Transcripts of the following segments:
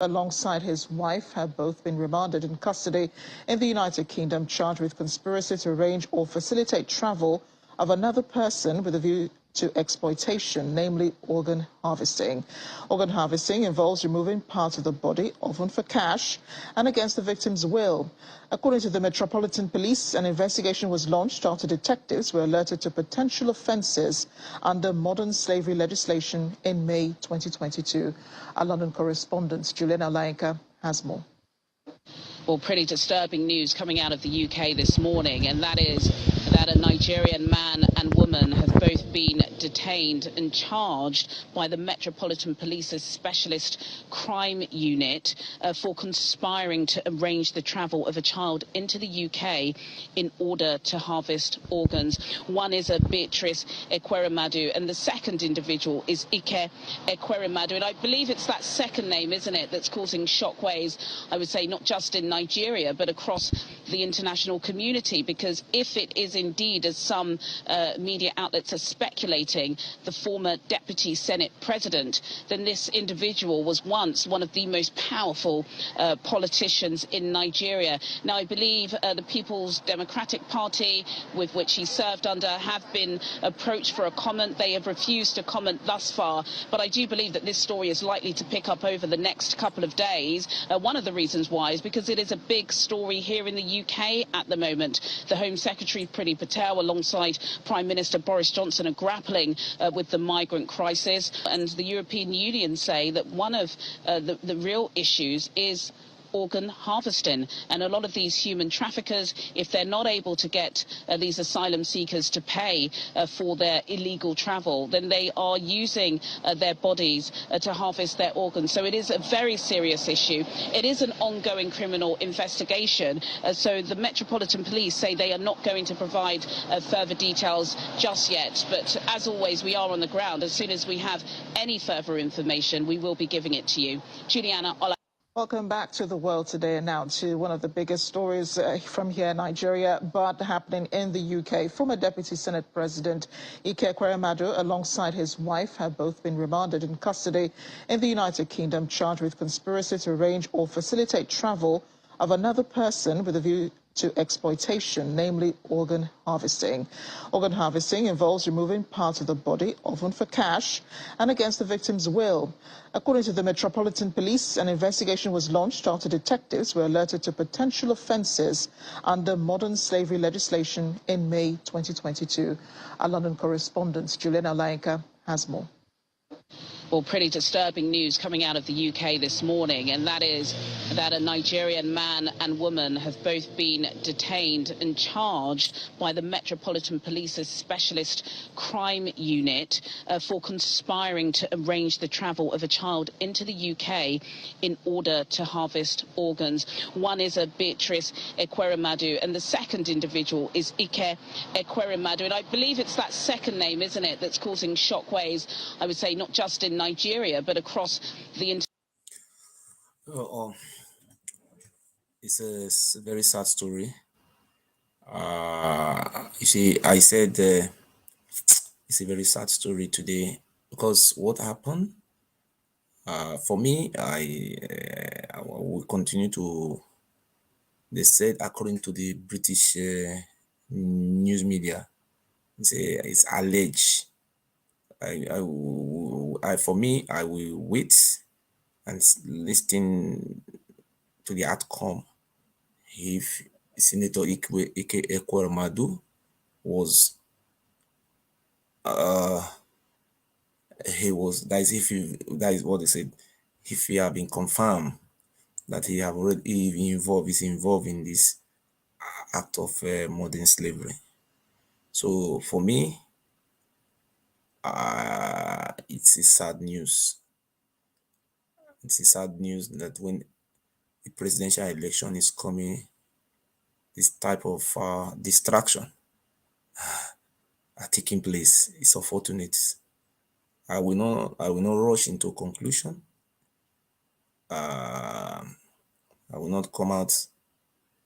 alongside his wife have both been remanded in custody in the United Kingdom, charged with conspiracy to arrange or facilitate travel of another person with a view to exploitation, namely organ harvesting. Organ harvesting involves removing parts of the body, often for cash, and against the victim's will. According to the Metropolitan Police, an investigation was launched after detectives were alerted to potential offences under modern slavery legislation in May 2022. Our London correspondent, Juliana Laika, has more. Well, pretty disturbing news coming out of the UK this morning, and that is that a Nigerian man and woman have both been detained and charged by the Metropolitan Police's Specialist Crime Unit for conspiring to arrange the travel of a child into the UK in order to harvest organs. One is a Ike Ekwarumadu, and the second individual is Ike Ekwarumadu. And I believe it's that second name, isn't it, that's causing shockwaves, I would say, not just in Nigeria, but across the international community, because if it is indeed, as some media outlets are speculating, the former Deputy Senate President, then this individual was once one of the most powerful politicians in Nigeria. Now, I believe the People's Democratic Party, with which he served under, have been approached for a comment. They have refused to comment thus far, but I do believe that this story is likely to pick up over the next couple of days. One of the reasons why is because it is a big story here in the UK at the moment. The Home Secretary, Priti Patel, alongside Prime Minister Boris Johnson, are grappling with the migrant crisis, and the European Union say that one of the real issues is organ harvesting, and a lot of these human traffickers, if they're not able to get these asylum seekers to pay for their illegal travel, then they are using their bodies to harvest their organs. So it is a very serious issue. It is an ongoing criminal investigation, so the Metropolitan Police say they are not going to provide further details just yet, but as always, we are on the ground. As soon as we have any further information, we will be giving it to you. Juliana. Welcome back to the world today, and now to one of the biggest stories from here in Nigeria, but happening in the UK. Former Deputy Senate President Ike Ekwarumadu, alongside his wife, have both been remanded in custody in the United Kingdom, charged with conspiracy to arrange or facilitate travel of another person with a view to exploitation, namely organ harvesting. Organ harvesting involves removing parts of the body, often for cash, and against the victim's will. According to the Metropolitan Police, an investigation was launched after detectives were alerted to potential offences under modern slavery legislation in May 2022. Our London correspondent, Juliana Laika, has more. Well, pretty disturbing news coming out of the UK this morning, and that is that a Nigerian man and woman have both been detained and charged by the Metropolitan Police's Specialist Crime Unit for conspiring to arrange the travel of a child into the UK in order to harvest organs. One is a Ike Ekwarumadu, and the second individual is Ike Ekwarumadu. And I believe it's that second name, isn't it, that's causing shockwaves, I would say, not just in Nigeria, but across the it's a very sad story. You see, I said it's a very sad story today because what happened, for me, I will continue to, they said, according to the British news media, it's alleged. For me, I will wait and listen to the outcome. If Senator Ike Ekwarumadu was, that is what they said. If he have been confirmed that he have already is involved in this act of modern slavery. So for me, it's a sad news. It's a sad news that when the presidential election is coming, this type of distraction are taking place. It's unfortunate. I will not rush into a conclusion. I will not come out.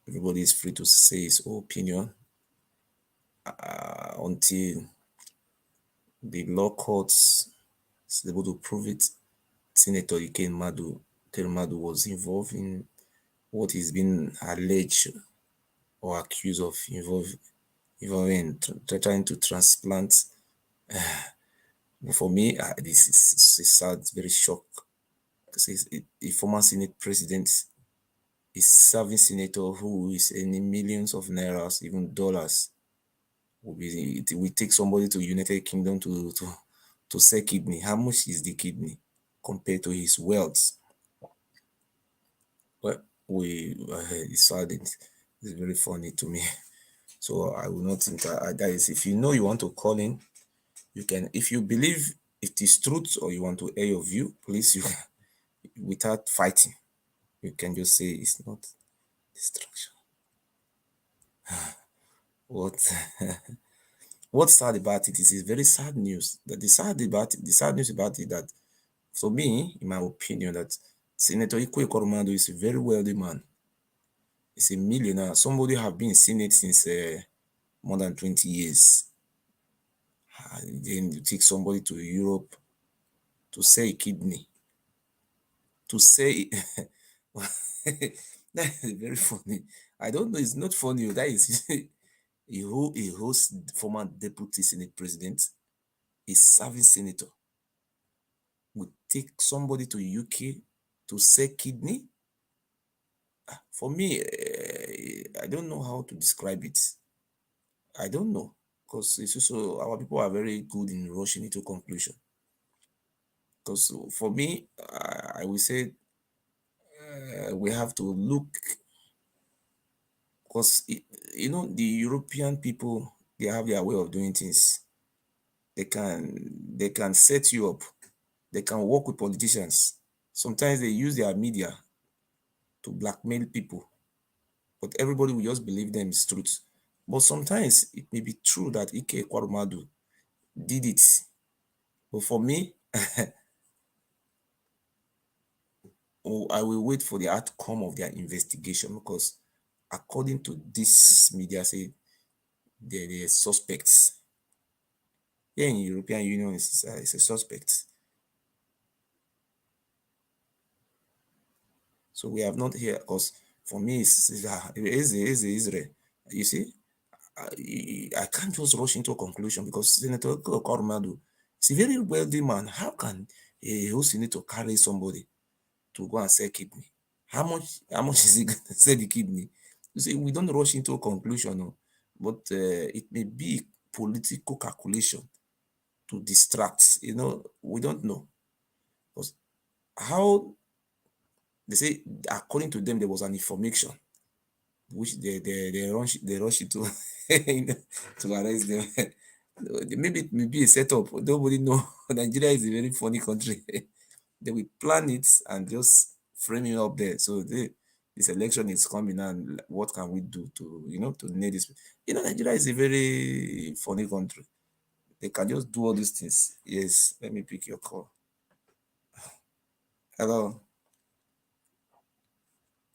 Everybody is free to say his opinion until the law courts is able to prove it. Senator Ike Ekwarumadu Ekwarumadu was involved in what is being alleged or accused of involving trying to transplant. For me, this is sad, very shock. Because a former Senate president is serving senator who is earning millions of nairas, even dollars. It will take somebody to United Kingdom to sell kidney. How much is the kidney compared to his wealth? Well, it's sad. It's very funny to me. So I will not that is, if you know you want to call in, you can. If you believe it is truth or you want to air your view, please, you can, without fighting, you can just say it's not distraction. What what's sad about it is very sad news. The sad news about it that, for me, in my opinion, that Senator Ike Ekwarumadu is a very wealthy man. He's a millionaire. Somebody have been in Senate since more than 20 years. Then you take somebody to Europe to sell a kidney. To say that is very funny. I don't know, it's not funny. That is a host former deputy Senate president, a serving senator, would take somebody to UK to sell kidney. For me, I don't know how to describe it. I don't know, because it's also our people are very good in rushing into conclusion. Because for me, I will say we have to look, because the European people, they have their way of doing things. They can set you up. They can work with politicians. Sometimes they use their media to blackmail people, but everybody will just believe them is truth. But sometimes it may be true that Ike Ekwarumadu did it. But for me, I will wait for the outcome of their investigation, because according to this media, say they're suspects. Here in European Union, is a suspect. So we have not here, because for me, it's Israel. You see, I can't just rush into a conclusion, because Senator Ekwarumadu is a very wealthy man. How can a whole senator carry somebody to go and sell kidney? How much is he going to sell the kidney? You see, we don't rush into a conclusion, no, but it may be political calculation to distract. We don't know. Because how they say, according to them, there was an information which they rush it to to arrest them. Maybe it may be a setup. Nobody know. Nigeria is a very funny country. They will plan it and just frame it up there. So this election is coming, and what can we do to nail this? Nigeria is a very funny country. They can just do all these things. Yes, let me pick your call. Hello.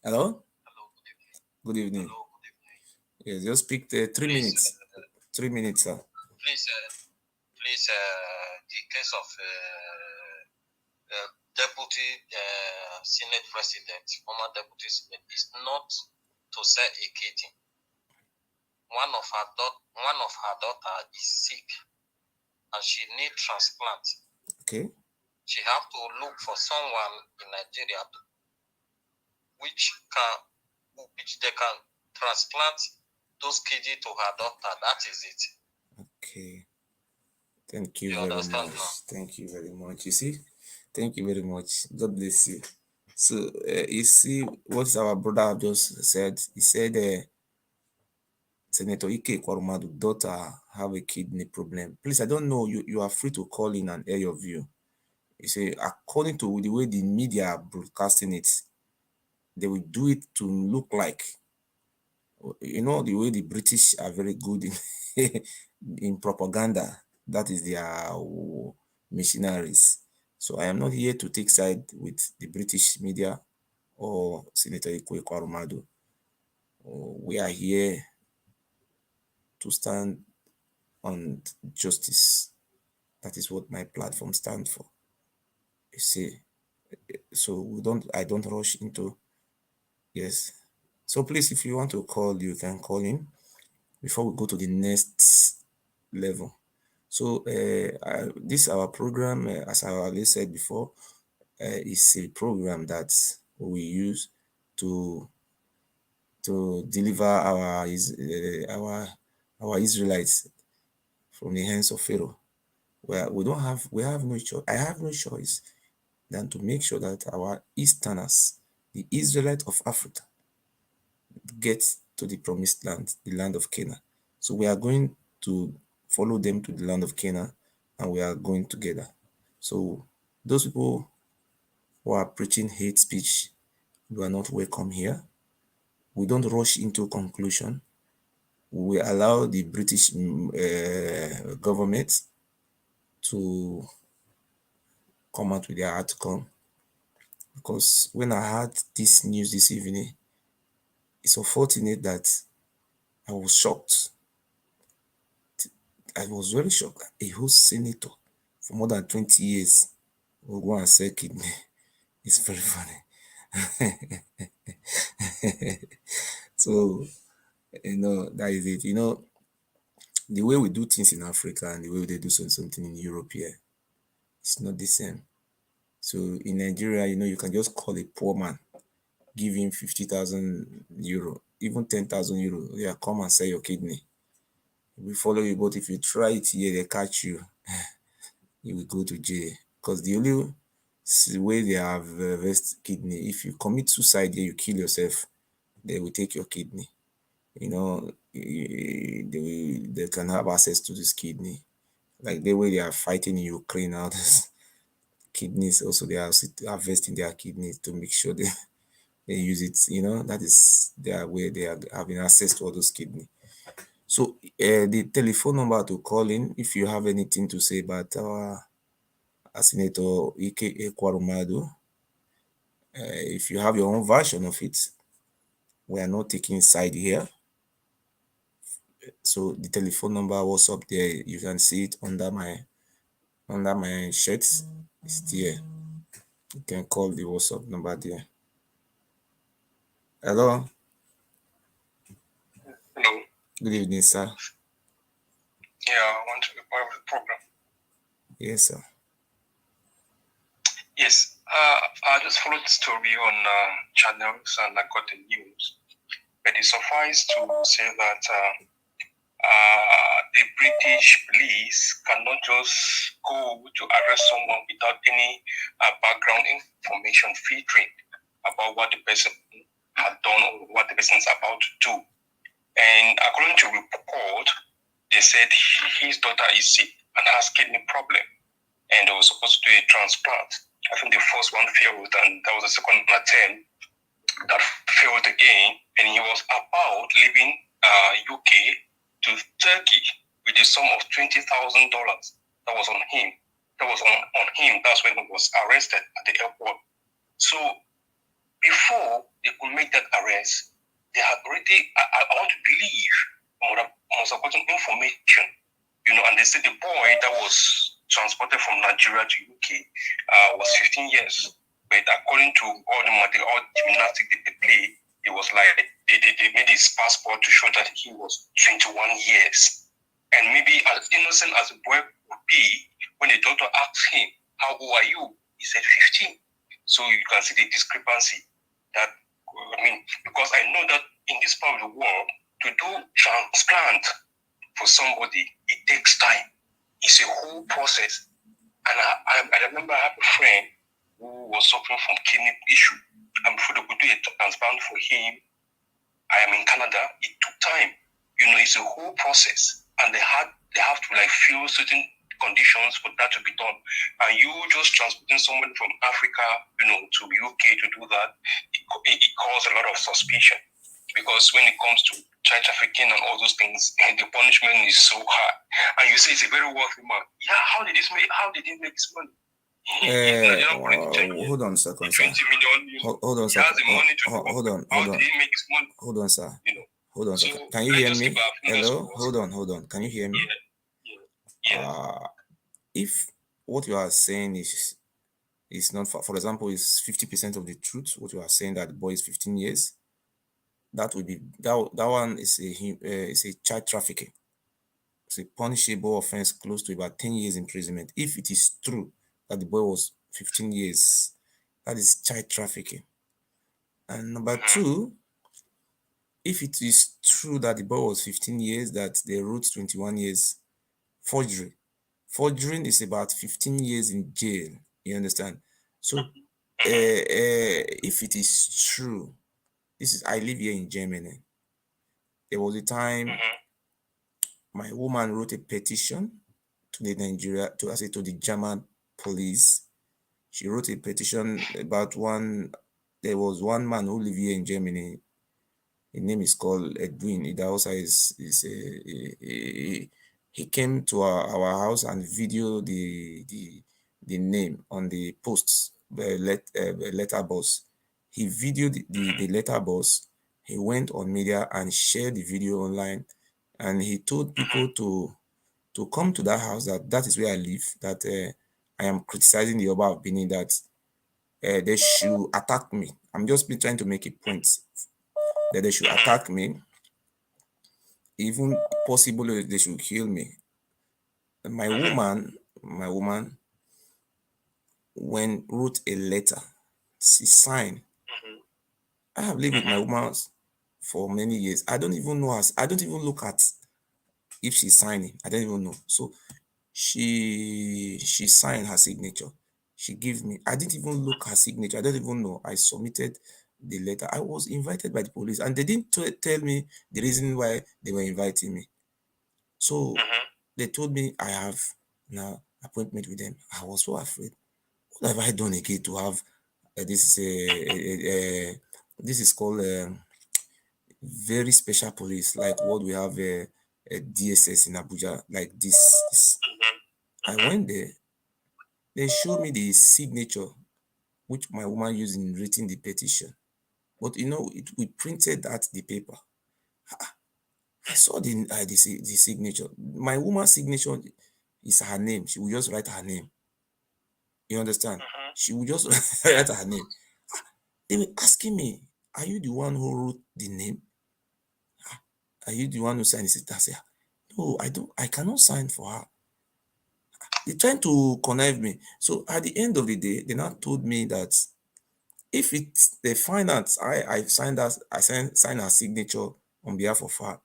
Hello. Good evening. Yes, just speak 3 minutes. 3 minutes, sir. Please, the case of deputy Senate president, former deputy Senate, is not to sell a kidney. One of her daughter is sick, and she need transplant. Okay. She have to look for someone in Nigeria which they can transplant those kidney to her daughter. That is it. Okay. Thank you very much. Now? Thank you very much. You see, thank you very much. God bless you. So you see what our brother just said. He said Senator Ike Ekwarumadu daughter have a kidney problem. Please, I don't know. You are free to call in and air your view. You see, according to the way the media are broadcasting it, they will do it to look like, the way the British are very good in propaganda. That is their missionaries. So I am not here to take side with the British media or Senator Ike Ekwarumadu. We are here to stand on justice. That is what my platform stands for. You see, So I don't rush into, yes. So please, if you want to call, you can call in before we go to the next level. So this our program, as I already said before, is a program that we use to deliver our Israelites from the hands of Pharaoh. Where we have no choice. I have no choice than to make sure that our Easterners, the Israelites of Africa, get to the promised land, the land of Canaan. So we are going to follow them to the land of Canaan, and we are going together. So those people who are preaching hate speech, you are not welcome here. We don't rush into conclusion. We allow the British government to come out with their outcome. Because when I heard this news this evening, it's unfortunate that I was shocked. I was very shocked. A whole senator for more than 20 years will go and sell kidney. It's very funny. So, that is it. The way we do things in Africa and the way they do something in Europe here, it's not the same. So in Nigeria, you can just call a poor man, give him 50,000 euro, even 10,000 euro. Yeah, come and sell your kidney. We follow you, but if you try it here, they catch you. You will go to jail. Because the only way they have harvest kidney, if you commit suicide here, you kill yourself, they will take your kidney. They can have access to this kidney. Like the way they are fighting in Ukraine now, kidneys also, they are harvesting their kidneys to make sure they use it. That is their way they are having access to all those kidneys. So the telephone number to call in if you have anything to say about our Senator Ike Ekwarumadu. If you have your own version of it, we are not taking side here. So the telephone number was up there. You can see it under my shirt. It's there. You can call the WhatsApp number there. Hello. Hello. Good evening, sir. Yeah, I want to be part of the program. Yes, sir. Yes, I just followed the story on channels and I got the news. But it suffices to say that the British police cannot just go to arrest someone without any background information filtering about what the person had done or what the person is about to do. And according to report, they said his daughter is sick and has kidney problem, and they were supposed to do a transplant. I think the first one failed, and that was the second attempt that failed again. And he was about leaving UK to Turkey with a sum of $20,000. That was on him. That's when he was arrested at the airport. So before they could make that arrest, they had already, I want to believe, must have gotten information, and they said the boy that was transported from Nigeria to UK was 15 years. But according to all the gymnastics they play, it was like they made his passport to show that he was 21 years. And maybe as innocent as the boy would be, when the doctor asked him, "How old are you?" he said 15. So you can see the discrepancy. Because I know that in this part of the world, to do transplant for somebody, it takes time. It's a whole process. And I remember I have a friend who was suffering from kidney issue. And before they could do a transplant for him, I am in Canada, it took time. It's a whole process. And they have to fill certain conditions for that to be done. And you just transporting someone from Africa, to UK to do that, it caused a lot of suspicion. Because when it comes to child trafficking and all those things, the punishment is so high. And you say it's a very wealthy man. Yeah, how did he make his money? Hold on a second, sir. 20 million. Hold on a second. How did he make his money? Hold on, sir. Hold on, sir. Can you hear me? Hello? Hold on. Can you hear me? Yeah. If what you are saying is It's not, for example, it's 50% of the truth, what you are saying, that the boy is 15 years. That would be, that one is a child trafficking. It's a punishable offense close to about 10 years imprisonment. If it is true that the boy was 15 years, that is child trafficking. And number two, if it is true that the boy was 15 years, that they wrote 21 years, forgery. Forging is about 15 years in jail. You understand? So if it is true, I live here in Germany. There was a time my woman wrote a petition to the to the German police. She wrote a petition about there was one man who lived here in Germany. His name is called Edwin. He came to our house and videoed the name on the posts, letter box. He videoed the letter box. He went on media and shared the video online, and he told people to come to that house, that is where I live, that I am criticizing the Oba of Benin, that they should attack me. I'm just trying to make a point that they should attack me, even possibly they should kill me. My woman, when wrote a letter, she signed. I have lived with my woman for many years. I don't even know I don't even look at if she's signing. I don't even know. So she signed her signature. She gave me. I didn't even look her signature. I don't even know. I submitted the letter. I was invited by the police, and they didn't tell me the reason why they were inviting me. So they told me I have now appointment with them. I was so afraid. What have I done again to have this is called very special police, like what we have a DSS in Abuja, like this. I went there. They showed me the signature which my woman used in writing the petition. But we printed at the paper. I saw the signature. My woman's signature is her name. She will just write her name. You understand? She will just write her name. They were asking me, "Are you the one who wrote the name? Are you the one who signed it?" I said, "No, I don't. I cannot sign for her." They're trying to connive me. So at the end of the day, they now told me that if they find out I signed her signature on behalf of her,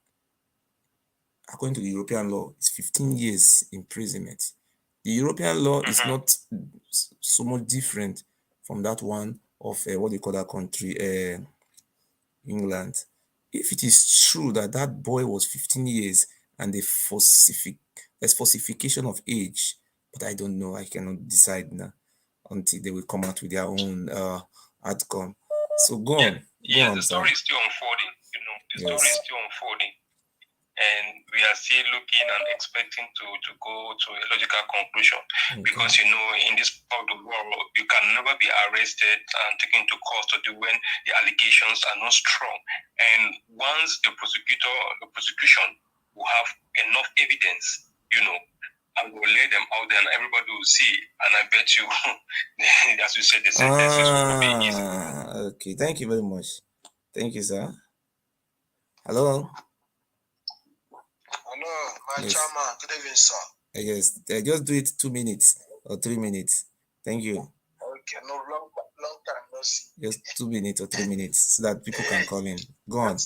according to the European law, it's 15 years imprisonment. The European law is not so much different from that one of what they call that country, England. If it is true that that boy was 15 years and there's falsification of age, but I don't know, I cannot decide now until they will come out with their own outcome. So go on. The story is still unfolding. The story is still unfolding. And we are still looking and expecting to go to a logical conclusion. Okay. Because, in this part of the world, you can never be arrested and taken to custody when the allegations are not strong. And once the prosecution will have enough evidence, and will lay them out there and everybody will see. And I bet you, as you said, the sentences will be easy. Okay, thank you very much. Thank you, sir. Hello. Hello, my chairman. Good evening, sir. Yes, just do it 2 minutes or 3 minutes. Thank you. Okay, no long time, no see. Just 2 minutes or 3 minutes so that people can call in. Go on.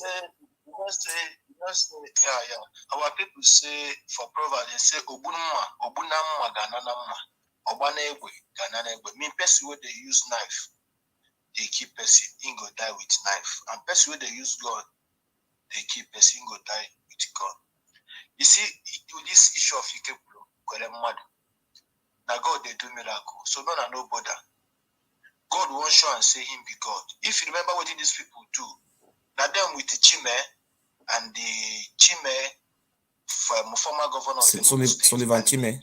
Our people say for proverbs, they say obunamma gananamma, obanegwe gananegwe. Mean person where they use knife, they keep person, he go die with knife. And person where they use gun, they keep person, go die with gun. You see, this issue of Ike Ekwarumadu, now God they do miracle, so no bother. God won't show and say him be God. If you remember what these people do, now them with the Chime and the Chime, former governor of Sullivan Chime,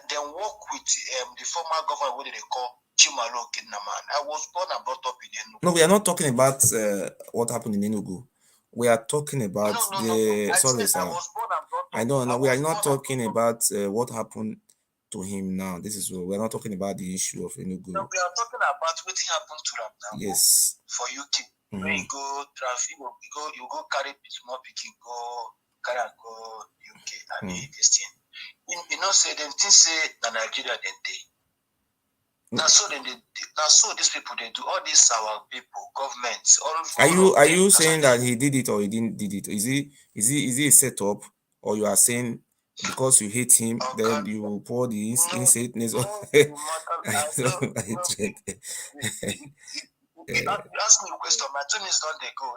then work with the former governor, what do they call Chimalo Kidnaman. I was born and brought up in Enugu. No, we are not talking about what happened in Enugu. We are talking about I know. We are not talking about what happened to him now. This is what we're not talking about the issue of Enugu. No, we are talking about what happened to them now. Yes. For UK. When you go traffic, you go carry small picking, go carry and go UK. I mean this thing. You know, say them things say that Nigeria then they. That's so these people they do all these our people, governments, all Are you saying that he did it or he didn't did it? Is he a setup, or you are saying because you hate him, then you pour the insaneness on? You ask me a question, my 2 minutes don't they go.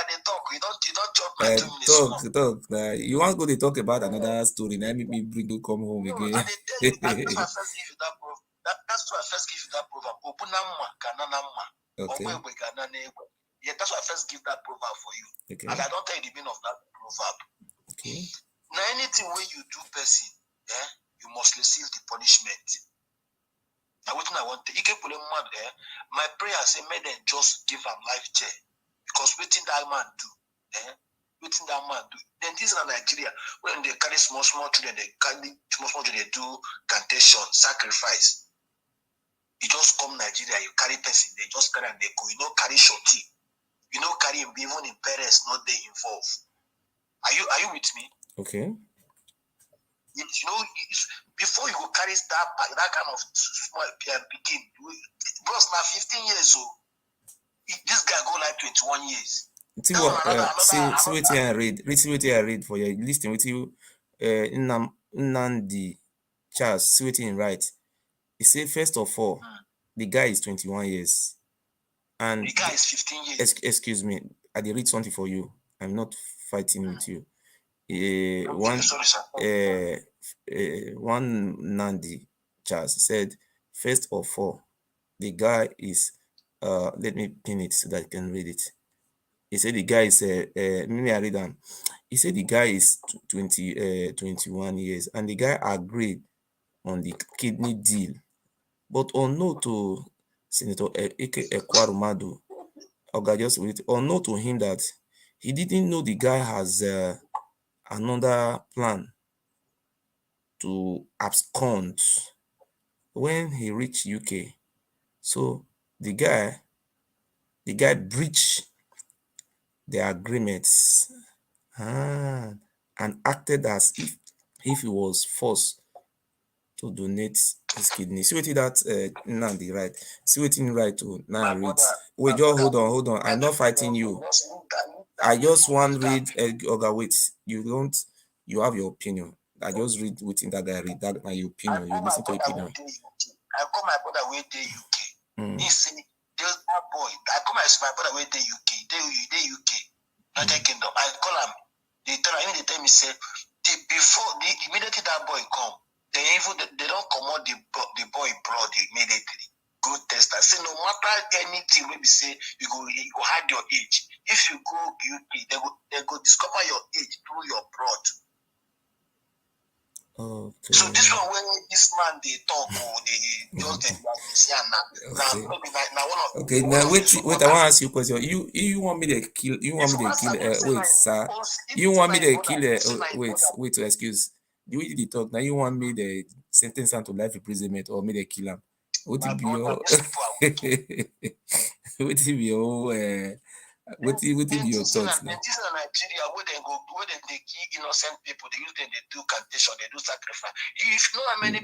They talk. You don't chop my 2 minutes. Talk. You want to go to talk about another story? Let me bring you come home again. And they tell you, that's why I first give you that proof. That's why I first give you that proverb. Okay. Yeah, that's why I first give that proverb for you. Okay. And I don't tell you the meaning of that proverb. Okay. Now anything where you do person, yeah, you must receive the punishment. Now what I want to my prayer say may they just give him life chair. Because waiting that man do, waiting that man do. Then this in Nigeria, when they carry small children, they do cantation, sacrifice. You just come Nigeria, you carry person, they just carry and they go. You know, carry shorty. You know, carry even in parents not they involved. Are you with me? Okay. You know, before you go carry that kind of small begin, bros now 15 years old. This guy go like 21 years. See what I read for you. Listen with you. Nnamdi Charles. See what he write. He say first of all, the guy is 21 years, and the guy is 15 years. Excuse me, I did read something for you. I'm not fighting with you. One Nandi Charles said, first of all, the guy is let me pin it so that I can read it. He said the guy is maybe I read them. He said the guy is 21 years, and the guy agreed on the kidney deal, but unknown to Senator Ike Ekwarumadu, unknown to him that he didn't know the guy has another plan to abscond when he reached UK. So the guy breached the agreements and acted as if he was forced to donate his kidney. See what that Nandi right? See what he right to now read. Wait, just hold on. I'm not fighting you. I just want to read wait. You have your opinion. I just read within that guy read that my opinion. You listen to opinion. I call my brother where they UK. He say there's that boy. I call my brother where they UK. They UK. United Kingdom. I call him. They tell me say immediately that boy come. They don't come out the boy abroad immediately. Go test. I say no matter anything, maybe say you go hide your age. If you go UK, they go discover your age through your blood. Okay. So this one when this man they talk or they just okay. Now wait. I want to ask you a question. You want me to kill? You want me to kill? Wait, sir. You want me to kill? Wait. Excuse. The way you talk now, you want me to sentence him to life imprisonment or me to kill him? What it be your? What it be your? What it be your thoughts now? This is Nigeria where they kill innocent people. They use them. They do cantation. They do sacrifice. If you know how many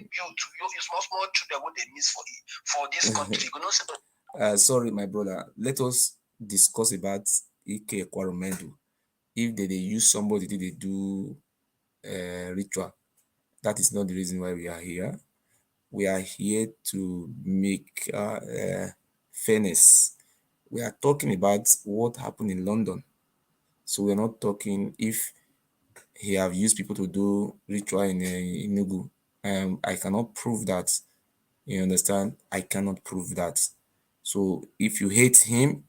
small children what they miss for this country, you know. Sorry, my brother. Let us discuss about Ike Ekwarumadu. If they use somebody, they do ritual. That is not the reason why we are here. We are here to make fairness. We are talking about what happened in London. So we're not talking if he have used people to do ritual in Enugu. I cannot prove that. You understand? I cannot prove that. So if you hate him,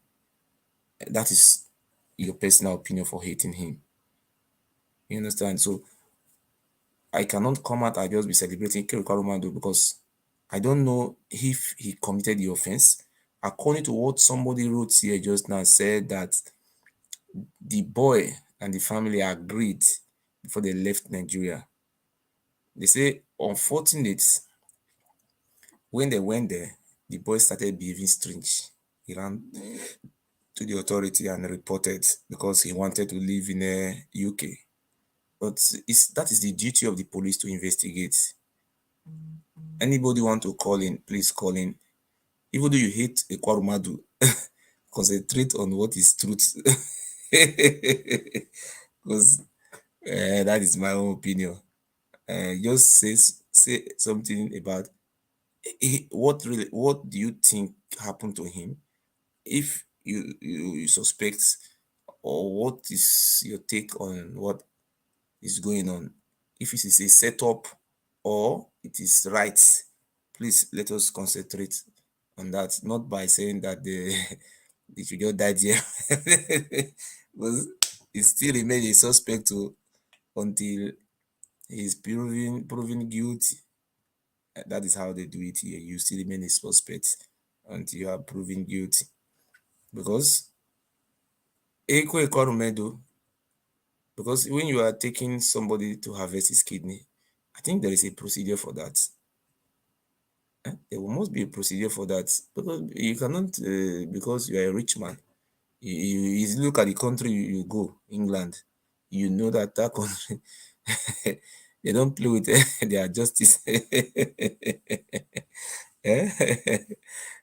that is your personal opinion for hating him. You understand? So I cannot come out and just be celebrating Ike Ekwarumadu because I don't know if he committed the offense. According to what somebody wrote here just now, said that the boy and the family agreed before they left Nigeria. They say unfortunate, when they went there, the boy started behaving strange. He ran to the authority and reported because he wanted to live in the UK. But that is the duty of the police to investigate. Anybody want to call in, please call in. Even though you hate Ekwarumadu, concentrate on what is truth. Because that is my own opinion. Just say something about what do you think happened to him? If you suspect, or what is your take on what is going on? If it is a setup or it is right, please let us concentrate on that, not by saying that they should just die there. Because it still remains a suspect until he's proven guilty. That is how they do it here. You still remain a suspect until you are proven guilty. Because Ike Ekwarumadu, because when you are taking somebody to harvest his kidney, I think there is a procedure for that. There must be a procedure for that. Because you cannot, because you are a rich man, you look at the country you go, England, you know that country, they don't play with their justice.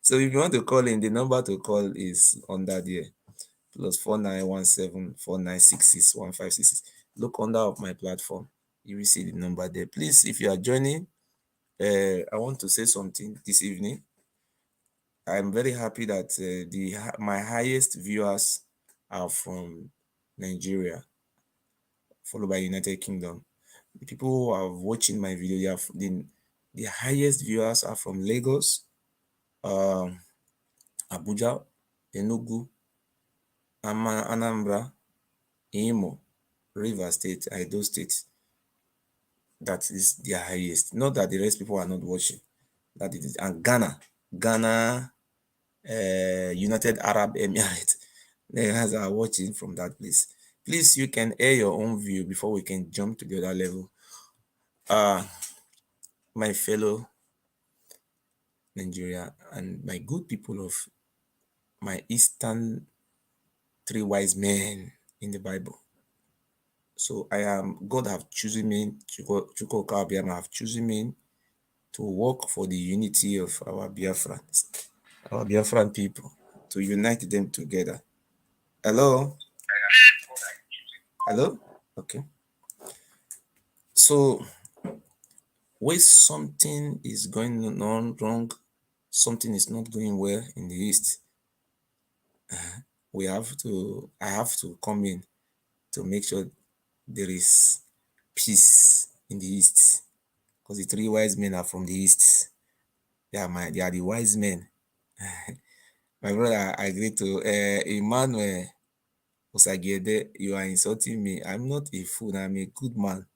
So if you want to call in, the number to call is under there, +4917 4966 1566. Look under of my platform, you will see the number there. Please, if you are joining, I want to say something this evening. I'm very happy that my highest viewers are from Nigeria, followed by United Kingdom. The people who are watching my video, the highest viewers are from Lagos, Abuja, Enugu, Anambra, Imo, River State, Edo State. That is their highest. Not that the rest people are not watching. That it is. And Ghana, United Arab Emirates, they guys are watching from that place. Please, you can air your own view before we can jump to the other level. My fellow Nigeria and my good people of my Eastern three wise men in the Bible. So God have chosen me, Chukwuka have chosen me to work for the unity of our Biafran people, to unite them together. Hello? Hello? Okay. So, when something is going on wrong, something is not going well in the East, I have to come in to make sure there is peace in the East. Because the three wise men are from the East. They are the wise men. My brother, I agree to Emmanuel Osagede, you are insulting me. I'm not a fool, I'm a good man.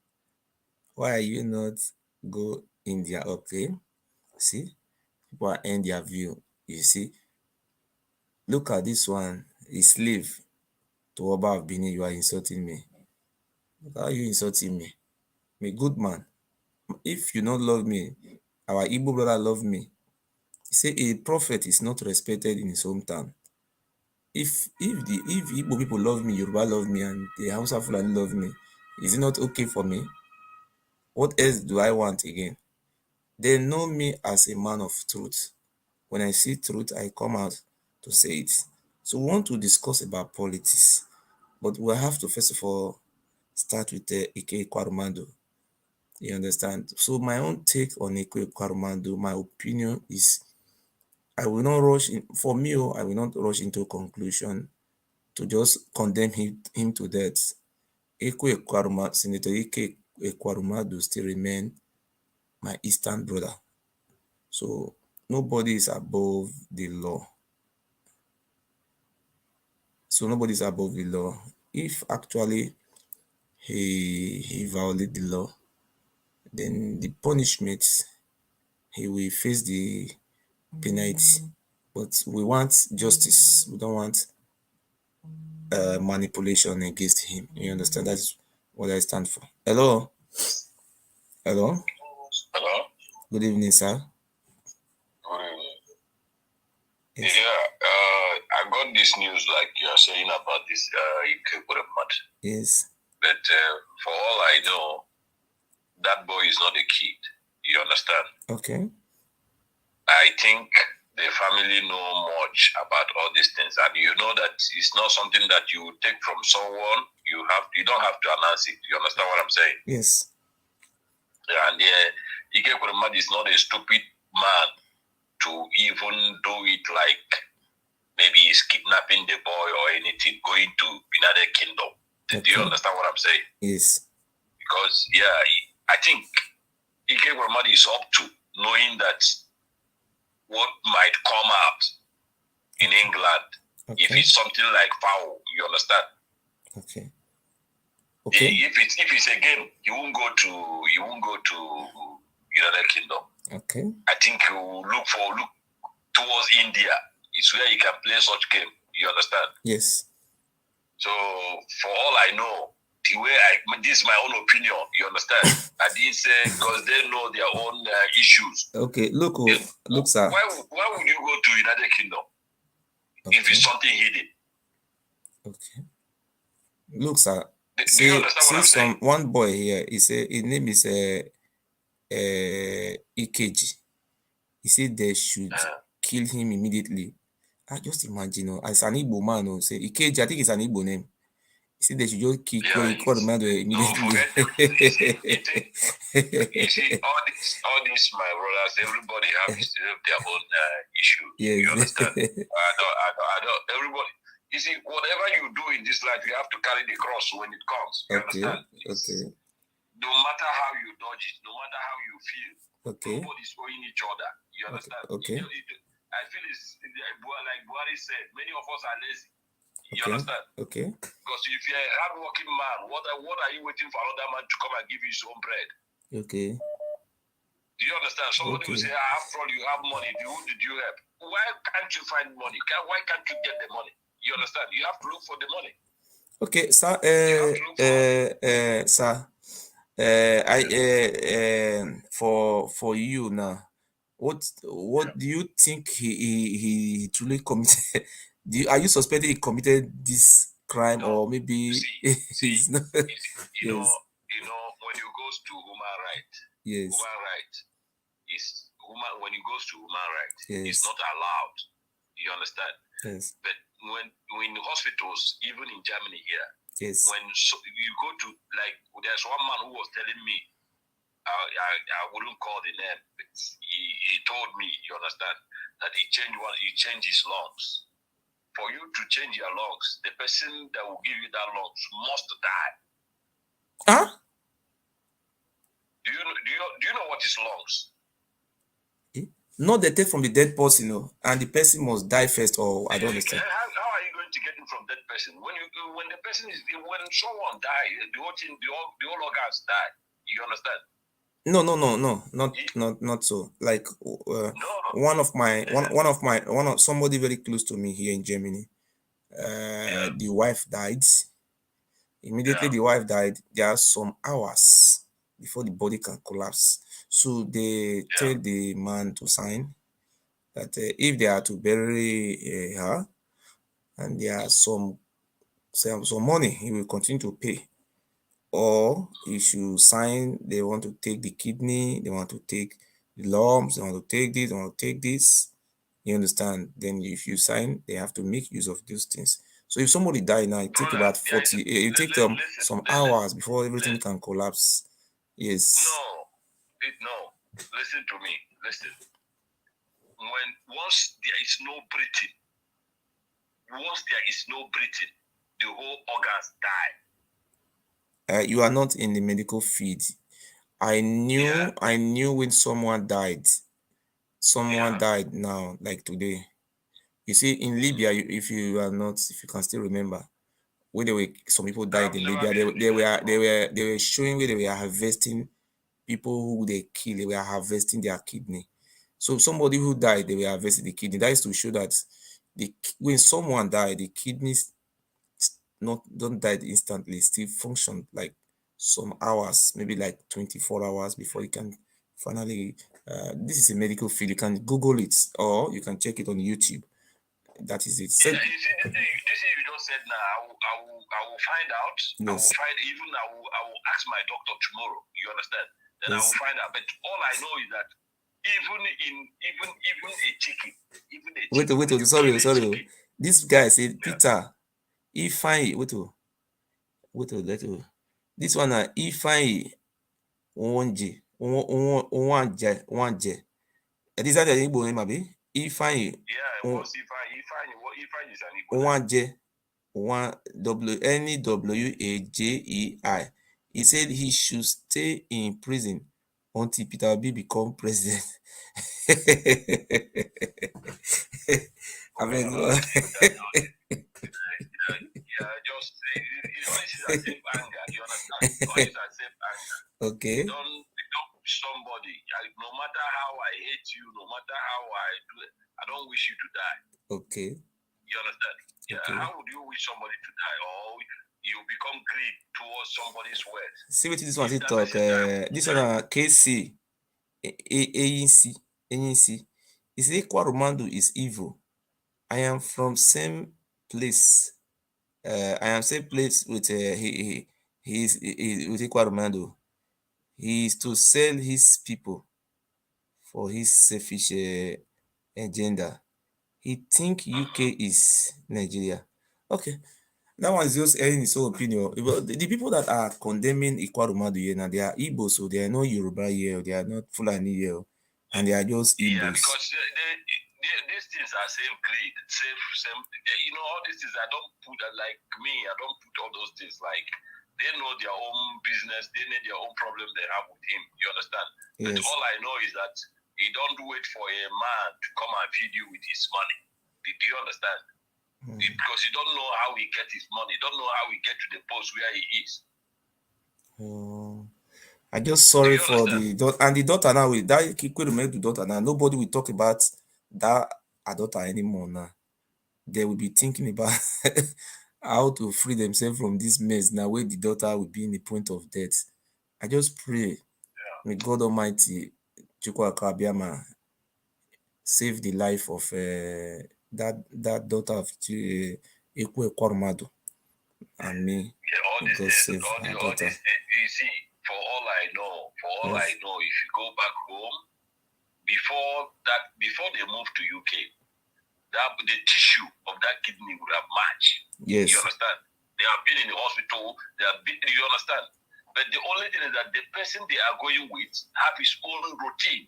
Why are you not go India? Okay. See, people are in their view. You see, look at this one, a slave to Oba of Benin. You are insulting me. How are you insulting me? I'm a good man. If you don't love me, our Igbo brother love me. He say a prophet is not respected in his hometown. If Igbo people love me, Yoruba love me, and the Hausa Fulani love me, is it not okay for me? What else do I want again? They know me as a man of truth. When I see truth, I come out to say it. So we want to discuss about politics, but we have to first of all start with Ike Ekwarumadu. You understand? So my own take on Ike Ekwarumadu, my opinion is, I will not rush in. For me, I will not rush into a conclusion to just condemn him to death. Senator Ike Ekwarumadu still remain my Eastern brother. So nobody is above the law. So nobody is above the law. If actually he violates the law, then the punishment, he will face the penalty. But we want justice. We don't want manipulation against him. You understand? That's what I stand for. Hello? Hello? Good evening, sir. Yes. Yeah, I got this news like you're saying about this Ike Ekwarumadu. Yes. But for all I know, that boy is not a kid. You understand? Okay. I think the family know much about all these things, and you know that it's not something that you take from someone. You don't have to announce it. You understand what I'm saying? Yes. And Ike Ekwarumadu is not a stupid man to even do it like maybe he's kidnapping the boy or anything, going to United Kingdom. Okay. Do you understand what I'm saying? Yes. Because I think Ike Ekwarumadu is up to knowing that what might come out in England if it's something like foul. You understand? Okay. Okay. If it's a game, you won't go to United Kingdom. Okay. I think you look towards India. It's where you can play such game. You understand? Yes. So for all I know, the way this is my own opinion. You understand? I didn't say because they know their own issues. Okay. Look, sir. Why would you go to United Kingdom if it's something hidden? Okay. Look, sir. Do you understand what I'm saying? One boy here. His name is EKG. He said they should kill him immediately. I just imagine, as an Igbo man, say EKG. I think it's an Igbo name. He said they should just kill Ekwarumadu immediately. You see, all this, my brothers, everybody have their own issue. Yes. You understand? I don't. Everybody. You see, whatever you do in this life, you have to carry the cross when it comes. You understand? Okay. No matter how you dodge it, no matter how you feel, nobody's owing each other. You understand? Okay. I feel it's like Buhari said, many of us are lazy. You understand? Okay. Because if you're a hardworking man, what are you waiting for another man to come and give you his own bread? Okay. Do you understand? Somebody will say, after all, you have money. Who did you help? Why can't you find money? Why can't you get the money? You understand? You have to look for the money. Okay, sir. Sir. For you now, what do you think he truly committed? Are you suspecting he committed this crime, or maybe he's not? You know, when you goes to human right, yes, human right is when it goes to human right, yes, it's not allowed. You understand? Yes. But when hospitals, even in Germany here, yes, when you go to, like, there's one man who was telling me, I wouldn't call the name, but he told me, you understand, that he changed his lungs. For you to change your lungs, the person that will give you that lungs must die. Huh? Do you know what is lungs? Not they take from the dead person, and the person must die first, or I don't understand. How are you going to get it from that person? When someone dies, the whole organs die. You understand? No, not so. Like somebody very close to me here in Germany. The wife died. Immediately the wife died, there are some hours before the body can collapse. So they tell the man to sign that if they are to bury her, and there are some money he will continue to pay, or he should sign they want to take the kidney, they want to take the lumps, they want to take this, they want to take this. You understand? Then if you sign, they have to make use of those things. So if somebody die now, it take about 40. It take them some hours before everything can collapse. Yes. No. Listen to me. Listen. Once there is no breathing, the whole organs die. You are not in the medical field. I knew when someone died. Someone died now, like today. You see, in Libya, if you can still remember, when some people died in Libya, they were showing where they were harvesting people who they kill. They were harvesting their kidney. So somebody who died, they were harvesting the kidney. That is to show that when someone died, the kidneys don't die instantly, still function like some hours, maybe like 24 hours before it can finally, this is a medical field. You can Google it or you can check it on YouTube. That is it. Yeah, you see, this thing you just said now, I will find out. Yes. I will ask my doctor tomorrow. You understand? Then Yes. I will find out. But all I know is that even a chicken, Wait, sorry. This guy said, yeah. Peter, if I wait, this one, if I one J. Is that the Igbo name, abi? Ifeanyi. Yeah, what's Ifeanyi? Ifeanyi is an Igbo name. One J, one Nwajei. He said he should stay in prison until Peter Obi become president. I mean, just this is as if anger. You understand? All is as if anger. Okay. Don't somebody. No matter how I hate you, no matter how I do it, I don't wish you to die. Okay. You understand? Yeah. Okay. How would you wish somebody to die, or you become greed towards somebody's words? See what this one say talk. This one KC ANC. He say Ekwarumadu is evil. I am from same place. I am same place with he is with Ekwarumadu. He is to sell his people for his selfish agenda. He think UK is Nigeria. Okay, that one is just airing his own opinion. The people that are condemning Ekwarumadu here now, they are Igbo, so they are not Yoruba here, they are not Fulani here, and they are just Igbos. Yeah, because these things are same creed, same. You know, all these things. I don't put like me. I don't put all those things like. They know their own business. They know their own problem they have with him. You understand? Yes. But all I know is that he don't wait for a man to come and feed you with his money. Do you understand? Because you don't know how he get his money. You don't know how he get to the post where he is. I just sorry for the daughter, and the daughter now with that Ekwarumadu daughter now. Nobody will talk about that daughter anymore now. They will be thinking about how to free themselves from this mess now where the daughter will be in the point of death. I just pray, may God Almighty Chukwuka save the life of that daughter of Ike Ekwarumadu and me. God save her daughter. You see, for all I know, if you go back home, before they moved to UK, the tissue of that kidney would have matched. Yes. You understand? They have been in the hospital. You understand? But the only thing is that the person they are going with have his own routine.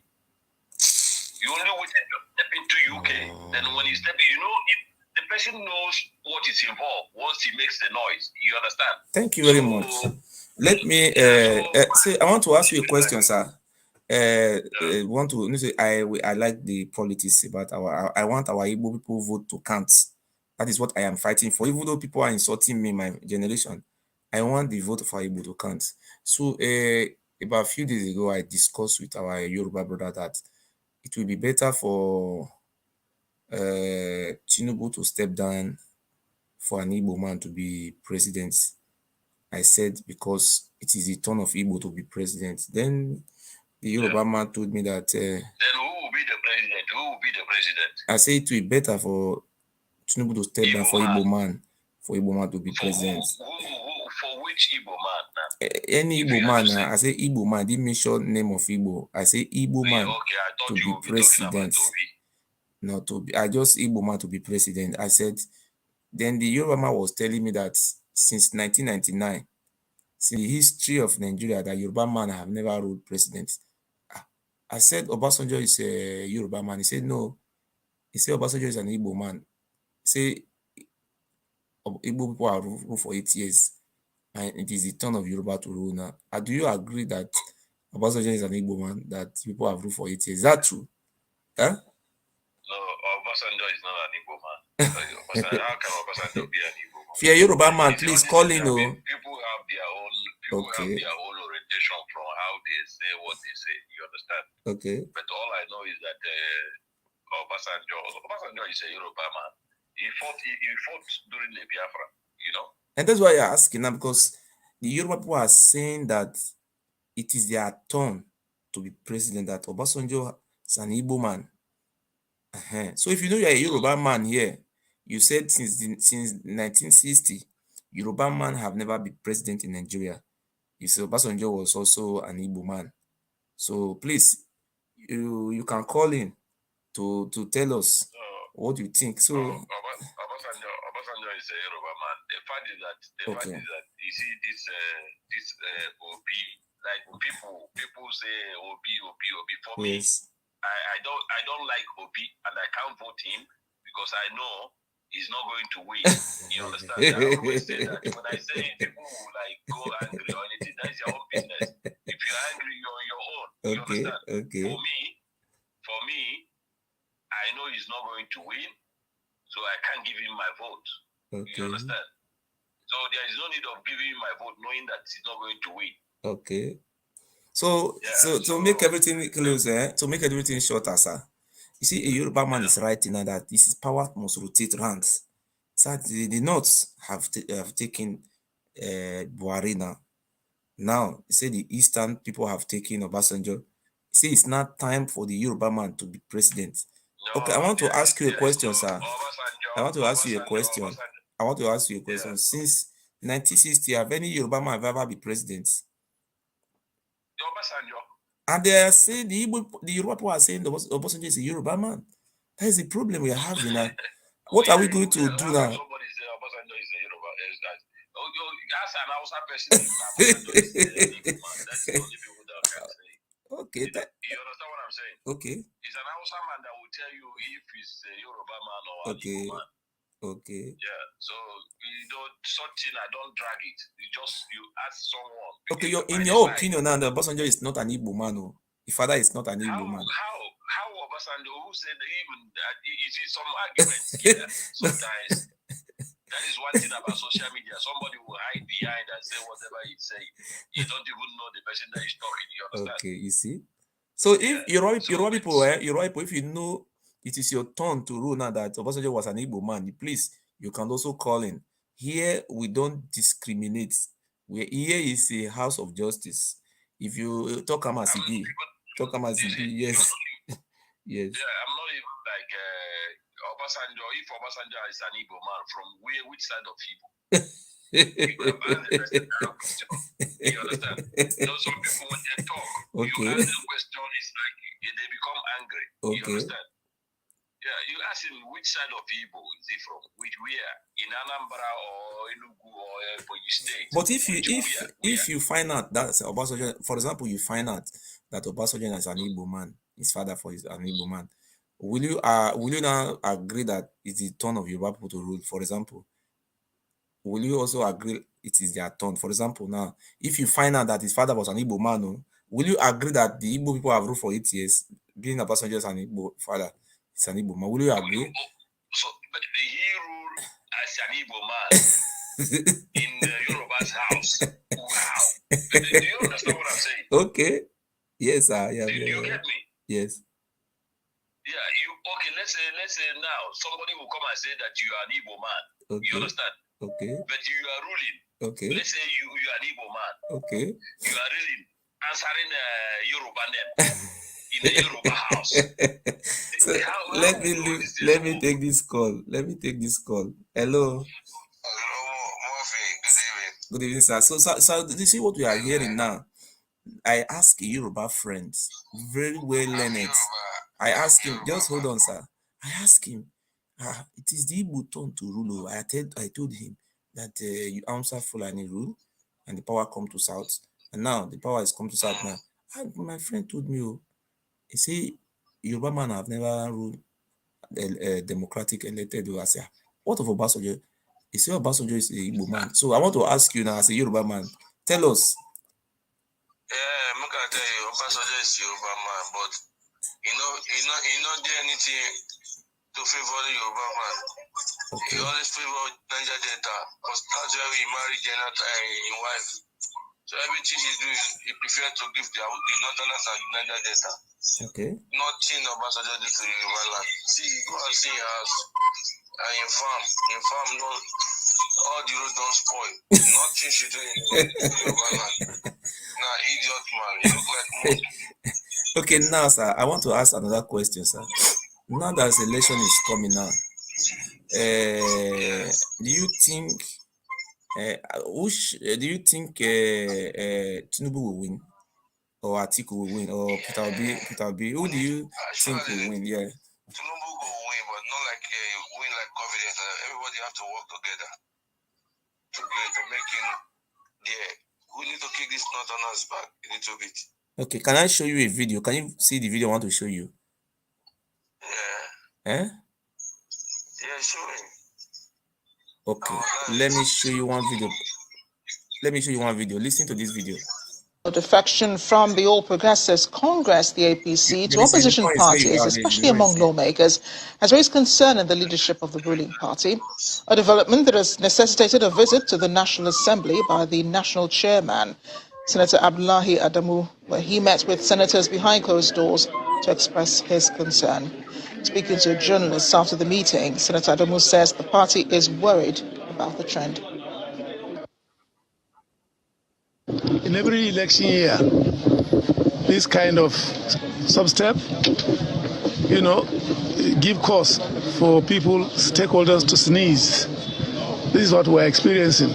You only wait to step into UK. Then when you step, the person knows what is involved once he makes the noise. You understand? Thank you very much. Let me say. I want to ask you a question, sir. I like the politics about I want our Igbo people vote to count. That is what I am fighting for. Even though people are insulting me, my generation, I want the vote for Igbo to count. So about a few days ago, I discussed with our Yoruba brother that it will be better for Tinubu to step down for an Igbo man to be president. I said because it is the turn of Igbo to be president. Then the Yoruba man told me that. Then who will be the president? Who will be the president? I say it will be better for Tinubu to step down for Igbo man to be president. For which Igbo man? Any Igbo man. I say Igbo man. Didn't mention name of Igbo. I say Igbo man to be president. Not to be. I just Igbo man to be president. I said. Then the Yoruba man was telling me that since 1999, since the history of Nigeria, that Yoruba man have never ruled president. I said Obasanjo is a Yoruba man. He said no. He said Obasanjo is an Igbo man. He said Igbo people have ruled for 8 years, and it is the turn of Yoruba to rule now. Do you agree that Obasanjo is an Igbo man, that people have ruled for 8 years? Is that true? Huh? No, Obasanjo is not an Igbo man. How can Obasanjo be an Igbo man? If you're a Yoruba man, please call in. People have their own. Have their own orientation from how they say what they say. You understand? Okay. But all I know is that Obasanjo is a Yoruba man. He fought during the Biafra. And that's why you're asking now, because the Yoruba people are saying that it is their turn to be president, that Obasanjo is an Igbo man. So if you know you're a Yoruba man here, you said since 1960, Yoruba man have never been president in Nigeria. You said Obasanjo was also an Igbo man. So please, you can call in to tell us what you think. So Obasanjo is a Yoruba man. The fact is that you see this OB, like people say OB. For me, I don't like OB, and I can't vote him because I know he's not going to win. You understand? I always say that. When I say people like go angry or anything, that's your own business. If you're angry, you're on your own. You understand? Okay. For me, I know he's not going to win, so I can't give him my vote. Okay. You understand? So there is no need of giving him my vote knowing that he's not going to win. Okay. So to make everything close, to make everything shorter, sir. You see, a Yoruba man is right in that this power must rotate rounds. So the North have taken Buhari now. Now, you say the Eastern people have taken Obasanjo. You see, it's not time for the Yoruba man to be president. No, okay, I want to ask you a question, sir. I want to ask you a question. Since 1960, have any Yoruba man ever been president? And they are saying the Yoruba people are saying the Obasanjo is a Yoruba man. That is the problem we are having now. What are we going to do now? Somebody say Obasanjo is a Yoruba. That's an Hausa person. That's the only people that can say. Okay. You understand what I'm saying? Okay. It's an Hausa man that will tell you if he's a Yoruba man or an Igbo man. Okay. Yeah. So something I don't drag it. You ask someone. Okay. In your opinion, now the Obasanjo is not an Igbo man. Oh. His father is not an Igbo man. How Obasanjo? Who said even that? You see some arguments here sometimes. That is one thing about social media. Somebody will hide behind and say whatever he's saying. You don't even know the person that is talking. You understand? Okay, you see. So if Yoruba people, if you know it is your turn to rule now that Obasanjo was an Igbo man, please, you can also call in. Here we don't discriminate. Here is a house of justice. If you talk as yes. Yes. Yeah, I'm not even like Obasanjo. If Obasanjo is an Igbo man, from which side of Igbo? You understand? Some people when they talk, you ask the question, it's like they become angry. Okay. You understand? Yeah, you ask him which side of Igbo is he from? Where? In Anambra or Enugu or Ebonyi State? But if you find out that Obasanjo, for example, you find out that Obasanjo is an Igbo man, his father is an Igbo man, will you now agree that it's the turn of Yoruba people to rule? For example, will you also agree it is their turn? For example, now, if you find out that his father was an Igbo man, will you agree that the Igbo people have ruled for 8 years, being Obasanjo as an Igbo father? It's an Igbo man. Will you agree? So, but he ruled as an Igbo man in Yoruba's house. Wow. Do you understand what I'm saying? Okay. Yes, sir. Yeah, do you get me? Yes. Yeah. Okay. Let's say now somebody will come and say that you are an Igbo man. Okay. You understand? Okay. But you are ruling. Okay. Let's say you are an Igbo man. Okay. You are ruling, answering Yoruba name. In the Yoruba house. So let me take this call. Hello. Hello, Murphy. Good evening, sir. So you see what we are hearing now? I ask a Yoruba friend, very well learned. I ask him, just hold on, sir. I ask him, it is the Igbo turn to rule. I told him that you answer Fulani rule and the power come to South. And now the power has come to South now. And my friend told me, he said, Yoruba man have never ruled a democratic elected. I say, what of Obasanjo? He said, Obasanjo is a Igbo man. So I want to ask you now, as a Yoruba man, tell us. Yeah, I'm gonna tell you, Obasanjo is a Yoruba man, but he not do anything to favor the Yoruba man. Okay. He always favor Niger Delta, because that's where he married his wife. So everything he do, he prefer to give the Northerners and Niger Delta. Okay. Nothing Obasanjo do to Yoruba land. See, go and see your house. And in farm, no, all the roads don't spoil. Nothing she do in Yoruba land. Nah, idiot man. You look like Okay, now, sir, I want to ask another question, sir. Now that election is coming now, do you think do you think Tinubu will win, or ATIKU will win, or Peter Obi? Who do you think will win? Yeah. Tinubu go win, but not like win like confidence. Everybody have to work together to make him there. We need to kick this knot on us back a little bit. Okay, can I show you a video? Can you see the video I want to show you? Yeah. Eh? Yeah, show me. Okay, let me show you one video. Let me show you one video. Listen to this video. Defection from the All Progressives Congress, the APC, to opposition parties, especially among lawmakers, has raised concern in the leadership of the ruling party. A development that has necessitated a visit to the National Assembly by the national chairman, Senator Abdullahi Adamu, where he met with senators behind closed doors to express his concern. Speaking to journalists after the meeting, Senator Adamu says the party is worried about the trend. In every election year, this kind of sub-step, give cause for people, stakeholders to sneeze. This is what we're experiencing.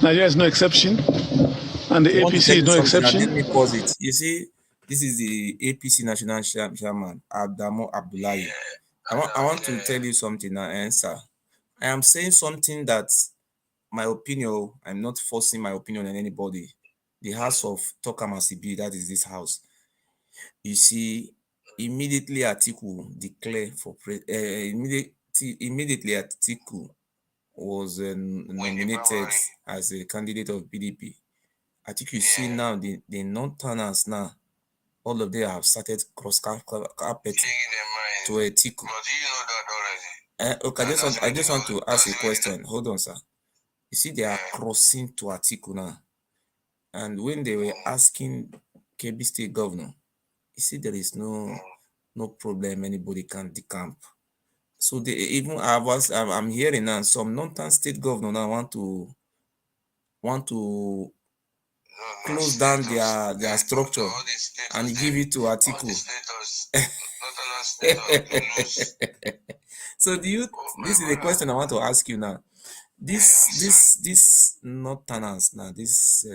Nigeria is no exception, and the APC is no exception. Let me pause it. You see, this is the APC National Chairman, Adamu Abdullahi. I want to tell you something now, sir. I am saying something that my opinion, I'm not forcing my opinion on anybody. The house of Tokamasibi, that is this house. You see, immediately ATIKU declared for immediately ATIKU was nominated as a candidate of PDP. ATIKU, you see now the non-turners now, all of them have started cross-carpeting to ATIKU. Okay, I just want to ask a question. Hold on, sir. You see, they are crossing to ATIKU now. And when they were asking KB State Governor, you see, there is no problem. Anybody can decamp. So they even I'm hearing now some non-town state governor now want to close down their structure and give it to ATIKU. So this is the question I want to ask you now. This northerners now, this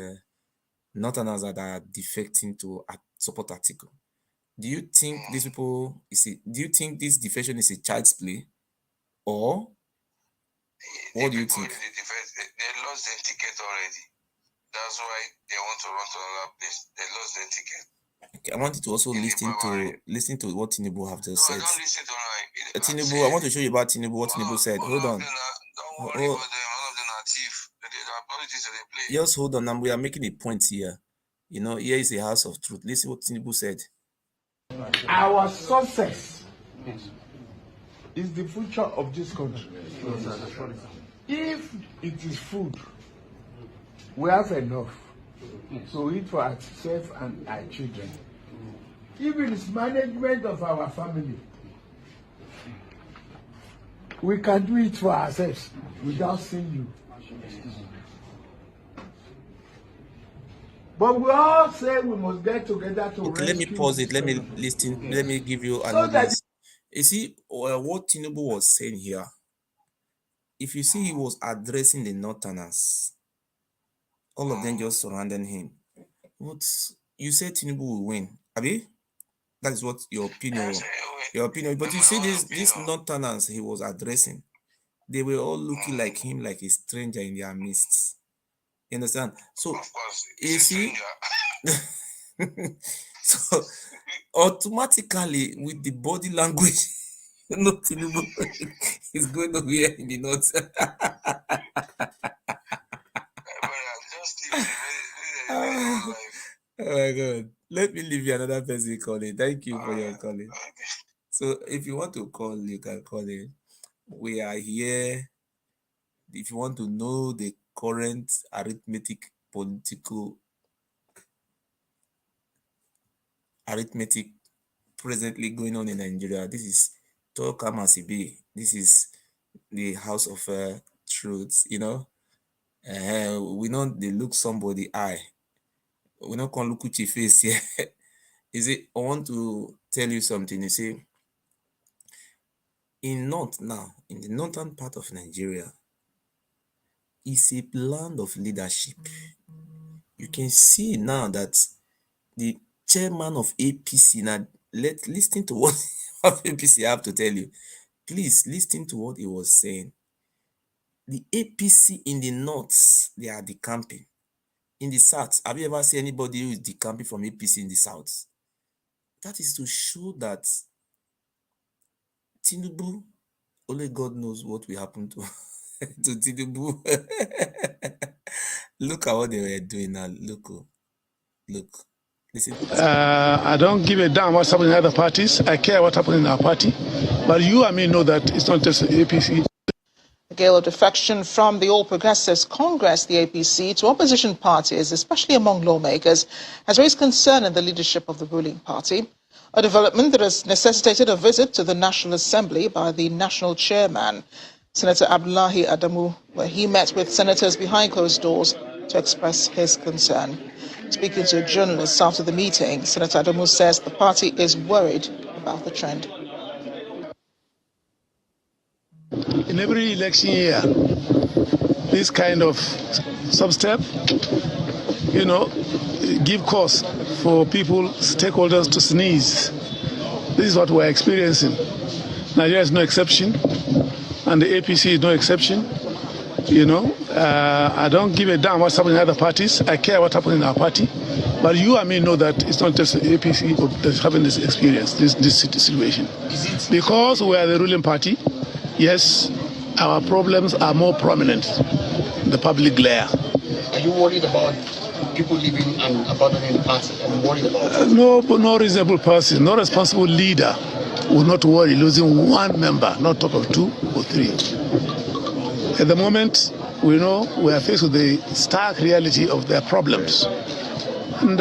northerners that are defecting to support ATIKU. Do you think these people do you think this defection is a child's play? Or what do you think? They lost their ticket already. That's why they want to run to another place. They lost their ticket. Okay, I want you to also listen to what Tinubu have just said. I don't listen to Tinubu, I want to show you about Tinubu, what Tinubu said. Hold on. Don't worry about them. All of them are thief. Politics they play. Just hold on, and we are making a point here. Here is a house of truth. Listen what Tinubu said. Our success is the future of this country. If it is food, we have enough to eat for ourselves and our children. If it is management of our family, we can do it for ourselves without seeing you. But we all say we must get together to okay, let me pause it. Let me listen. Let me give you another. You see, what Tinubu was saying here, if you see, he was addressing the northerners. All of them just surrounding him. What you said Tinubu will win, Abi? That is what your opinion. But you see, these northerners he was addressing, they were all looking like him, like a stranger in their midst. You understand? So you see, so automatically with the body language, Tinubu is going to be in the north. Oh my God. Let me leave you another person calling. Thank you for your calling. So if you want to call, you can call in. We are here. If you want to know the current political arithmetic presently going on in Nigeria, this is Toka Masibi. This is the house of truth, we know they look somebody eye. We not can look at your face here. You see, I want to tell you something. You see, in the northern part of Nigeria, is a land of leadership. You can see now that the chairman of APC, now listen to what of APC I have to tell you. Please listen to what he was saying. The APC in the north, they are decamping. In the south, have you ever seen anybody who is decamping from APC in the south? That is to show that Tinubu, only God knows what will happen to, to Tinubu. Look at what they were doing now. Look. Listen. I don't give a damn what's happening in other parties. I care what happens in our party. But you and me know that it's not just the APC. A gale of defection from the All Progressives Congress, the APC, to opposition parties, especially among lawmakers, has raised concern in the leadership of the ruling party. A development that has necessitated a visit to the National Assembly by the national chairman, Senator Abdullahi Adamu, where he met with senators behind closed doors to express his concern. Speaking to journalists after the meeting, Senator Adamu says the party is worried about the trend. In every election year, this kind of sub-step, give cause for people, stakeholders to sneeze. This is what we're experiencing. Nigeria is no exception, and the APC is no exception. I don't give a damn what's happening in other parties. I care what happens in our party. But you and me know that it's not just the APC that's having this experience, this situation. Because we are the ruling party, yes, our problems are more prominent in the public glare. Are you worried about people leaving and abandoning the party? I'm worried about that. No reasonable person, no responsible leader will not worry losing one member, not talk of 2 or 3. At the moment, we know we are faced with the stark reality of their problems. And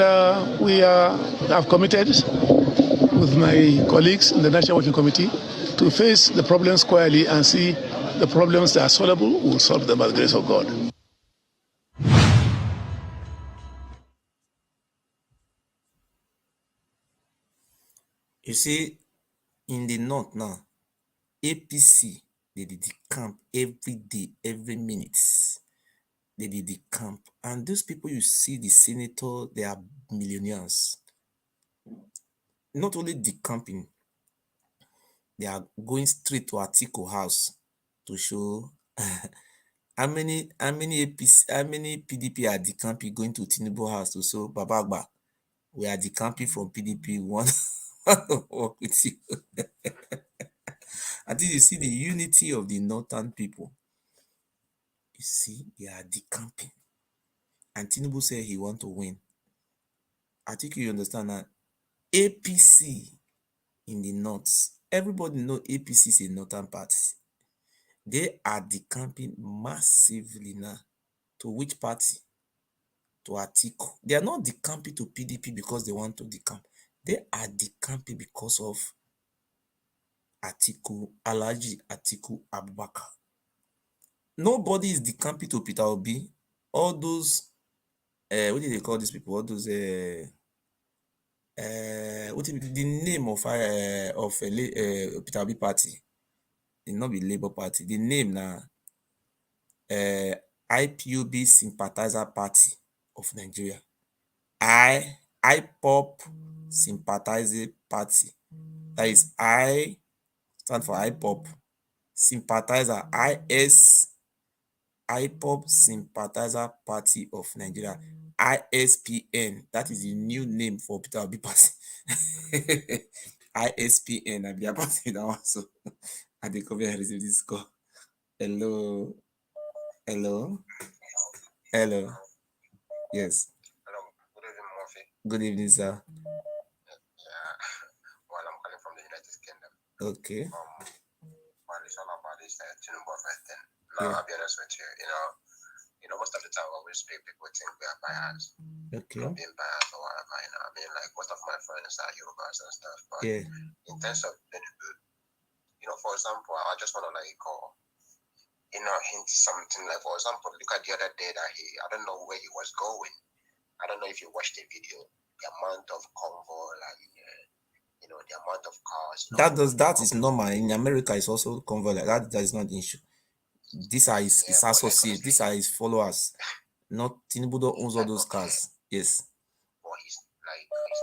we have committed with my colleagues in the National Working Committee to face the problems squarely and see the problems that are solvable, we'll solve them by the grace of God. You see, in the north now, APC, they did the camp every day, every minute. They did the camp. And those people you see, the senator, they are millionaires. Not only the camping, they are going straight to ATIKU house to show how many PDP are decamping going to Tinubu house to show Babagba. We are decamping from PDP. One work with you. I think you see the unity of the northern people. You see, they are decamping. And Tinubu said he want to win. I think you understand that. APC in the north. Everybody know APC is a northern party. They are decamping massively now. To which party? To ATIKU. They are not decamping to PDP because they want to decamp. They are decamping because of ATIKU, Alhaji Atiku Abubakar. Nobody is decamping to Peter Obi. All those, what do they call these people? All those, what is the name of Peter Obi party? It not be Labour Party. The name now, IPOB Sympathizer Party of Nigeria. IPOB Sympathizer Party. That is I stand for IPOB Sympathizer. IPOB Sympathizer Party of Nigeria. ISPN. That is the new name for Peter Obi Party. ISPN. And their party now also. And they come here and receive this call. Hello. Yes. Hello. Good evening, Murphy. Good evening, sir. Well, I'm calling from the United Kingdom. Okay. Well, it's all about this Tinubu thing. Now, I'll be honest with you. Most of the time when we speak, people think we are biased. Okay. Not being biased or whatever. Like most of my friends are Yorubas and stuff. But in terms of Tinubu, for example, I just want to hint something like, for example, look at the other day that I don't know where he was going. I don't know if you watched the video. the amount of convoy and the amount of cars. That is normal in America. It's also convoy like that. That is not the issue. These are his associates. These are his followers. Not Tinubu owns all those cars. Yes. Well, he's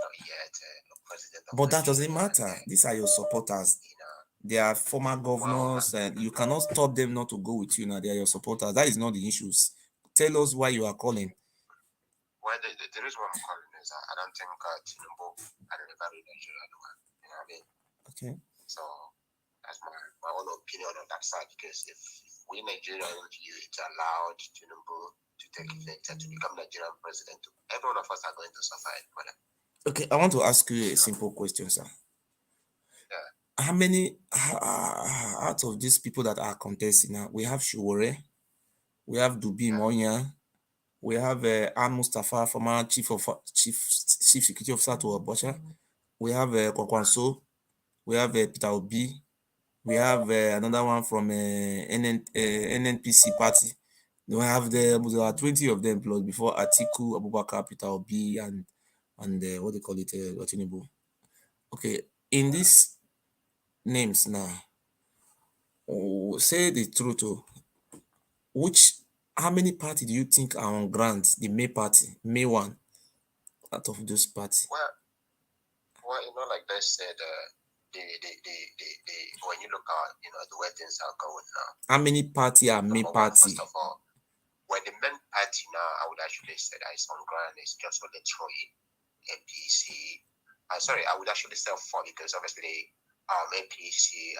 not yet a president. But that doesn't matter. These are your supporters. They are former governors, and you cannot stop them not to go with you now. They are your supporters. That is not the issues. Tell us why you are calling. Well, the reason why I'm calling is I don't think Tinubu had a very Nigeria. You know what I mean? Okay. So that's my own opinion on that side. Because if we Nigerians youth allowed Tinubu to take effect and to become Nigerian president, every one of us are going to suffer it. Okay, I want to ask you a simple question, sir. Yeah. How many out of these people that are contesting now? We have Shuwore, we have Dubi Monya, we have An Mustafa, former chief security officer to Abacha. We have Kwakwanso, we have Peter Obi, we have another one from NNPC party. We have there are 20 of them plus before ATIKU, Abubakar, Peter Obi, and what they call it, Tinubu. Okay, in these names now, say the truth. How many parties do you think are on grants? The May party, May one, out of those parties. Well, like they said, when you look at the way things are going now. How many parties are May party? First of all, when the main party now, I would actually say that it's on ground is just for the throwing APC. Sorry, I would actually say 4 because obviously APC,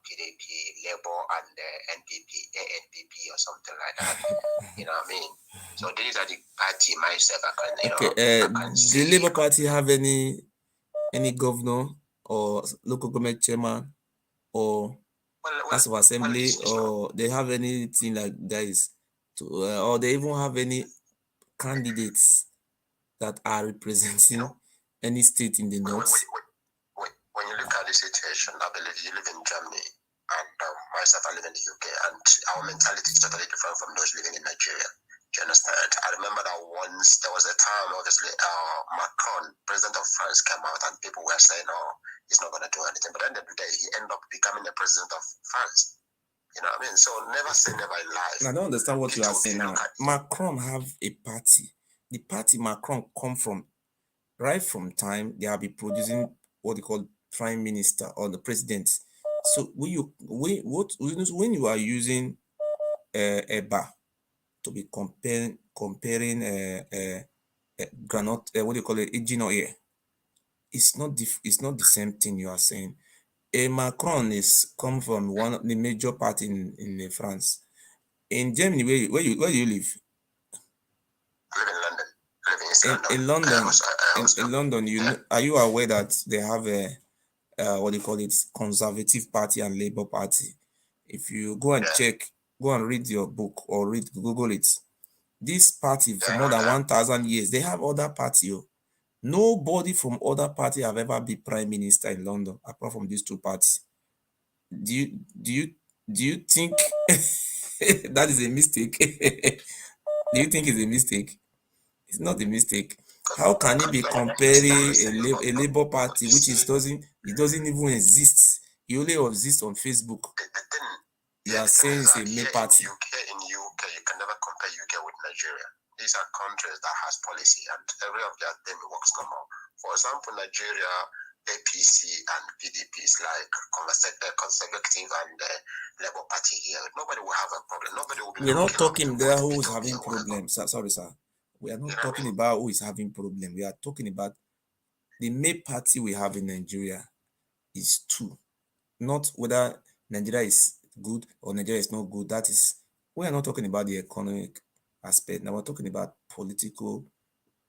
PDP, Labour, and NPP, ANPP or something like that. You know what I mean? So these are the party myself. The Labour Party have any governor or local government chairman or House of Assembly, or they have anything like that is or they even have any candidates that are representing any state in the north? When you look at the situation, I believe you live in Germany, and myself, I live in the UK, and our mentality is totally different from those living in Nigeria. Do you understand? I remember that once there was a time, obviously, Macron, president of France, came out and people were saying, "Oh, he's not going to do anything." But at the end of the day, he ended up becoming the president of France. You know what I mean? So never say never in life. I don't understand what you are saying now. Macron have a party. The party Macron come from, right from time they have been producing what they call prime minister or the president. So when you are using a bar to be comparing granite, what do you call it, engine oil, it's not the same thing you are saying. Macron is come from one of the major party in France. In Germany, where do you live? I live in London. In London, are you aware that they have a what do you call it, Conservative Party and Labour Party? If you go and go and read your book or Google it. This party for more than 1,000 years, they have other party. Nobody from other party have ever been prime minister in London apart from these two parties. Do you think that is a mistake? Do you think it's a mistake? It's not a mistake. How can it be comparing a Labour Party which doesn't even exist? It only exists on Facebook. You are saying it's a May party. In UK, you can never compare UK with Nigeria. These are countries that has policy, and every of their thing works normal. For example, Nigeria, APC and PDP is like conservative and Labour Party here. Nobody will have a problem. Nobody will be. We're not talking there who is having problems. Sorry, sir. We are not talking about who is having problem. We are talking about the May party we have in Nigeria is two. Not whether Nigeria is good or Nigeria is not good. That is, we are not talking about the economic aspect. Now we're talking about political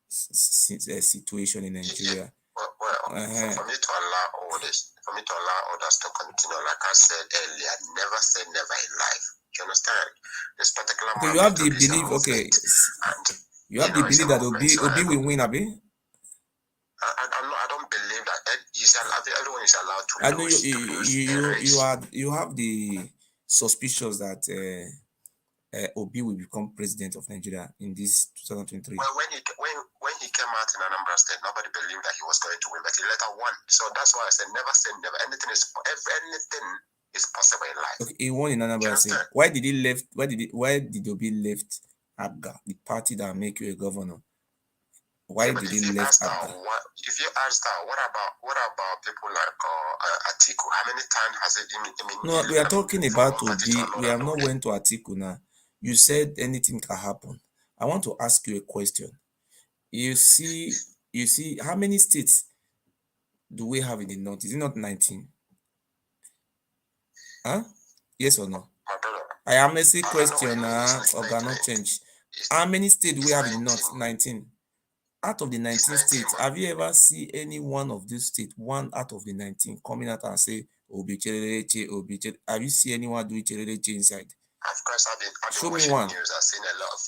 situation in Nigeria. For me to allow all this, for me to allow others to continue, like I said earlier, never say never in life. Do you understand? This particular okay, you have the belief, okay. You have the belief that Obi will win, Abi? I don't believe that everyone is allowed to lose. I know you have the suspicions that Obi will become president of Nigeria in this 2023. Well, when he came out in Anambra State, nobody believed that he was going to win, but he later won. So that's why I said never say never. Anything is possible in life. Okay, he won in Anambra State. Why did he left? Why did Obi left ABGA, the party that make you a governor? Why did he left ABGA? If you ask that, what about people like ATIKU? How many times has it been? No, we are talking about Obi. We have not went to ATIKU now. You said anything can happen. I want to ask you a question. You see, how many states do we have in the north? Is it not 19? Huh? Yes or no? I am asking question or cannot change. How many states do we have in the north? 19. Out of the 19 states, have you ever seen any one of these states, one out of the 19, coming out and say, Obi Cherereche, Obi Cherereche? Have you seen anyone doing Cherereche inside? Of course, I've Show been me one. News. I've seen a lot.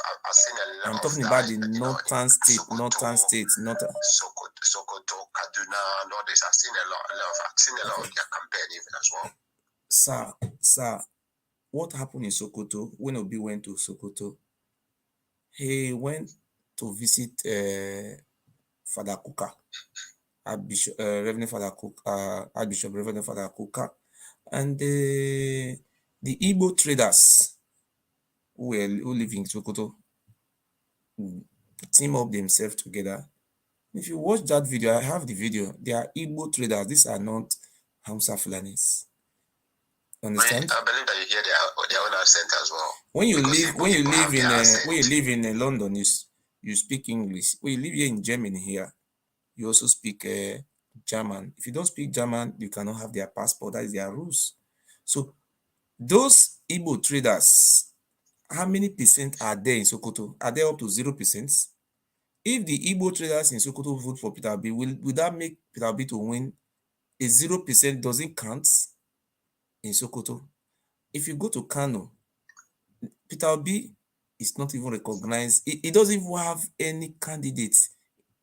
I'm talking about the northern states, northern states, not Sokoto, Kaduna, and all this. I've seen a lot of their campaign even as well. Sir, what happened in Sokoto when Obi went to Sokoto? He went to visit Father Kuka, Archbishop Reverend Father Kuka, Archbishop Reverend Father Kuka, and the Igbo traders who live in Sokoto team up themselves together. If you watch that video, I have the video. They are Igbo traders. These are not Hausa Fulanis. Understand? I believe that you hear their own accent as well. When you live in London, you speak English. When you live here in Germany here, you also speak German. If you don't speak German, you cannot have their passport. That is their rules. So those Igbo traders, how many percent are there in Sokoto? Are they up to 0%? If the Igbo traders in Sokoto vote for Peter Obi, will that make Peter Obi to win? A 0% doesn't count in Sokoto. If you go to Kano, Peter Obi is not even recognized. He doesn't even have any candidates.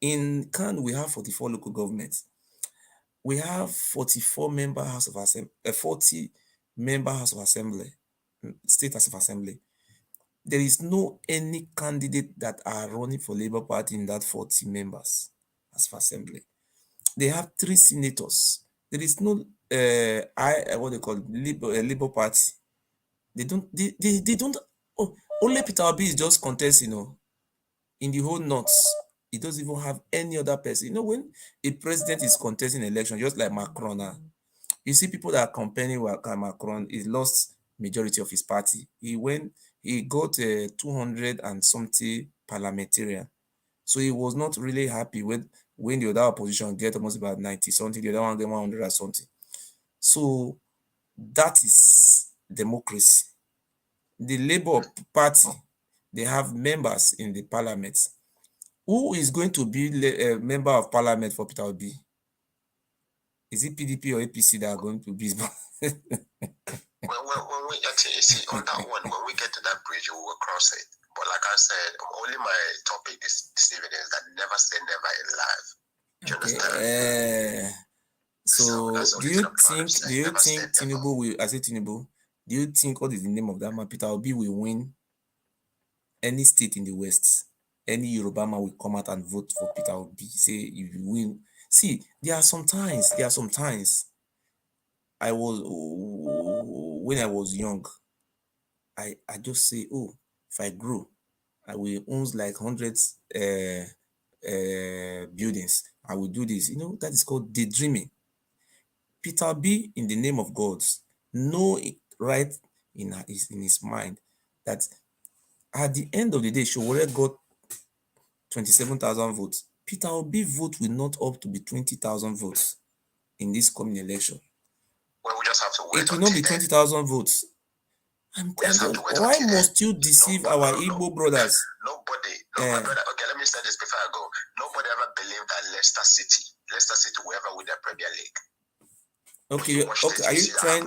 In Kano, we have 44 local governments. We have 44 member House of Assembly, 40 member House of Assembly, State House of Assembly. There is no any candidate that are running for Labour Party in that 40 members House of Assembly. They have 3 senators. There is no what they call Labour Party. They don't. Oh, only Peter Obi is just contesting, in the whole north. He doesn't even have any other person. When a president is contesting election, just like Macron now, you see people that are campaigning with Macron, he lost majority of his party. He got 200 and something parliamentarian. So he was not really happy when the other opposition get almost about 90 something, the other one get 100 or something. So that is democracy. The Labour Party, they have members in the parliament. Who is going to be a member of parliament for Peter Obi? Is it PDP or APC that are going to be? when we actually see on that one, when we get to that bridge, we will cross it. But like I said, only my topic this evening is that never say never in life. Do you understand? So do you think Tinubu will? I say Tinubu. Do you think what is the name of that man? Peter Obi will win any state in the West? Any Yoruba man will come out and vote for Peter Obi. Say you win. See, there are some times. When I was young, I just say, oh, if I grow, I will own like hundreds buildings. I will do this. That is called daydreaming. Peter Obi, in the name of God, know it right in his mind that at the end of the day, Showore got 27,000 votes. Peter Obi vote will not up to be 20,000 votes in this coming election. Well, we just have to wait. It will not be 20,000 votes. Why must you deceive our Igbo brothers? Nobody. My brother, okay, let me say this before I go. Nobody ever believed that Leicester City will ever win the Premier League. Okay.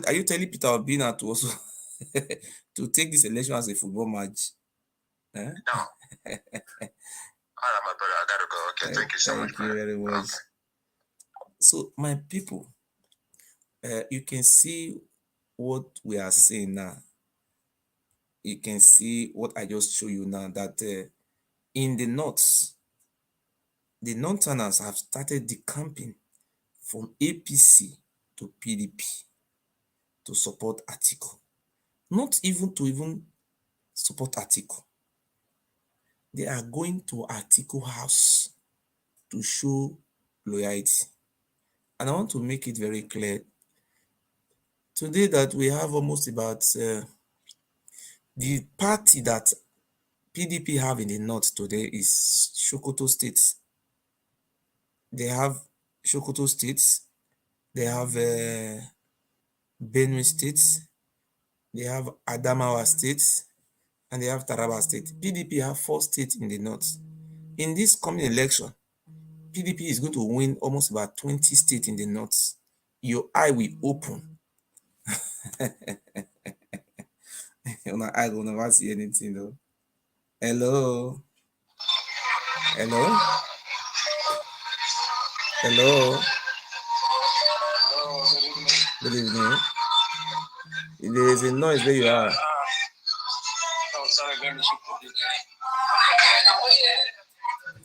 Are you telling Peter Obi now to also to take this election as a football match? No. All right, my brother, I gotta go. Okay, thank you so much. Thank you very much. Okay. So, my people, you can see what we are saying now. You can see what I just show you now, that in the north, the Northerners have started decamping from APC to PDP to support ATIKU. Not even to support ATIKU. They are going to ATIKU house to show loyalty. And I want to make it very clear today that we have almost about the party that PDP have in the north today is Sokoto State. They have Sokoto State, they have Benue State, they have Adamawa State, and they have Taraba State. PDP have 4 states in the north. In this coming election, PDP is going to win almost about 20 states in the north. Your eye will open. My eye will never see anything though. Hello. Hello. Hello. Good evening. There is a noise where you are. Oh, sorry, let me shift a bit.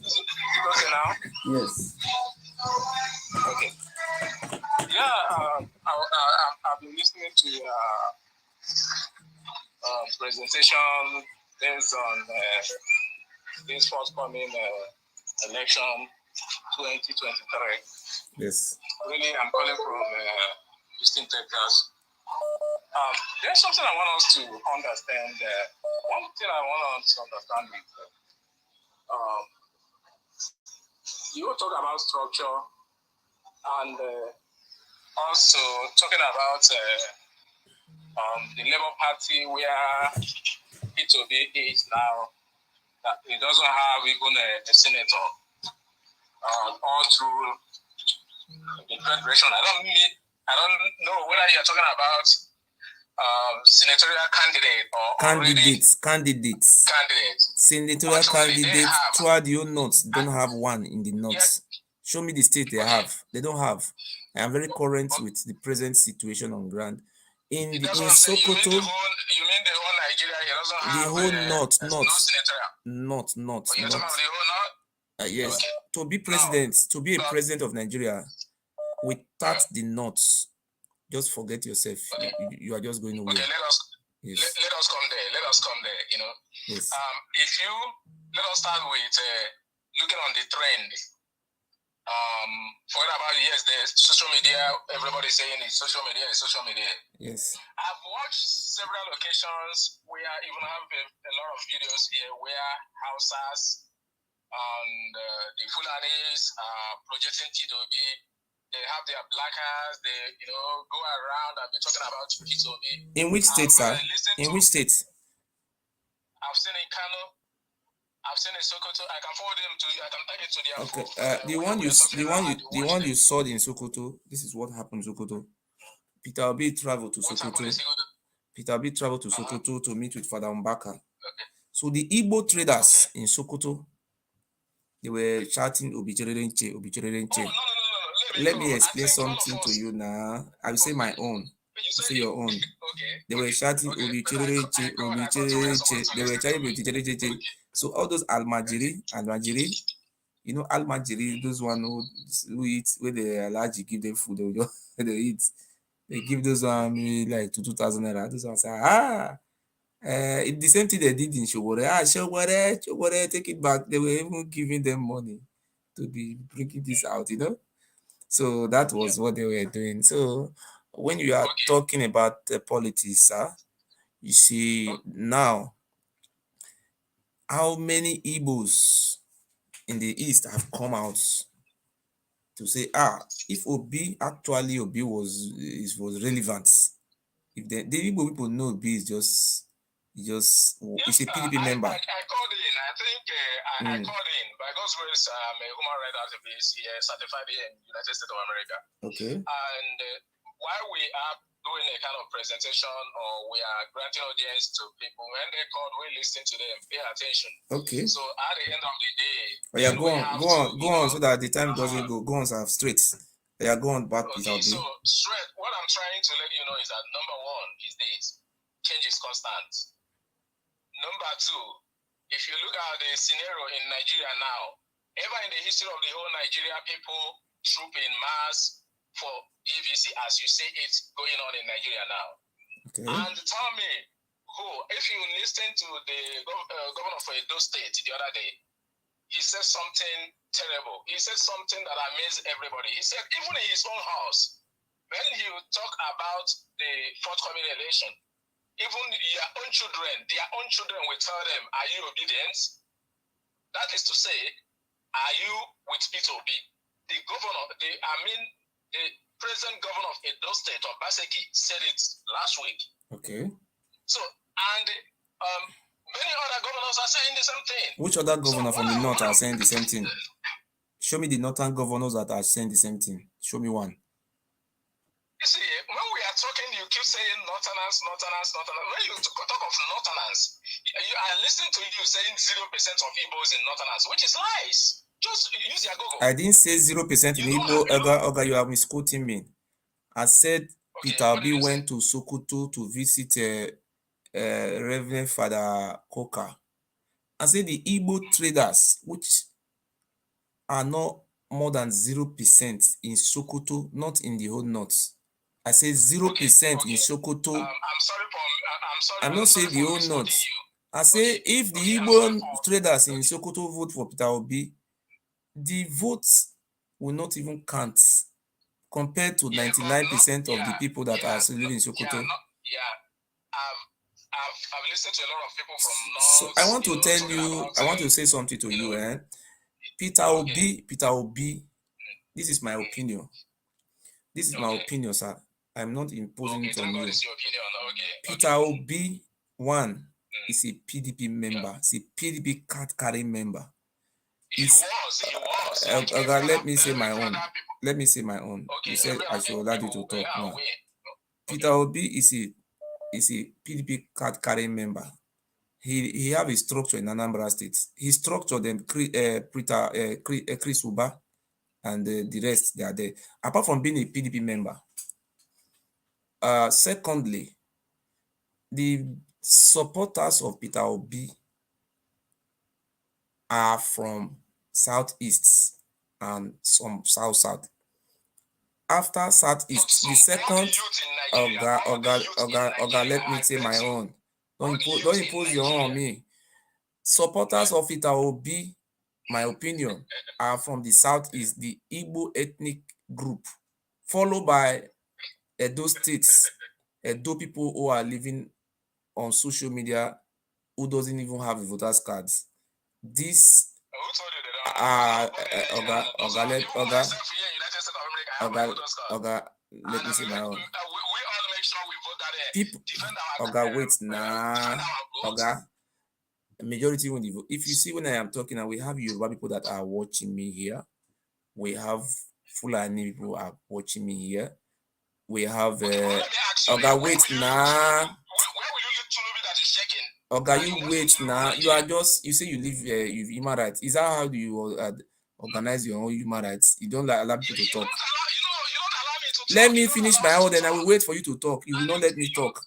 Is it okay now? Yes. Okay. Yeah, I've been listening to presentation based on this forthcoming election 2023. Yes. Really, I'm calling from Houston, Texas. There's something I want us to understand. One thing I want us to understand is you talk about structure and also talking about the Labour Party where P2B is now, that it doesn't have even a senator all through the federation. I don't know whether you're talking about senatorial candidate or candidates. Senatorial candidates throughout the whole north don't have one in the north. Yes. Show me the state they have. They don't have. I am very current with the present situation on ground. In Sokoto, you mean the whole Nigeria? It doesn't have the whole north. No senatorial. Not. You're talking about the whole north? Yes. Okay. To be president, to be a president of Nigeria, without the north, just forget yourself. Okay. You are just going nowhere. Okay, let us come there. You know. Yes. Let us start with looking on the trend. Forget about the social media. Everybody's saying it's social media. Yes. I've watched several occasions where I even have a lot of videos here where Hausas and the Fulanis are projecting P2B. They have their blackers. They go around and be talking about P2B. In which state, sir? In which state? I've seen in Kano. I've seen in Sokoto. I can forward them to you. I can tag it to their phone. Okay. The one you saw in Sokoto. This is what happened in Sokoto. Peter Obi traveled to Sokoto. Peter Obi traveled to Sokoto to meet with Father Mbaka. Okay. So the Igbo traders in Sokoto, they were shouting Obicherenche. No. Let me explain something to you now. I will say my own. You say your own. Okay. They were shouting Obicherenche. They were shouting Obicherenche. So all those Almajiri, Almajiri, those one who eat, where they are allergic, give them food, they eat. They give those one like 2,000 naira. Those ones say, it's the same thing they did in Showore. Showore, take it back. They were even giving them money to be bringing this out, So that was what they were doing. So when you are talking about politics, you see now, how many Igbos in the East have come out to say, if Obi was relevant, if the Igbo people know Obi is just it's a PDP member. I called in. I think I called in by God's grace. I'm a human rights activist here, certified here in the United States of America. Okay. And while we are doing a kind of presentation or we are granting audience to people, when they call, we listen to them, pay attention. Okay. So at the end of the day, go on, so that the time doesn't go. Go on, sir, straight. Go on back. Okay, so straight. What I'm trying to let you know is that number one is this: change is constant. Number two, if you look at the scenario in Nigeria now, Ever in the history of the whole Nigeria, people troop in mass for EVC, as you say it's going on in Nigeria now. Okay. And tell me, if you listen to the governor of Edo State the other day, he said something terrible. He said something that amazed everybody. He said even in his own house, when he would talk about the forthcoming election, even their own children will tell them, are you obedient? That is to say, are you with P2B? The present governor of Edo State, Obaseki, said it last week. Okay. So, and many other governors are saying the same thing. Which other governor from the north are saying the same thing? Show me the northern governors that are saying the same thing. Show me one. You see, when we are talking, you keep saying northerners. When you talk of northerners, I listen to you saying 0% of Igbos in northerners, which is lies. Just use your Google. I didn't say 0% in Igbo. Oga, you are misquoting me. I said Peter Obi went to Sokoto to visit Reverend Father Koka. I said the Igbo traders, which are not more than 0% in Sokoto, not in the whole north. I say 0% in Sokoto. I'm not saying the whole north. I say if the Igbo traders in Sokoto vote for Peter Obi, the votes will not even count compared to 99% of the people that are still living in Sokoto. I've listened to a lot of people from north. So I want to tell you, I want to say something to you. Peter Obi, this is my opinion. This is my opinion, sir. I'm not imposing it on you. Peter Obi, one, is a PDP member. He's a PDP card-carrying member. He was. Let me say my own. Let me say my own. You said I should allow you to talk now. Peter Obi is a PDP card-carrying member. He have a structure in Anambra State. He structured them, Chris Uba, and the rest, they are there. Apart from being a PDP member. Secondly, the supporters of Peter Obi are from Southeast and some South. After Southeast, the second, Oga, let me say my own. Don't impose your own on me. Supporters of Peter Obi, my opinion, are from the Southeast, the Igbo ethnic group, followed by Edo states, Edo people who are living on social media who doesn't even have voters cards. This let me say my own. People, wait now, majority won't vote. If you see when I am talking, and we have Yoruba people that are watching me here, we have Fulani people are watching me here. We have wait now. You wait now. You are just, you say you live you human rights. Is that how do you organize your own human rights? You don't allow people to talk. Let me finish my own, then I will wait for you to talk. You will not let me talk.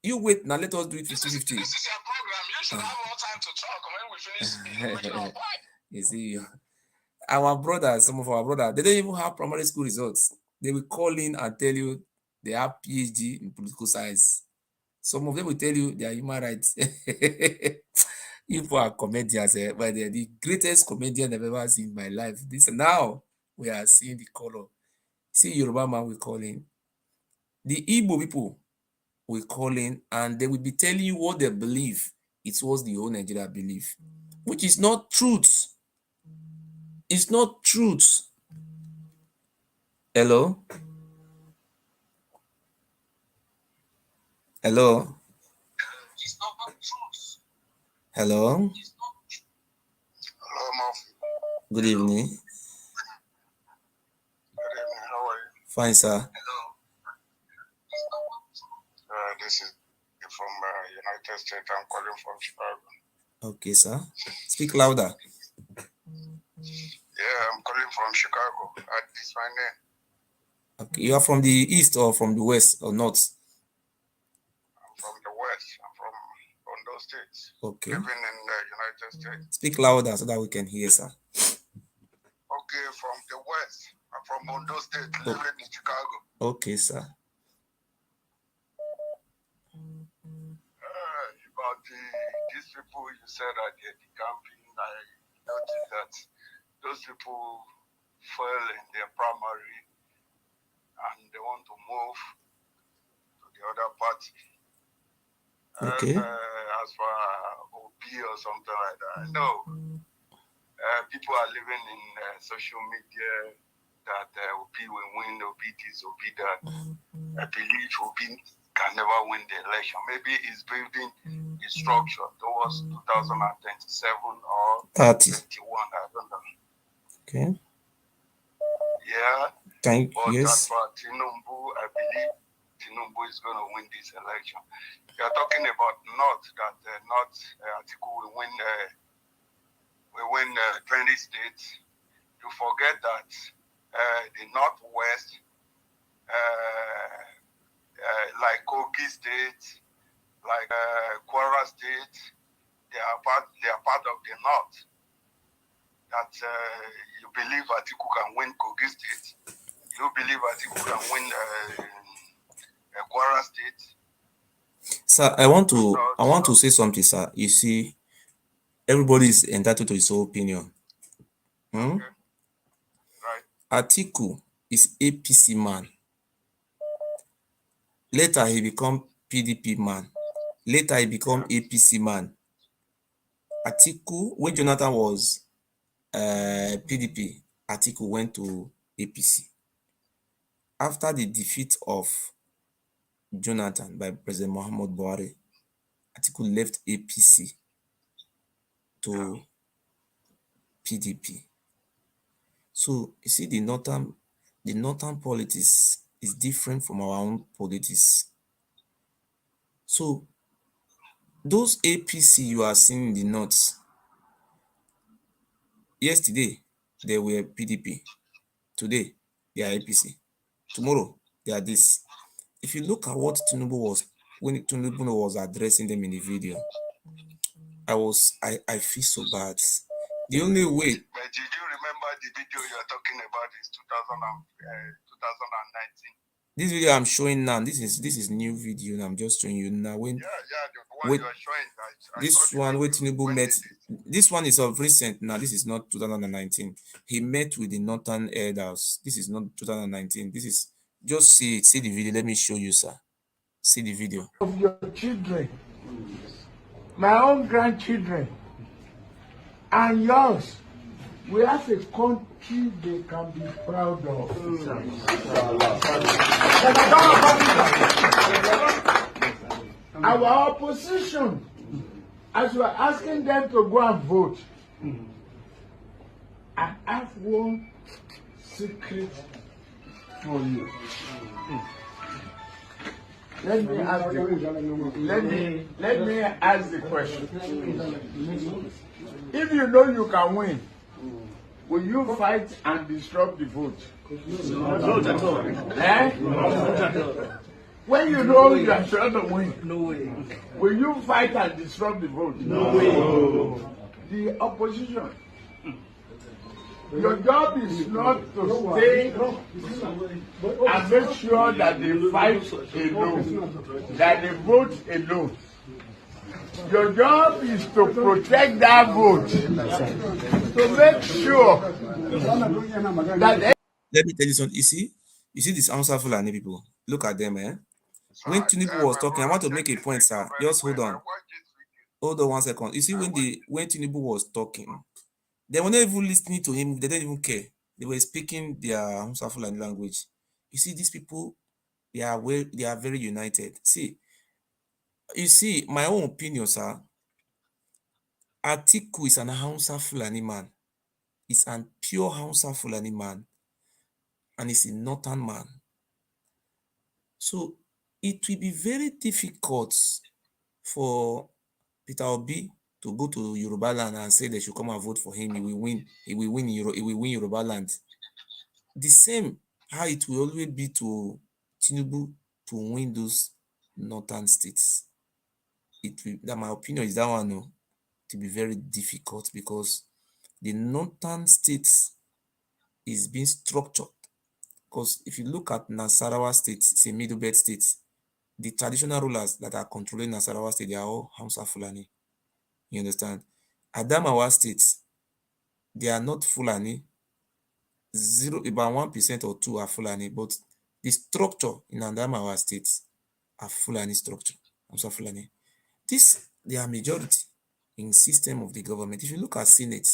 You wait now. Let us do it 50-50. This is your program. You should have more time to talk when we finish. You see, our brothers, some of our brothers, they don't even have primary school results. They will call in and tell you they have PhD in political science. Some of them will tell you they are human rights. People are comedians, but they're the greatest comedian I've ever seen in my life. This now we are seeing the color. See, Yoruba man will call in. The Igbo people will call in and they will be telling you what they believe. It was the whole Nigeria belief, which is not truth. It's not truth. Hello? Hello? Hello? Hello, good evening. Good evening. How are you? Fine, sir. This is from United States. I'm calling from Chicago. Okay, sir. Speak louder. Yeah, I'm calling from Chicago. This is my name. Okay, you are from the east or from the west or north? I'm from the west. I'm from Ondo State. Okay. Living in the United States. Speak louder so that we can hear, sir. Okay, from the West. I'm from Ondo State, living in Chicago. Okay, sir. About these people you said that they're decamping, I noticed that those people fell in their primary and they want to move to the other party. Okay. As for OP or something like that. No. People are living in social media that OP will win, OP this, OP that. I believe OP can never win the election. Maybe he's building his structure towards 2027 or 30. 21. I don't know. Okay. Yeah. Thank but yes. As for Tinubu, I believe Tinubu is going to win this election. You are talking about North, that North ATIKU will win 20 states. You forget that the Northwest, like Kogi State, like Kwara State, they are part of the North. That you believe ATIKU can win Kogi State. You believe ATIKU can win Kwara State. Sir, I want to say something, sir. You see, everybody is entitled to his own opinion. Okay. Right. ATIKU is APC man. Later he become PDP man. Later he become APC man. ATIKU, when Jonathan was PDP, ATIKU went to APC. After the defeat of Jonathan by President Muhammad Buhari, ATIKU left APC to PDP. So you see, the northern politics is different from our own politics. So those APC you are seeing in the north, yesterday they were PDP, today they are APC, tomorrow they are this. If you look at what Tinubu was, when Tinubu was addressing them in the video, I feel so bad. The only way. But did you remember the video you are talking about is 2019? This video I'm showing now, this is new video, and I'm just showing you now. When the one you are showing, this one where Tinubu met, this one is of recent now. This is not 2019. He met with the northern elders. This is not 2019. This is just see the video. Let me show you, sir. See the video. Of your children, my own grandchildren, and yours. We have a country they can be proud of. Our opposition, as we are asking them to go and vote, I have one secret for you. Let me ask the question. If you know you can win, will you fight and disrupt the vote? Not at all. Eh? When you know you are sure to win, No way. will you fight and disrupt the vote? No way. The opposition. Your job is not to stay and make sure that they fight alone, that they vote alone. Your job is to protect that vote, to make sure that. Let me tell you something. You see this answer Fulani people. Look at them, eh? When Tinubu was talking, I want to make a point, sir. Just hold on. Hold on 1 second. You see, when Tinubu was talking, they were not even listening to him. They didn't even care. They were speaking their Hausa Fulani language. You see, these people, they are very united. See, you see, my own opinion, sir. ATIKU is an Hausa Fulani man. He's a pure Hausa Fulani man. And he's a northern man. So it will be very difficult for Peter Obi to go to Yoruba land and say they should come and vote for him. He will win. He will win Yoruba land. The same how it will always be to Tinubu to win those northern states. that my opinion is that one to be very difficult, because the northern states is being structured. Because if you look at Nasarawa state, it's a middle belt state. The traditional rulers that are controlling Nasarawa state, they are all Hausa Fulani. You understand? Adamawa state, they are not Fulani. About 1% or 2% are Fulani, but the structure in Adamawa state are Fulani structure. Hausa Fulani. They are majority in system of the government. If you look at Senate,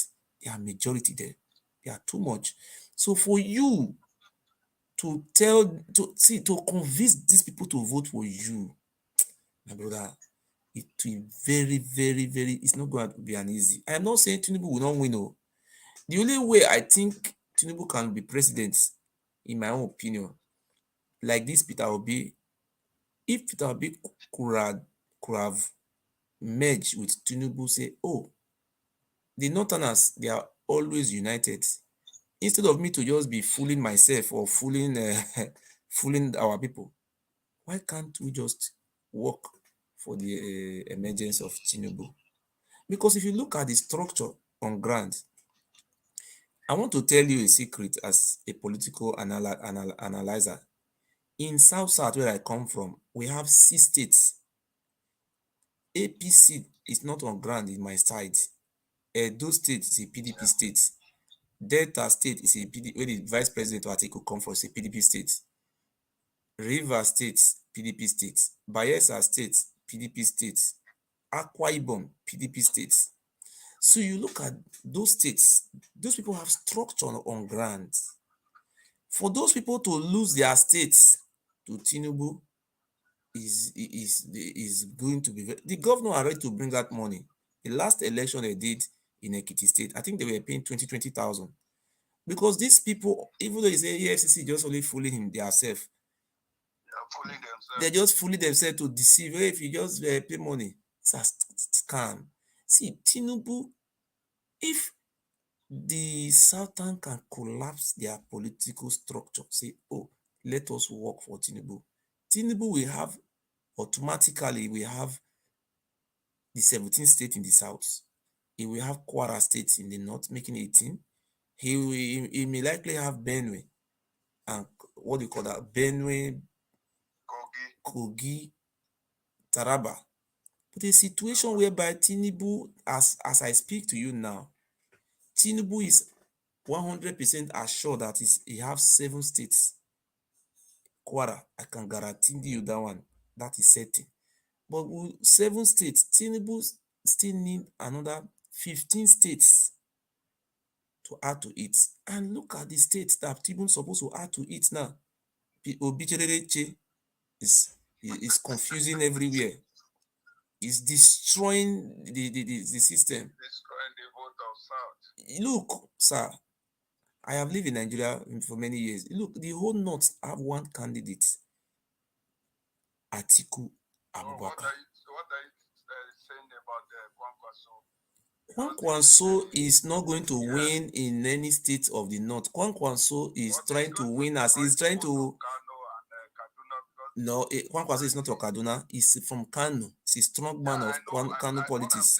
they are majority there. They are too much. So for you to convince these people to vote for you, my brother, it will very, very, very, it's not going to be an easy. I am not saying Tinubu will not win. No. The only way I think Tinubu can be president, in my own opinion, like this Peter Obi, if Peter Obi could have merged with Tinubu, say, oh, the Northerners, they are always united. Instead of me to just be fooling myself or fooling our people, why can't we just work for the emergence of Tinubu? Because if you look at the structure on ground, I want to tell you a secret as a political analyzer. In South, where I come from, we have 6 states. APC is not on ground in my side. Edo State is a PDP state. Delta State is a PDP, where the Vice President of ATIKU come from, is a PDP state. River State, PDP state. Bayelsa State, PDP state. Akwa Ibom, PDP state. So you look at those states, those people have structure on ground. For those people to lose their states to Tinubu is going to be the governor are ready to bring that money. The last election they did in Ekiti State, I think they were paying 20,000. Because these people, even though they say EFCC just only fooling him themselves, they just fooling themselves to deceive. Hey, if you just pay money, it's a scam. See, Tinubu, if the Southern can collapse their political structure, say, oh, let us work for Tinubu. Tinubu will have, automatically, we have the 17 states in the South. He will have Kwara states in the North, making 18. He may likely have Benue, and what do you call that? Benue, Kogi, Taraba. But a situation whereby Tinubu, as I speak to you now, Tinubu is 100% assured that he has 7 states. Kwara, I can guarantee you that one. That is certain. But with 7 states, Tinubu still need another 15 states to add to it. And look at the states that Tinubu is supposed to add to it now. Obichereche is confusing everywhere. It's destroying the system. Destroying the vote of South. Look, sir, I have lived in Nigeria for many years. Look, the whole North have one candidate, ATIKU Abubakar. What are you saying about Kwankwaso? Kwankwaso is not going to win in any state of the North. Kwankwaso is trying to win as he's trying to. No, Kwankwaso is not from Kaduna. He's from Kano. He's a strong man of Kano politics.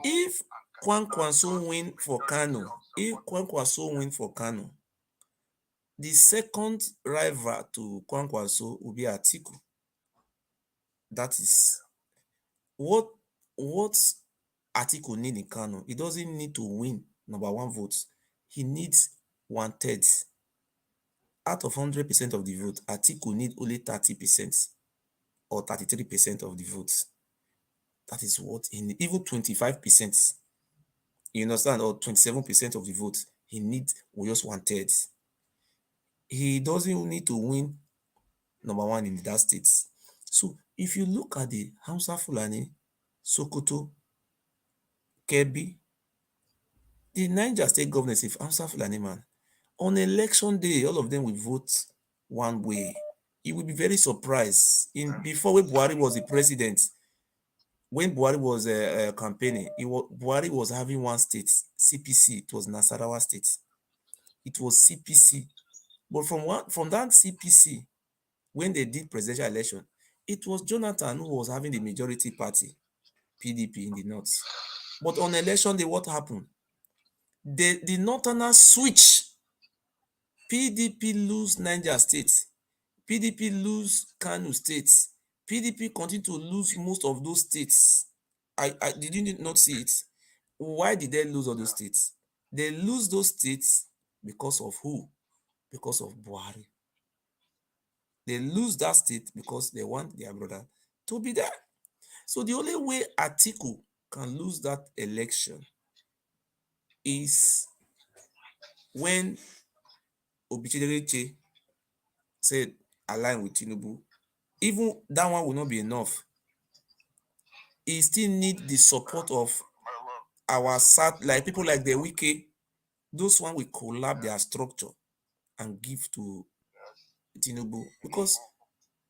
If Kwankwaso win for Kano, the second rival to Kwankwaso will be ATIKU. That is what ATIKU need in Kano. He doesn't need to win number 1 votes. He needs 1/3. Out of 100% of the vote, ATIKU need only 30% or 33% of the votes. That is what he need. Even 25%, you understand, or 27% of the vote, he needs just 1/3. He doesn't need to win number 1 in that state. So if you look at the Hausa Fulani, Sokoto, Kebbi, the Niger state governors, if Hausa Fulani man, on election day, all of them will vote one way. You will be very surprised. Before when Buhari was the president, when Buhari was campaigning, Buhari was having one state, CPC. It was Nasarawa state. It was CPC. But from that CPC, when they did presidential election, it was Jonathan who was having the majority party, PDP in the north. But on election day, what happened? The northerners switch. PDP lose Niger State. PDP lose Kano State. PDP continue to lose most of those states. Did you not see it? Why did they lose all those states? They lose those states because of who? Because of Buhari. They lose that state because they want their brother to be there. So the only way ATIKU can lose that election is when Obichedereche said align with Tinubu. Even that one will not be enough. He still need the support of our like people like the Wike. Those one will collapse their structure and give to Tinubu. Because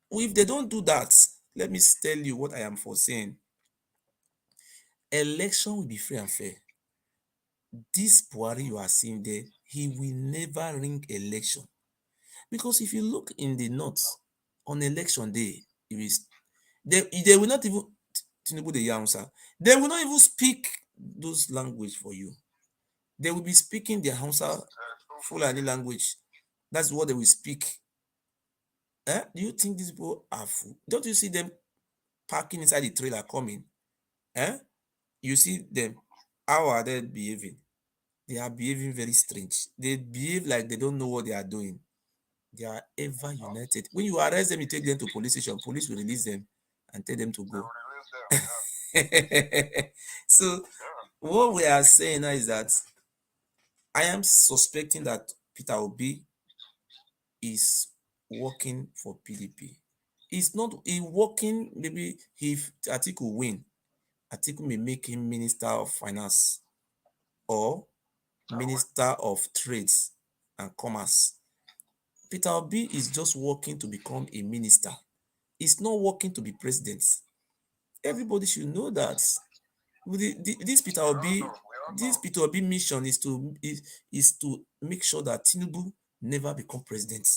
if they don't do that, let me tell you what I am foreseeing. Election will be free and fair. This Buhari you are seeing there, he will never ring election. Because if you look in the north, on election day, they will not even, Tinubu the Hausa, they will not even speak those language for you. They will be speaking their Hausa Fulani language. That's what they will speak. Do you think these people are fool? Don't you see them parking inside the trailer coming? You see them. How are they behaving? They are behaving very strange. They behave like they don't know what they are doing. They are ever united. When you arrest them, you take them to police station. Police will release them and tell them to go. So what we are saying now is that I am suspecting that Peter Obi is working for PDP. He's not working. Maybe if ATIKU win, ATIKU may make him Minister of Finance or Minister of Trades and Commerce. Peter Obi is just working to become a minister. He's not working to be president. Everybody should know that. This Peter Obi mission is to make sure that Tinubu never become president.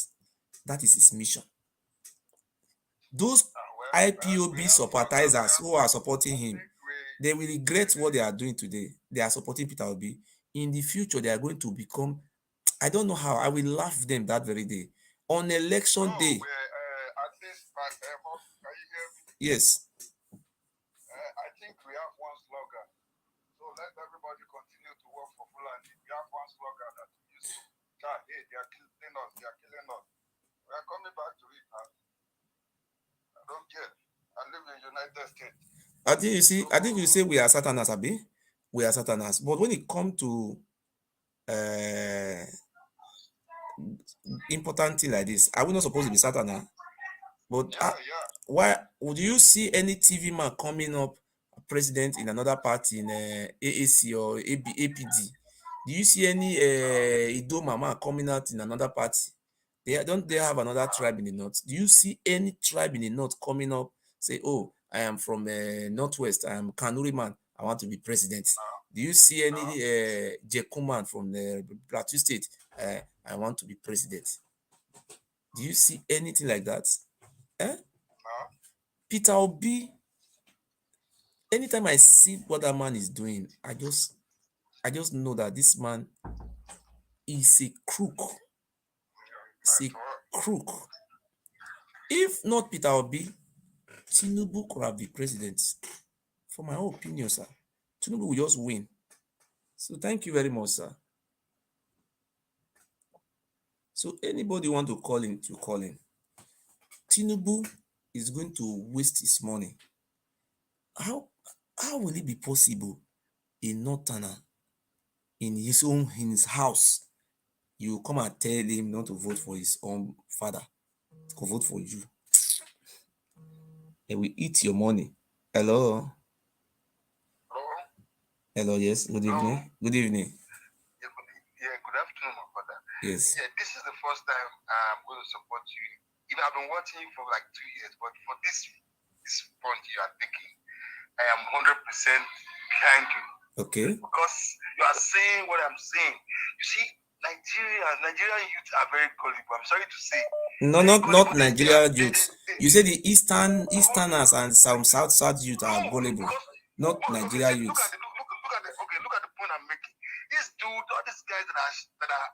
That is his mission. Those IPOB sympathizers who are supporting him, they will regret what they are doing today. They are supporting Peter Obi. In the future, they are going to become, I don't know how, I will laugh them that very day. On election day. Yes. I think we have one slogan. So let everybody continue to work for Fulani. We have one slogan that we use to tell, hey, they are killing us, they are killing us. We are coming back to it. I don't care. I live in the United States. I think you say we are Satanas, Abi. We are Satanas. But when it comes to important thing like this, are we not supposed to be Satana? But why would you see any TV man coming up president in another party in AAC or APD? Do you see any Ido Mama coming out in another party? Don't they have another tribe in the north? Do you see any tribe in the north coming up, say, oh, I am from Northwest, I am Kanuri man, I want to be president? Do you see any Jekuman from the Plateau State, I want to be president? Do you see anything like that? Peter Obi, anytime I see what that man is doing, I just know that this man is a crook. It's a crook. If not Peter Obi, Tinubu could have been president. For my own opinion, sir, Tinubu will just win. So thank you very much, sir. So anybody want to call in, to call in. Tinubu is going to waste his money. How will it be possible a northerner in his house, you come and tell him not to vote for his own father, to vote for you? They will eat your money. Hello. Hello, yes. Good evening. Good evening. Yeah, good afternoon, my brother. Yes. Yeah, this is the first time I'm going to support you. Even I've been watching you for like 2 years, but for this point you are taking, I am 100% behind you. Okay. Because you are saying what I'm saying. You see, Nigerian youth are very gullible. I'm sorry to say, No, not Nigeria youth. You say the Easterners and some South youth are gullible. Not Nigeria youth. Look at the point I'm making. These dudes, all these guys that are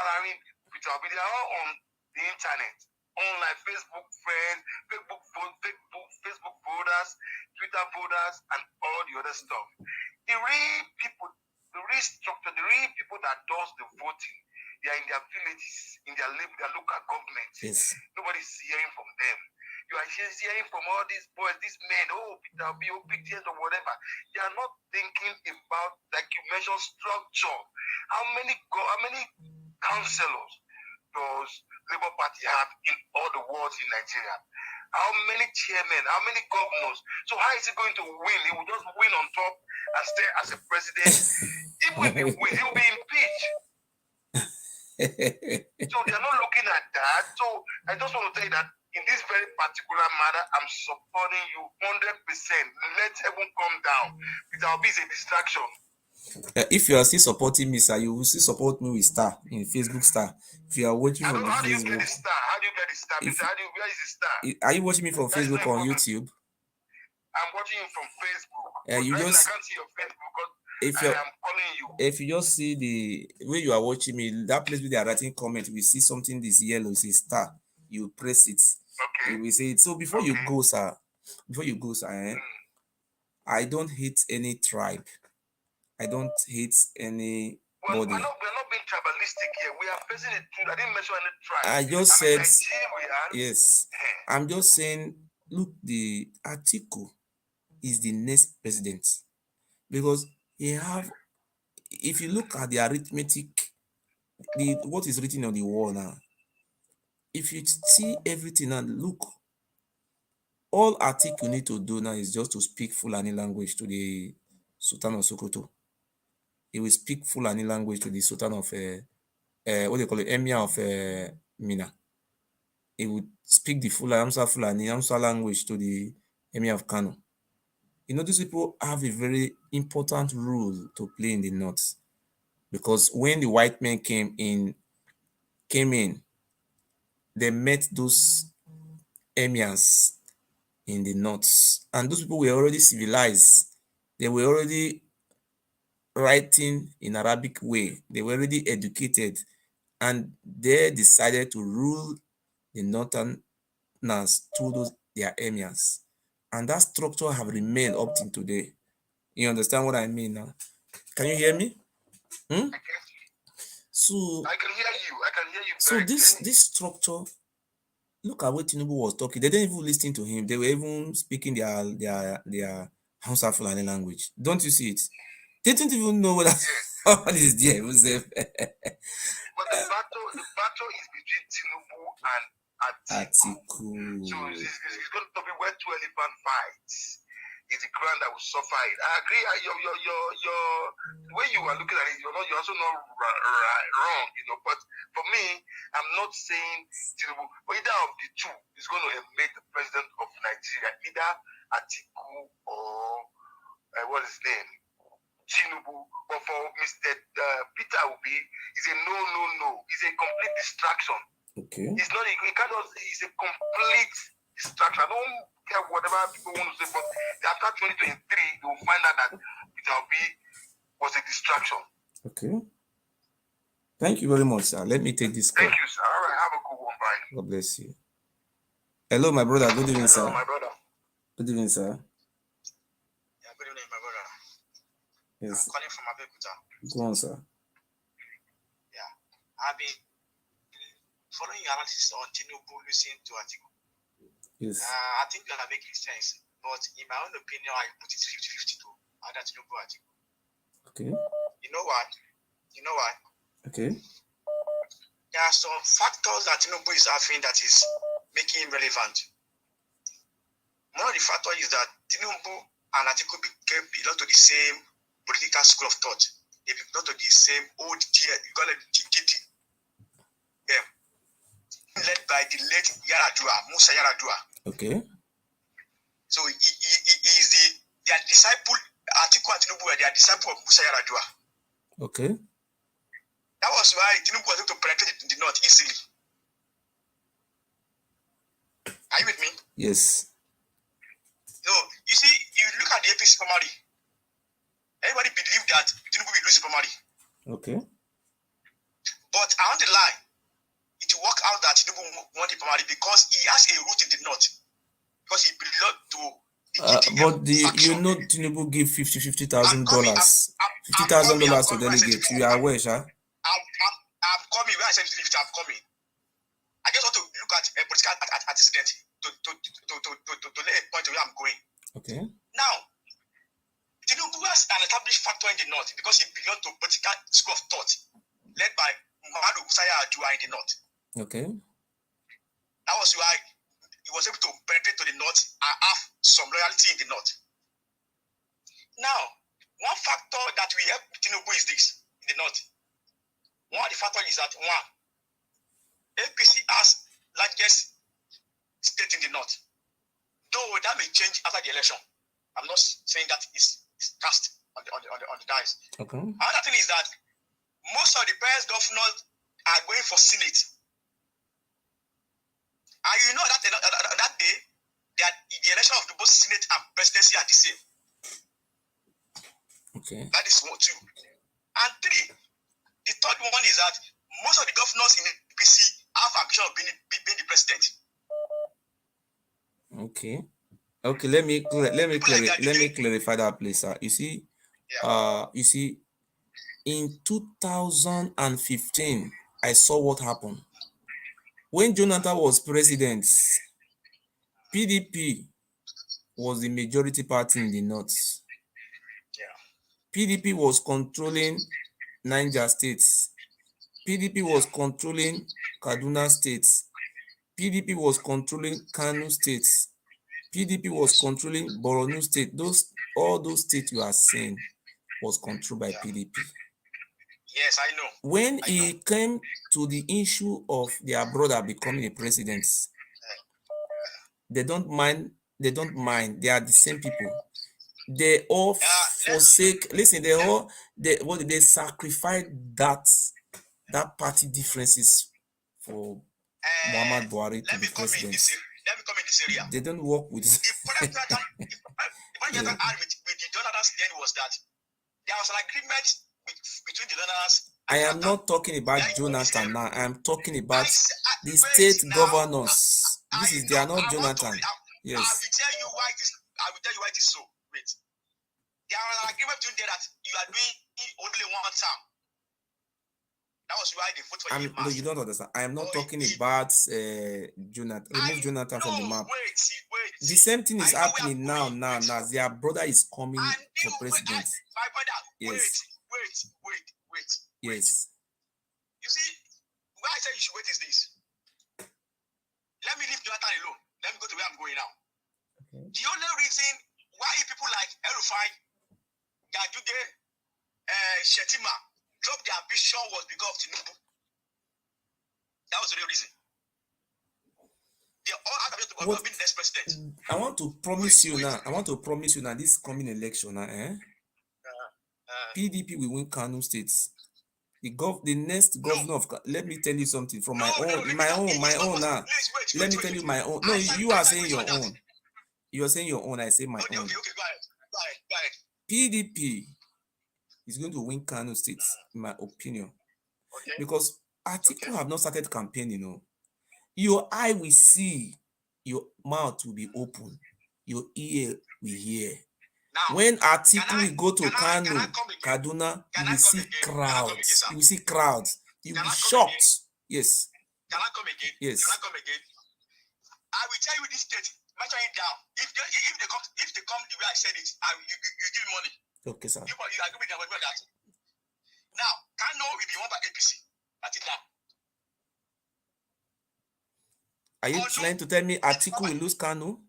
allowing Peter Obi, they are all on the internet, online Facebook friends, Facebook folders, Twitter folders, and all the other stuff. The real people, the real structure, the real people that does the voting, they are in their villages, in their local government. Yes. Nobody's hearing from them. You are just hearing from all these boys, these men, Peter Obi, BTS or whatever. They are not thinking about, like you mentioned, structure. How many councillors does Labour Party have in all the wards in Nigeria? How many chairmen? How many governors? So how is he going to win? He will just win on top and stay as a president. Even if he wins, he will be impeached. So they are not looking at that. So I just want to tell you that in this very particular matter, I'm supporting you 100%. Let heaven come down. Peter Obi is a distraction. If you are still supporting me, sir, you will still support me with star in Facebook star. If you are watching from How Facebook, do you get the star? How do you get the star? Where is the star? Are you watching me from Facebook or YouTube? I'm watching you from Facebook. You I just can't see your Facebook because if I am calling you. If you just see the way you are watching me, that place where they are writing comment, we see something this yellow, it's a star. You press it. Okay. You will say it. So before you go, sir, I don't hate any tribe. I don't hate anybody. Well, we're not being tribalistic here. We are facing the truth. I didn't mention any tribe. I just said Nigerian. yes. I'm just saying, look, the ATIKU is the next president because he have. If you look at the arithmetic, what is written on the wall now, if you see everything and look, all ATIKU need to do now is just to speak Fulani language to the Sultan of Sokoto. He will speak Fulani language to the Sultan of what they call it, Emir of Mina. He would speak the Fulani language to the Emir of Kano. You know, these people have a very important role to play in the north, because when the white men came in, they met those emirs in the north, and those people were already civilized. They were already writing in Arabic way. They were already educated, and they decided to rule the northerners through their emirs, and that structure have remained up till today. You understand what I mean now? Can you hear me? So I can hear you. So this structure, look at what Tinubu was talking. They didn't even listen to him. They were even speaking their Hausa Fulani language. Don't you see it? They didn't even know what all is there. But the battle is between Tinubu and ATIKU. So it's going to be where two elephant fights. It's the ground that will suffer it. I agree. The way you are looking at it, you're also not wrong, But for me, I'm not saying Tinubu, but either of the two is going to make the president of Nigeria, either ATIKU or what is his name, Tinubu. But for Mr. Peter Obi, it's a no. It's a complete distraction. Okay. It's not. It's a complete distraction. I don't care whatever people want to say, but after 2023, they will find out that Peter Obi was a distraction. Okay. Thank you very much, sir. Let me take this call. Thank you, sir. All right, have a good one. Bye. God bless you. Hello, my brother. Good evening, sir. Hello, my brother. Good evening, sir. Yeah, good evening, my brother. Yes. I'm calling from Abeokuta. Go on, sir. Yeah. I've been following your analysis on Tinubu listening to ATIKU. Yes. I think you are making sense, but in my own opinion, I put it 50-50 to either Tinubu or ATIKU. Okay. You know why? Okay. There are some factors that Tinubu is having that is making him relevant. One of the factors is that Tinubu and ATIKU belong to the same political school of thought. They belong to the same old you call it GD. Led by the late Musa Yar'Adua. Okay. So he is their disciple. ATIKU and Tinubu were their disciple of Musa Yar'Adua. Okay. That was why Tinubu was able to penetrate the north easily. Are you with me? Yes. No, you see, you look at the APC primary. Everybody believed that Tinubu will lose the primary. Okay. But on the line, it will work out that Tinubu won the primary because he has a root in the north. Because he belonged to but you know Tinubu give $50,000 $50,000 to delegates. You are aware, sir? I'm coming. When I said 50, I'm coming. I just want to look at a political antecedent to lay a point where I'm going. Okay. Now, Tinubu has an established factor in the north because he belonged to political school of thought led by Muhammadu Musaya Adua in the north. Okay. That was why he was able to penetrate to the north and have some loyalty in the north. Now, one factor that will help Tinubu is this in the north. One of the factors is that one, APC has largest state in the north. Though that may change after the election. I'm not saying that is cast on the dice. Okay. Another thing is that most of the parents governors are going for Senate. And you know that day, that the election of the both Senate and presidency are the same. Okay. That is one, two. And three, the third one is that most of the governors in the APC have ambition of being the president. Okay. Okay, let me clarify that, please, sir. You see, in 2015, I saw what happened when Jonathan was president. PDP was the majority party in the north. Yeah. PDP was controlling Niger states. PDP was controlling Kaduna states. PDP was controlling Kano states. PDP was controlling Borno state. All those states you are saying was controlled by PDP. Yes, I know. When it came to the issue of their brother becoming a president, they don't mind. They don't mind. They are the same people. They all forsake. Listen, they sacrifice that party differences for Muhammad Buhari to be president. Let me come in this area. They don't work with the problem that I had with the donors then was that there was an agreement between the donors. I am not talking about Jonathan now. I am talking about the state governors. They are not Jonathan. Yes. I will tell you why it is so. Wait. There was an agreement between them that you are doing only one term. That was why they vote for you. No, you don't understand. I am not talking about Jonathan. Remove Jonathan from the map. Wait. The same thing is happening now. Their brother is coming for president. My brother, yes. Wait. Yes. You see, why I say you should wait is this. Let me leave Jonathan alone. Let me go to where I'm going now. Okay. The only reason why people like El-Rufai, Gajude, Shetima dropped their ambition was because of Tinubu. That was the real reason. They all had to be the next president. I want to promise you now. This coming election now, PDP will win Kano states. The next governor of, let me tell you something from my own now. Let me tell you my own. No, you are saying your own. You are saying your own. I say my own. Okay, go ahead. PDP is going to win Kano states, in my opinion, because ATIKU have not started campaigning. Your eye will see, your mouth will be open, your ear will hear. Now, when ATIKU will go to Kano, Kaduna, you will see crowds. You will see crowds. You will be shocked. Yes. Can I come again? Yes. Can I come again? I will tell you this state. Mention it down. If they come the way I said it, you give me money. Okay, sir. You agree with that? Now, Kano will be won by APC. That's it now. Are you trying to tell me ATIKU will lose Kano?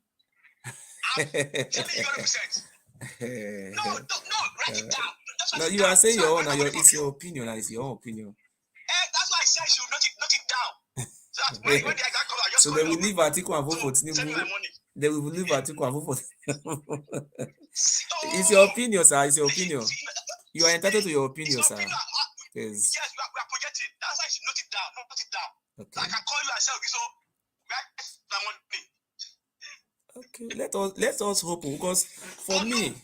I'm telling you 100%. No, write it down. No, you are saying your own. It's your opinion. It's your own opinion. That's why I said you note it down. So when the guy comes out, so they will leave ATIKU and vote for Tinubu. They will leave ATIKU and vote for Tinubu. It's your opinion, sir. It's your opinion. You are entitled to your opinion, sir. Yes, we are projecting. That's why you note it down. Okay. I can call you and say, so write my money. Okay, let us hope, because for me,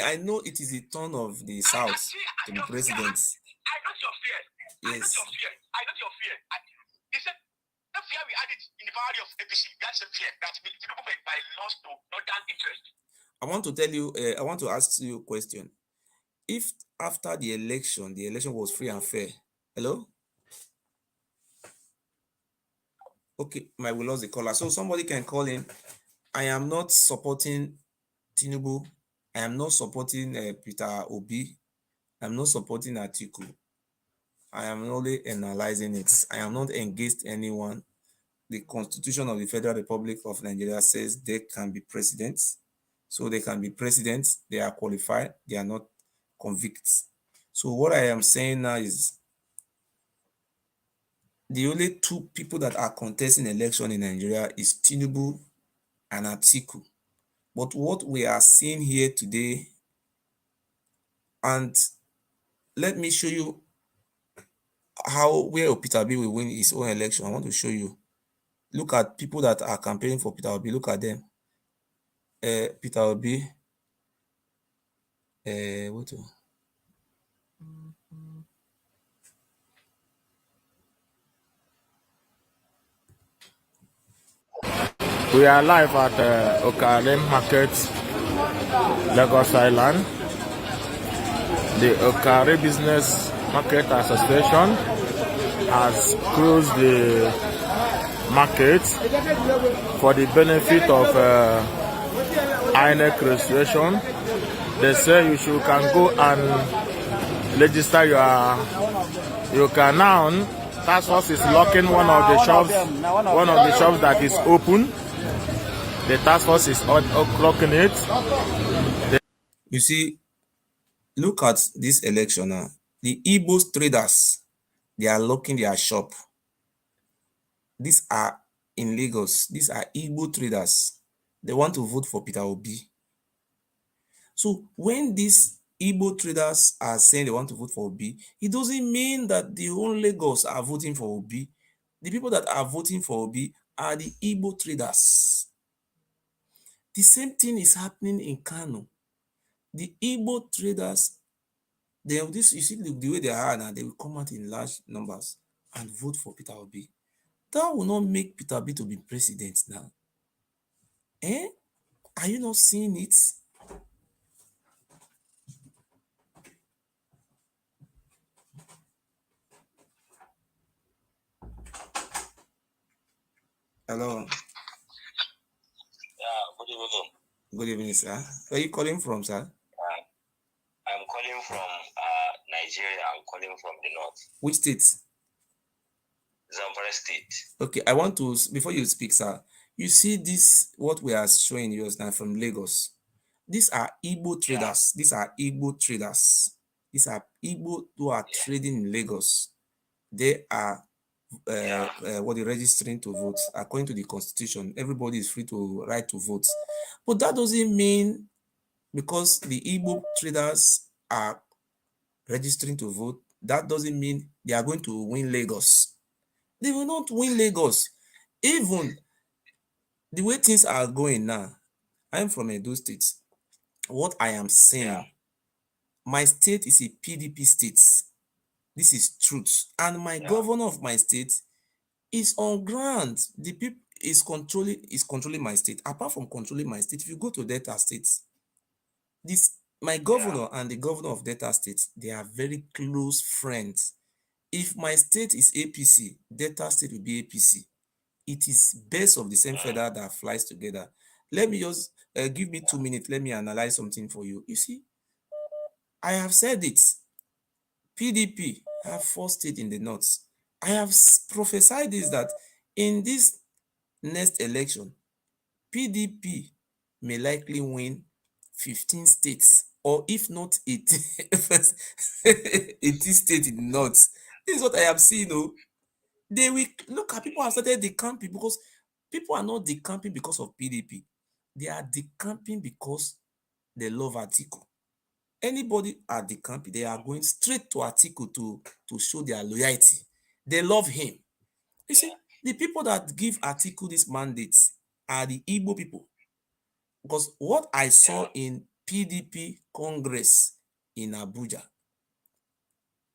I know it is the turn of the South to be president. I know your fear. Yes. I know your fear. The fear we had it in the valley of APC. That's the fear that people by lost to northern interest. I want to tell you, I want to ask you a question. If after the election was free and fair, hello? Okay, we lost the caller. So somebody can call in. I am not supporting Tinubu. I am not supporting Peter Obi. I'm not supporting ATIKU. I am only analyzing it. I am not engaged anyone. The Constitution of the Federal Republic of Nigeria says they can be presidents. So they can be presidents. They are qualified. They are not convicts. So what I am saying now is the only two people that are contesting election in Nigeria is Tinubu and ATIKU. But what we are seeing here today, and let me show you where Peter Obi will win his own election. I want to show you. Look at people that are campaigning for Peter Obi. Look at them. Peter Obi. What? We are live at Okare Market, Lagos Island. The Okare Business Market Association has closed the market for the benefit of INEC registration. They say you can go and register you can now. Task Force is locking one of the shops that is open. The task force is locking it. You see, look at this election now. The Igbo traders, they are locking their shop. These are in Lagos. These are Igbo traders. They want to vote for Peter Obi. So when these Igbo traders are saying they want to vote for Obi, it doesn't mean that the whole Lagos are voting for Obi. The people that are voting for Obi are the Igbo traders. The same thing is happening in Kano. The Igbo traders, you see the way they are now, they will come out in large numbers and vote for Peter Obi. That will not make Peter Obi to be president now. Are you not seeing it? Hello. Yeah, good evening. Good evening, sir. Where are you calling from, sir? I'm calling from Nigeria. I'm calling from the north. Which state? Zamfara State. Okay, I want to, before you speak, sir, you see this, what we are showing you now from Lagos. These are Igbo traders. Yeah. These are Igbo traders. These are Igbo who are trading in Lagos. They are what they're registering to vote. According to the Constitution, everybody is free to right to vote. But that doesn't mean because the Igbo traders are registering to vote, that doesn't mean they are going to win Lagos. They will not win Lagos. Even the way things are going now, I'm from Edo State. What I am saying, my state is a PDP state. This is truth. And my governor of my state is on ground. The people is controlling my state. Apart from controlling my state, if you go to Delta State, my governor and the governor of Delta State, they are very close friends. If my state is APC, Delta State will be APC. It is best of the same feather that flies together. Let me just give me 2 minutes. Let me analyze something for you. You see, I have said it. PDP have 4 states in the north. I have prophesied this, that in this next election, PDP may likely win 15 states, or if not 18 states in the north. This is what I have seen. They will look at, people have started decamping because people are not decamping because of PDP. They are decamping because they love ATIKU. Anybody at decamping, they are going straight to ATIKU to show their loyalty. They love him. You see, the people that give ATIKU these mandates are the Igbo people. Because what I saw in PDP Congress in Abuja,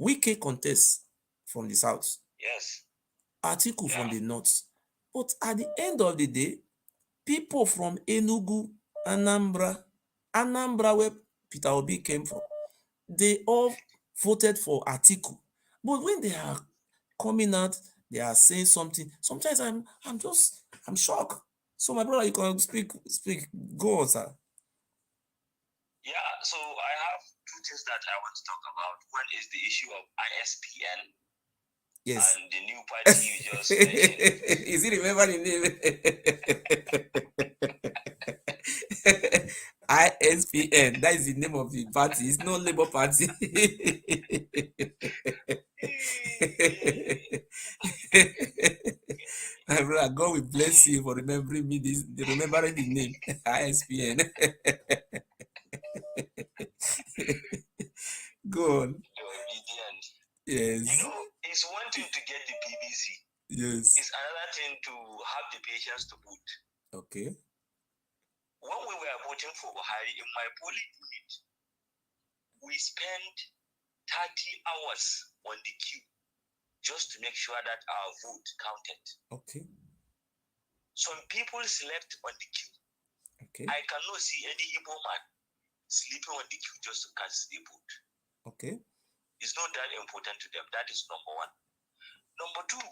Wike contest from the south. Yes. ATIKU from the north. But at the end of the day, people from Enugu, Anambra where Peter Obi came from, they all voted for ATIKU. But when they are coming out, they are saying something. Sometimes I'm shocked. So my brother, you can speak. Go on, sir. Yeah, so I have two things that I want to talk about. One is the issue of ISPN. Yes. And the new party you just mentioned. Is he remember the name? ISPN. That is the name of the party. It's not Labour Party. My brother, God will bless you for remembering me remembering the name. ISPN. Go on. You're obedient. Yes. You know, it's one thing to get the BBC. Yes. It's another thing to have the patience to vote. Okay. When we were voting for Buhari in my polling unit, we spent 30 hours on the queue just to make sure that our vote counted. Okay. Some people slept on the queue. Okay. I cannot see any Igbo man sleeping on the queue just to cast a vote. Okay. It's not that important to them. That is number one. Number two,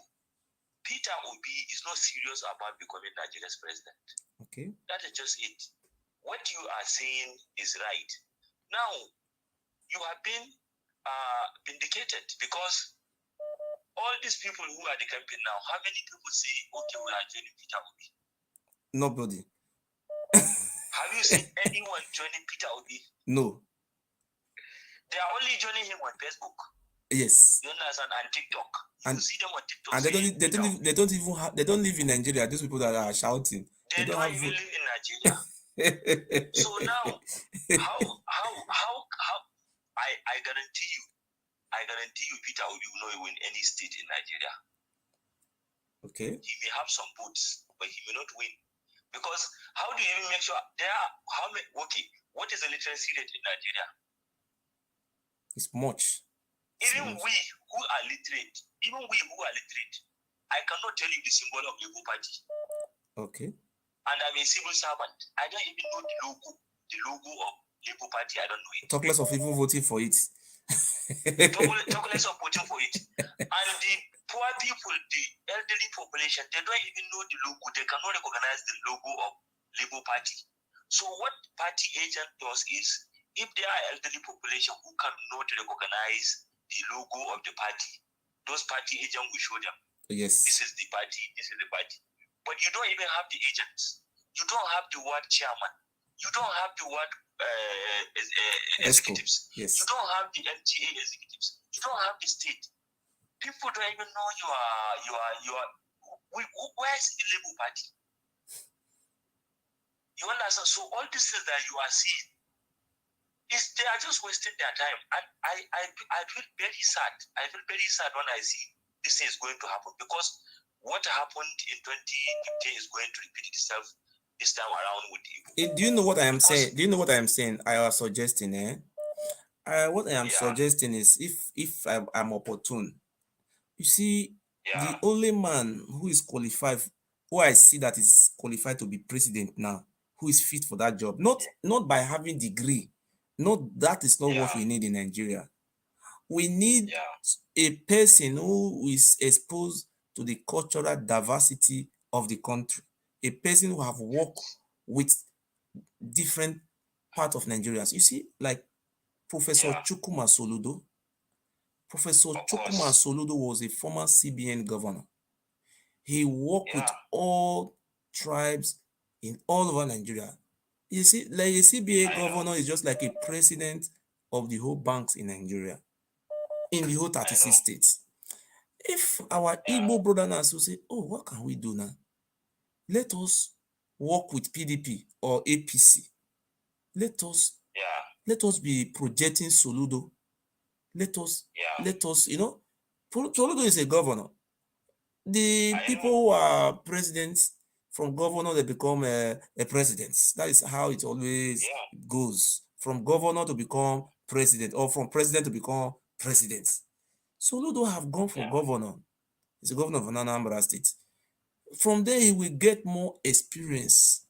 Peter Obi is not serious about becoming Nigeria's president. Okay. That is just it. What you are saying is right. Now, you have been vindicated because all these people who are the campaign now, how many people say, okay, we are joining Peter Obi? Nobody. Have you seen anyone joining Peter Obi? No. They are only joining him on Facebook. Yes. You understand? And TikTok. You see them on TikTok. And they don't live in Nigeria. Those people that are shouting. They don't even live in Nigeria. So now, how I guarantee you, Peter Obi will not win any state in Nigeria. Okay. He may have some votes, but he may not win. Because how do you even make sure there are how many? Okay, what is the literacy rate in Nigeria? It's much. Even we who are literate, I cannot tell you the symbol of Labour Party. Okay. And I'm a civil servant. I don't even know the logo of Labour Party. I don't know it. Talk less of even voting for it. Talk less of voting for it. And the poor people, the elderly population, they don't even know the logo. They cannot recognize the logo of Labour Party. So what party agent does is, if there are elderly population who cannot recognize the logo of the party, those party agents will show them. Yes. This is the party, this is the party. But you don't even have the agents. You don't have the word chairman. You don't have the word executives. Yes. You don't have the MTA executives. You don't have the state. People don't even know where is the Labour Party? You understand? So all these things that you are seeing, they are just wasting their time. And I feel very sad. I feel very sad when I see this thing is going to happen, because what happened in 2015 is going to repeat itself this time around with Igbo. Do you know what I am saying? Do you know what I am saying? I was suggesting, what I am suggesting is, if I'm opportune, you see, the only man who is qualified, who I see that is qualified to be president now, who is fit for that job, not by having degree, that is not what we need in Nigeria. We need a person who is exposed to the cultural diversity of the country, a person who have worked with different parts of Nigerians. You see, like Professor Chukwuma Soludo. Professor Chukwuma Soludo was a former CBN governor. He worked with all tribes in all over Nigeria. You see, like a CBA governor is just like a president of the whole banks in Nigeria, in the whole 36 states. If our Igbo brother now say, oh, what can we do now? Let us work with PDP or APC. Let us be projecting Soludo. Let us, Soludo is a governor. The people who are presidents From governor, they become a president. That is how it always goes. From governor to become president, or from president to become president. Soludo have gone for governor. He's a governor of Anambra State. From there, he will get more experience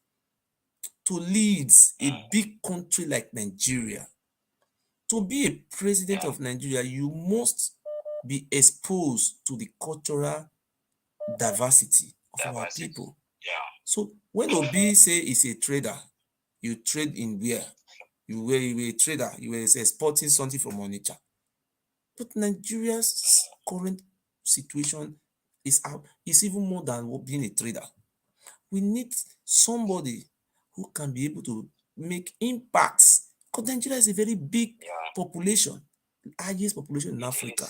to lead a big country like Nigeria. To be a president of Nigeria, you must be exposed to the cultural diversity of our people. So when Obi say he's a trader, you trade in where? You were a trader, you were exporting something from Onitsha. But Nigeria's current situation is even more than being a trader. We need somebody who can be able to make impacts, because Nigeria is a very big population, highest population in Africa.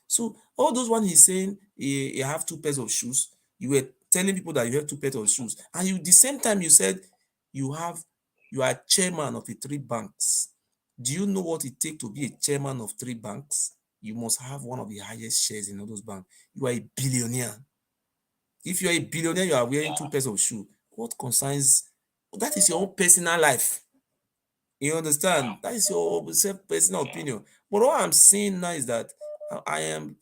So all those ones he's saying, you have 2 pairs of shoes. You were telling people that you have 2 pairs of shoes, and you, the same time you said you are chairman of the 3 banks. Do you know what it takes to be a chairman of 3 banks? You must have one of the highest shares in all those banks. You are a billionaire. If you are a billionaire, you are wearing 2 pairs of shoes. What concerns? That is your own personal life. You understand? That is your personal opinion. But what I'm saying now is that I am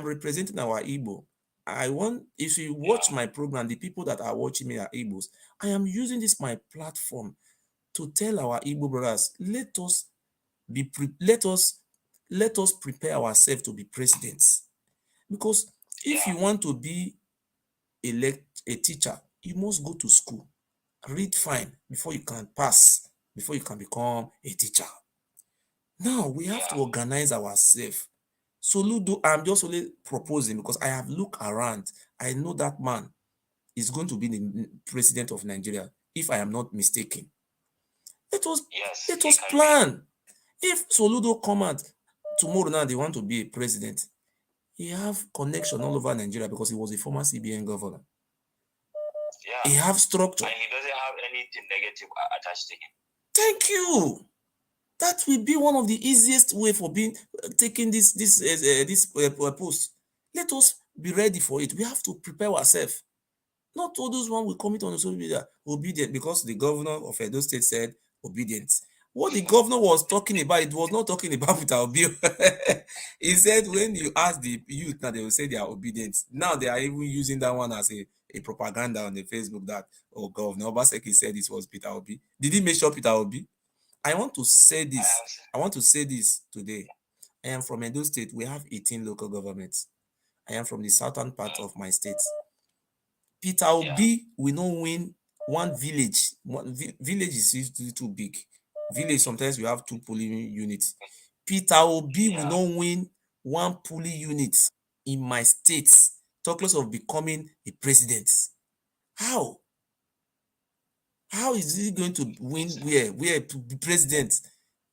representing our Igbo. I want, if you watch my program, the people that are watching me are Igbos. I am using this my platform to tell our Igbo brothers, let us prepare ourselves to be presidents. Because if you want to be a teacher, you must go to school, read fine before you can pass, before you can become a teacher. Now we have to organize ourselves. So Ludo, I'm just only proposing because I have looked around. I know that man is going to be the president of Nigeria, if I am not mistaken. Let us plan. If Soludo come out tomorrow now, they want to be a president, he have connection all over Nigeria because he was a former CBN governor. He have structure. And he doesn't have anything negative attached to him. Thank you. That will be one of the easiest way for taking this post. Let us be ready for it. We have to prepare ourselves. Not all those one will commit on social media obedient because the governor of Edo State said obedient. What the governor was talking about, it was not talking about Peter Obi. He said when you ask the youth now, they will say they are obedient. Now they are even using that one as a propaganda on the Facebook that, oh, Governor Obaseki said it was Peter Obi. Did he mention Peter Obi? I want to say this today. I am from Edo State. We have 18 local governments. I am from the southern part of my state. Peter Obi will not win one village. Village is usually too big. Village, sometimes you have 2 polling units. Peter Obi will not win one polling unit in my state. Talk less of becoming a president. How? How is he going to win where to be president?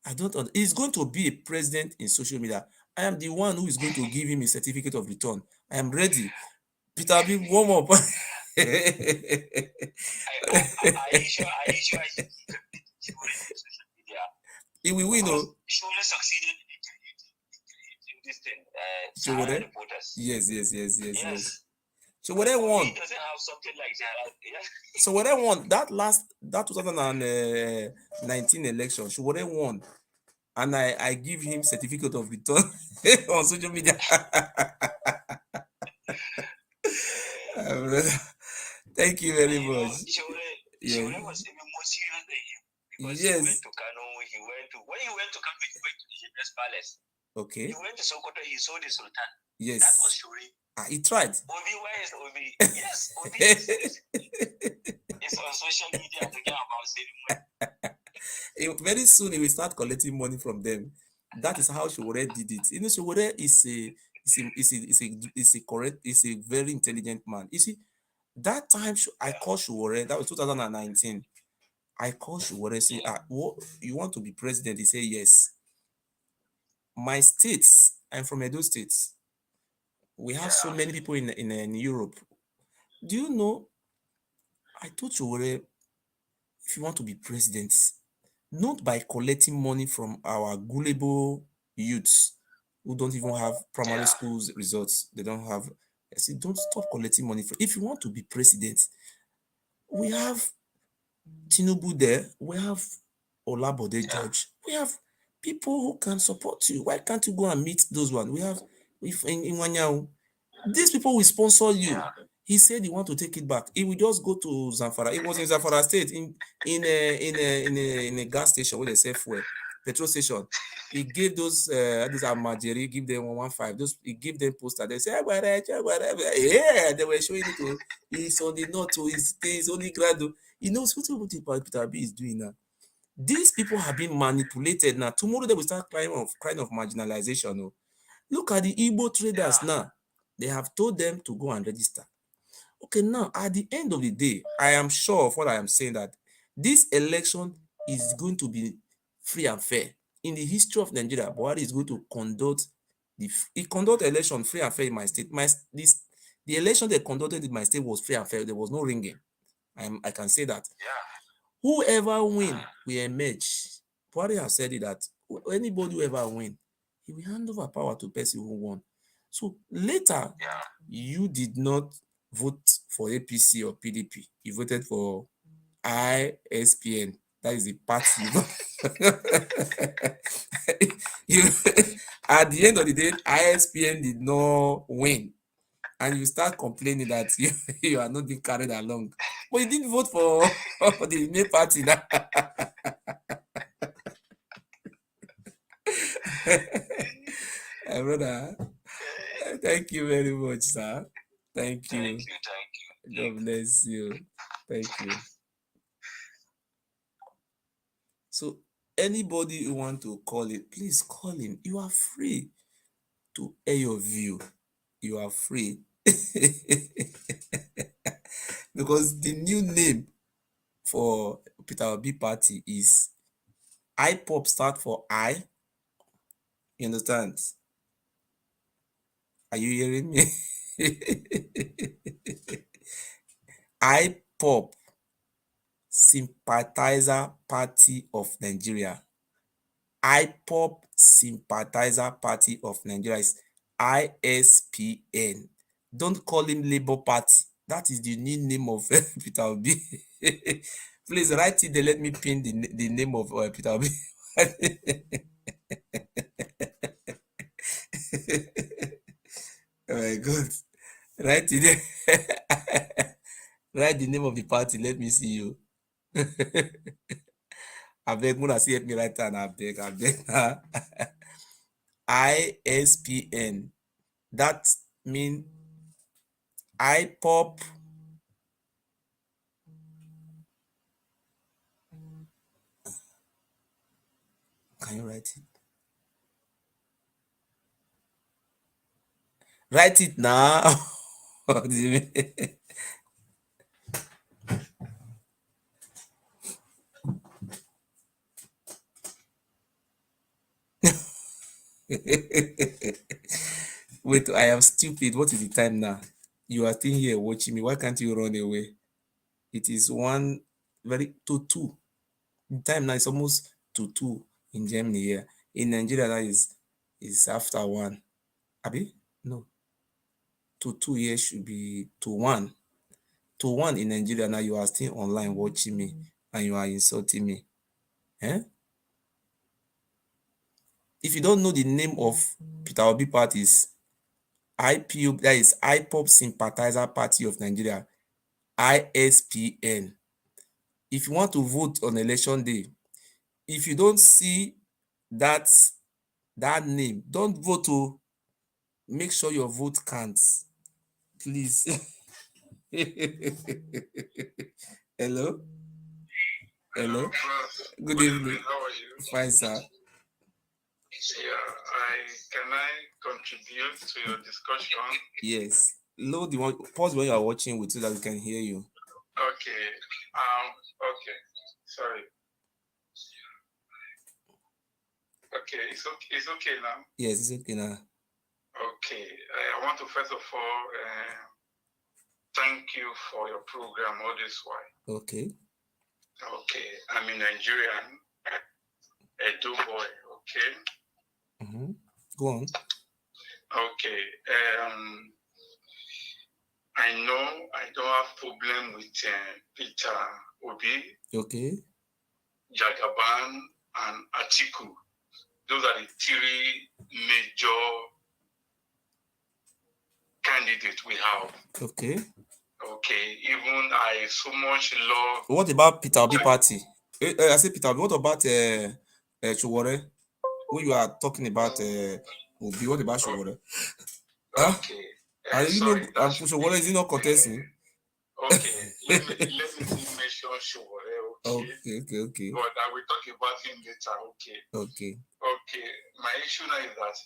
I don't know. He's going to be a president in social media. I am the one who is going to give him a certificate of return. I am ready. Peter Obi, warm up. Are you sure he will win, no? She only succeeded in this thing. Sahara reporters. Yes. So what I want. He doesn't have something like that. So what I want, that 2019 election, so what I want, and I give him certificate of return on social media. Thank you very much. Shore was even more serious than him. Because he went to Kano, when he went to Kano, he went to the Hibes Palace. Okay. He went to Sokoto, he saw the Sultan. Yes. That was Shore. He tried. Obi, where is Obi? Yes, Obi is it's on social media talking about saving money. Very soon he will start collecting money from them. That is how Shore did it. You know, Shore is a very intelligent man. You see, that time I called Shore, that was 2019. I called Shore and say, what, you want to be president? He said, yes. My states, I'm from Edo State. We have so many people in Europe. Do you know, I told Shore, if you want to be president, not by collecting money from our gullible youths who don't even have primary schools results, they don't have I said, don't stop collecting money. If you want to be president, we have Tinubu there, we have Olabode George, we have people who can support you. Why can't you go and meet those ones? We have in Wanyao. These people will sponsor you. He said he want to take it back. He will just go to Zamfara. It was in Zamfara State in a gas station where they sell fuel, petrol station. He gave those Amajeri, give them 115. Those he give them poster. They say, yeah, they were showing it to. He's on the north to his only grad. He knows what Peter B is doing now. These people have been manipulated now. Tomorrow they will start crying of marginalization. No? Look at the Igbo traders now. They have told them to go and register. Okay, now at the end of the day, I am sure of what I am saying, that this election is going to be free and fair. In the history of Nigeria, Buhari is going to conduct election free and fair in my state. The election they conducted in my state was free and fair. There was no ringing. I can say that. Whoever win will emerge. Buhari has said it that anybody who ever win, he will hand over power to person who won. So later, you did not vote for APC or PDP. You voted for ISPN. That is the party. At the end of the day, ISPN did not win. And you start complaining that you are not being carried along. But you didn't vote for the main party now. Brother, thank you very much, sir. Thank you. God bless you. Thank you. So anybody who want to call it, please call him. You are free to air your view. You are free. Because the new name for Peter Obi party is IPOP, start for I. You understand? Are you hearing me? IPOP, Sympathizer Party of Nigeria. IPOP Sympathizer Party of Nigeria is ISPN. Don't call him Labour Party. That is the new name of Peter Obi. Please write it there. Let me pin the name of Peter Obi. Oh my God. Write it there. Write the name of the party. Let me see you. I beg, Muna, see, help me write down. I beg. ISPN. That means IPOP. Can you write it? Write it now. What do you mean? Wait, I am stupid. What is the time now? You are still here watching me. Why can't you run away? It is 2:2. The time now is almost 2:2 in Germany here. In Nigeria, that is after 1. Abi? No. 2:2 here should be 2:1. 2:1 in Nigeria now. You are still online watching me and you are insulting me. If you don't know the name of Peter Obi parties, IPO, that is IPOP Sympathizer Party of Nigeria, ISPN. If you want to vote on election day, if you don't see that name, don't vote to make sure your vote counts. Please. Hello? Hello? Good evening. How are you? Fine, sir. Yeah, can I contribute to your discussion? Yes. Load the one, pause when you are watching with so that we can hear you. Okay. Okay. Sorry. Okay, it's okay now. Yes, it's okay now. Okay. I want to first of all thank you for your program all this while. Okay. Okay. I'm a Nigerian, Edo boy, okay? Go on. Okay. I know I don't have problem with Peter Obi, Okay. Jagaban, and ATIKU. Those are the three major candidates we have. Okay. Okay. Even I so much love. What about Peter Obi party? I say Peter Obi. What about Showore? When you are talking about Obi, what about Showore? Okay. Sorry, Showore is not contesting. Okay, let me mention Showore. Okay. But I will talk about him later. Okay. My issue now is that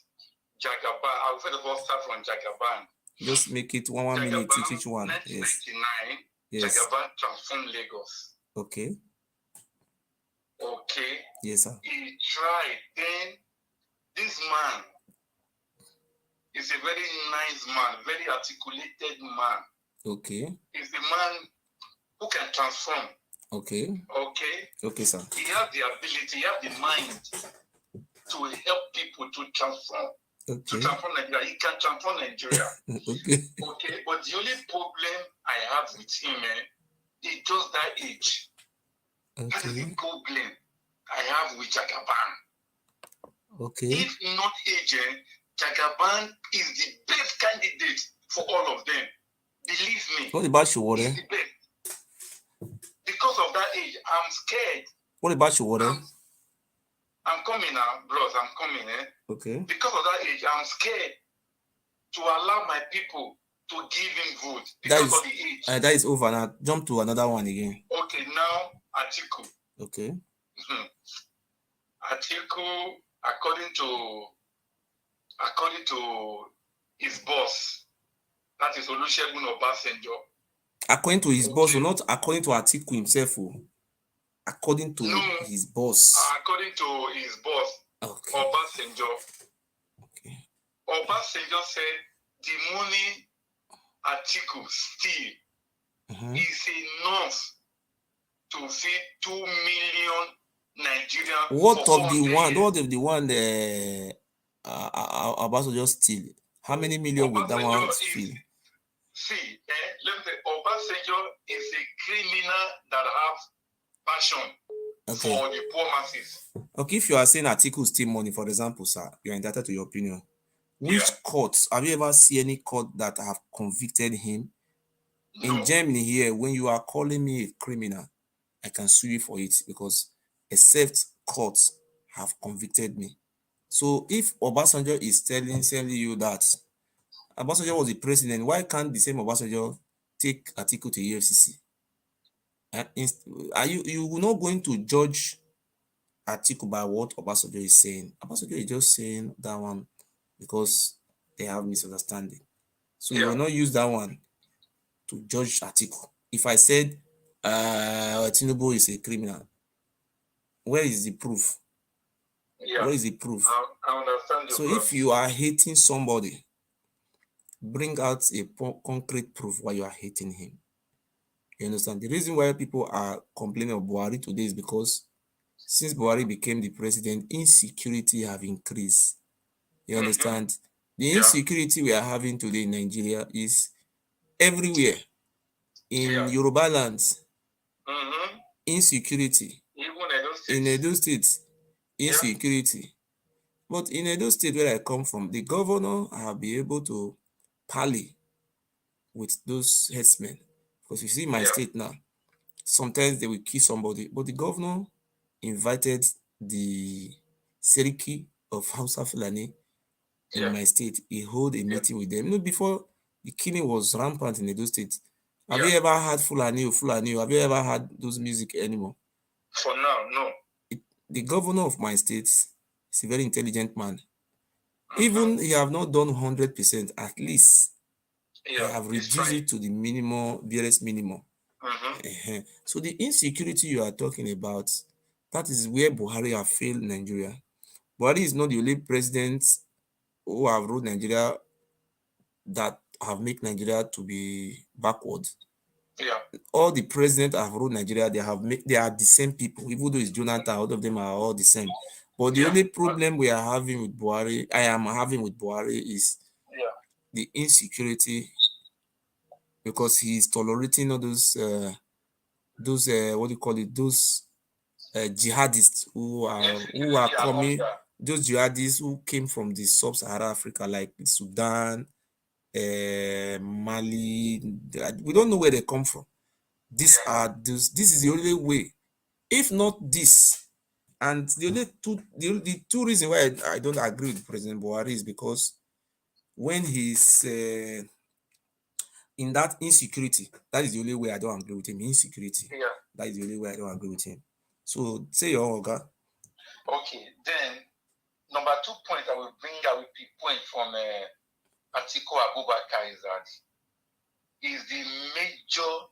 Jagaban. I will first of all start from Jagaban. Just make it one minute each one. 1999. Yes. Jagaban transformed Lagos. Okay. Yes, sir. He tried. Then this man is a very nice man, very articulated man. Okay. He's a man who can transform. Okay, sir. He has the ability, he has the mind to help people to transform. To transform Nigeria. He can transform Nigeria. Okay. But the only problem I have with him is just that age. That is the problem I have with Jagaban. If not age, Jagaban is the best candidate for all of them. Believe me. What about Showore? Because of that age, I'm scared. What about Showore? I'm coming now, bros. I'm coming. Okay. Because of that age, I'm scared to allow my people to give him vote because of the age. That is over now. Jump to another one again. Okay, now ATIKU. Okay. ATIKU, according to his boss, that is Olusegun Obasanjo. According to his boss, or not according to ATIKU himself. According to his boss. According to his boss, Obasanjo. Obasanjo said the money ATIKU steal is enough to feed 2 million Nigerians. What of the one Obasanjo steal? How many million would that one steal? Let me say, Obasanjo is a criminal that has passion for the poor masses. Okay, if you are saying ATIKU steal money, for example, sir, you are entitled to your opinion. Which courts, have you ever seen any court that have convicted him? No. In Germany here, when you are calling me a criminal, I can sue you for it because except courts have convicted me. So if Obasanjo is telling you that Obasanjo was the president, why can't the same Obasanjo take ATIKU to EFCC? Are you not going to judge ATIKU by what Obasanjo is saying? Obasanjo is just saying that one because they have misunderstanding. So you will not use that one to judge ATIKU. If I said Tinubu is a criminal, where is the proof? Where is the proof? I understand. So if you are hating somebody, bring out a concrete proof why you are hating him. You understand? The reason why people are complaining of Buhari today is because since Buhari became the president, insecurity have increased. You understand? The insecurity we are having today in Nigeria is everywhere. In Yoruba lands, insecurity. In Edo State, insecurity. But in Edo State, where I come from, the governor have been able to parley with those headsmen. Because you see my state now, sometimes they will kill somebody, but the governor invited the Seriki of Hausa Fulani in my state. He held a meeting with them. You know, before the killing was rampant in Edo State. Have you ever had Fulani? Have you ever had those music anymore? For now, no. The governor of my state is a very intelligent man. Even he have not done 100%, at least they have reduced it to the minimum, barest minimum. So the insecurity you are talking about, that is where Buhari have failed Nigeria. Buhari is not the only president who have ruled Nigeria that have made Nigeria to be backward. All the presidents have ruled Nigeria, they are the same people, even though it's Jonathan, all of them are all the same. But the only problem we are having with Buhari, I am having with Buhari, is the insecurity because he's tolerating all those what do you call it, those jihadists who are coming, those jihadists who came from the sub-Saharan Africa, like Sudan, Mali. We don't know where they come from. This is the only way. If not this, and the two reasons why I don't agree with President Buhari is because when he's in that insecurity, that is the only way I don't agree with him. Insecurity. Yeah. That is the only way I don't agree with him. So say your own, Oga. Okay, then number 2 point I will bring out with point from ATIKU Abubakar is that he's the major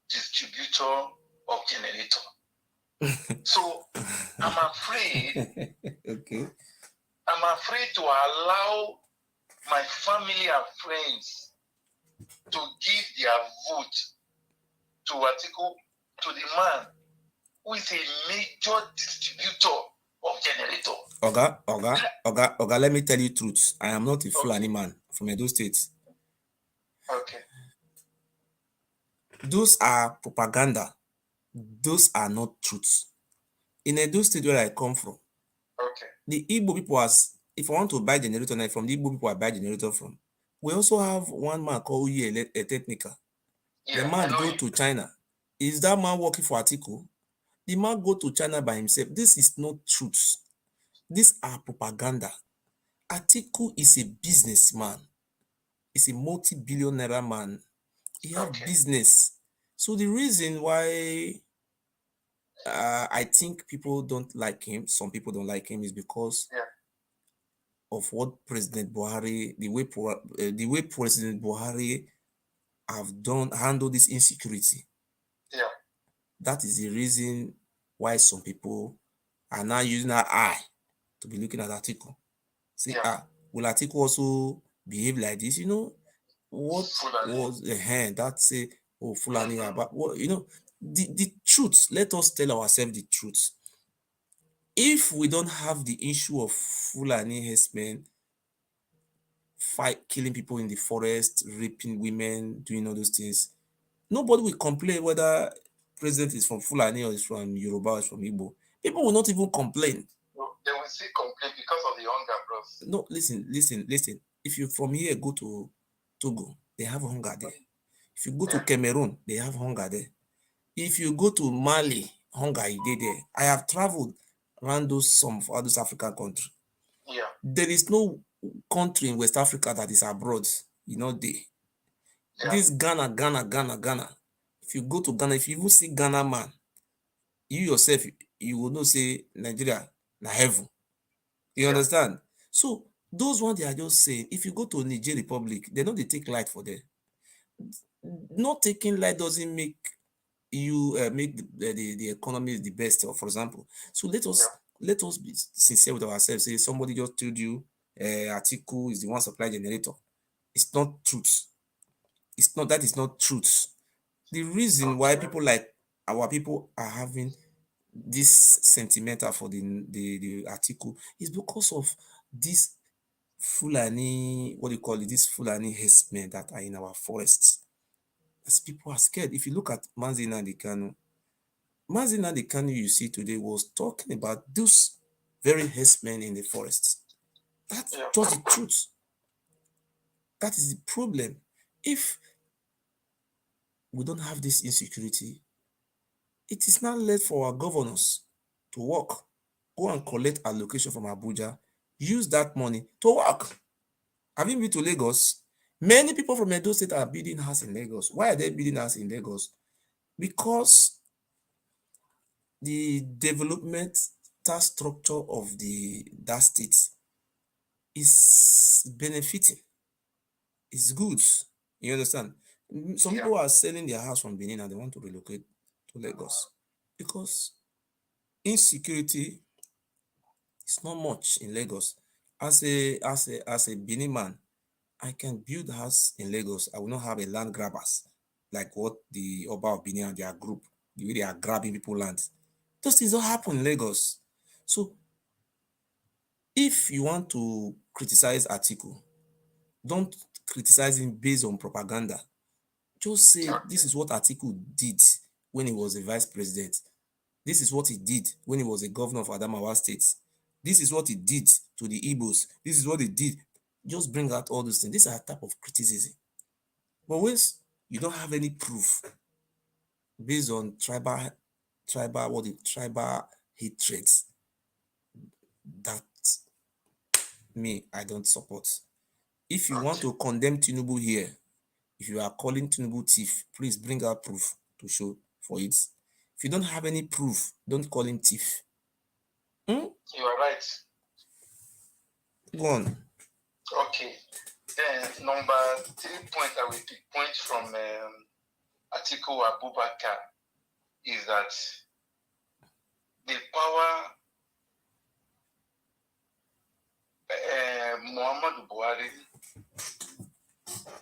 distributor of generator. So I'm afraid. Okay. I'm afraid to allow my family and friends to give their vote to ATIKU, to the man who is a major distributor of generator. Oga, let me tell you the truth. I am not a Fulani man from Edo State. Okay. Those are propaganda. Those are not truths. In Edo State where I come from, the Igbo people, if I want to buy generator now from the Igbo people I buy generator from, we also have one man called Uye Technica. The man go to China. Is that man working for ATIKU? The man go to China by himself. This is not truth. These are propaganda. ATIKU is a businessman. He's a multi-billion-naira man. He has business. So the reason why I think people don't like him, some people don't like him, is because of what President Buhari, the way President Buhari have handled this insecurity. Yeah. That is the reason why some people are now using our eye to be looking at ATIKU. See, will ATIKU also behave like this? You know, what Fulani was that's a Fulani about what, you know, the truth. Let us tell ourselves the truth. If we don't have the issue of Fulani herdsmen killing people in the forest, raping women, doing all those things, nobody will complain whether president is from Fulani or is from Yoruba or is from Igbo. People will not even complain. No, they will still complain because of the hunger, bros. No, listen. If you from here go to Togo, they have hunger there. If you go to Cameroon, they have hunger there. If you go to Mali, hunger is there. I have traveled around some of those African countries. Yeah. There is no country in West Africa that is abroad. You know, this Ghana. If you go to Ghana, if you even see Ghana man, you yourself, you will know say Nigeria na heaven. You understand? So those ones they are just saying, if you go to Niger Republic, they know they take light for them. Not taking light doesn't make you make the economy the best, for example. So let us be sincere with ourselves. Say somebody just told you ATIKU is the one supply generator. It's not truth. That is not truth. The reason why people like our people are having this sentimental for the ATIKU is because of this Fulani, what do you call it, this Fulani herdsmen that are in our forests. As people are scared. If you look at Mazi Nnamdi Kanu you see today was talking about those very herdsmen in the forests. That's just the truth. That is the problem. If we don't have this insecurity, it is not left for our governors to work, go and collect allocation from Abuja, use that money to work. Have you been to Lagos? Many people from Edo State are building houses in Lagos. Why are they building houses in Lagos? Because the developmental structure of that state is benefiting. It's good. You understand? Some people are selling their house from Benin and they want to relocate to Lagos because insecurity is not much in Lagos. As a Benin man, I can build a house in Lagos. I will not have a land grabbers like what the Oba of Benin and their group, the way they are grabbing people's land. Those things don't happen in Lagos. So if you want to criticize ATIKU, don't criticize him based on propaganda. Just say, this is what ATIKU did when he was a vice president. This is what he did when he was a governor of Adamawa State. This is what he did to the Igbos. This is what he did. Just bring out all those things. These are a type of criticism. But once you don't have any proof based on tribal hatred, that me, I don't support. If you want to condemn Tinubu here, if you are calling Tinubu thief, please bring out proof to show for it. If you don't have any proof, don't call him thief. You are right. Go on. Okay. Then number 3 point I will pick point from Atiku Abubakar is that the power Muhammadu Buhari,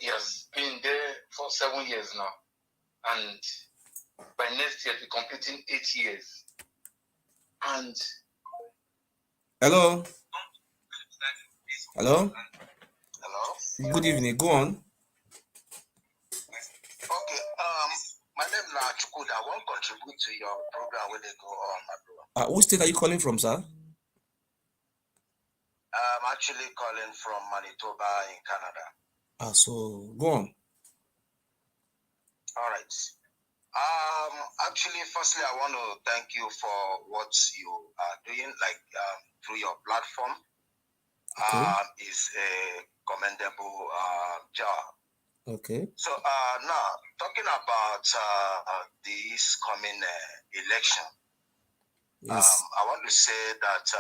he has been there for 7 years now, and by next year be completing 8 years. And hello. Hello. Good evening. Go on. Okay. My name is Chukwuda. I want to contribute to your program when they go on, my brother. Which state are you calling from, sir? I'm actually calling from Manitoba in Canada. So go on. All right. Actually, firstly, I want to thank you for what you are doing, like through your platform. Is a commendable job. Okay. So now, talking about this coming election, yes. I want to say that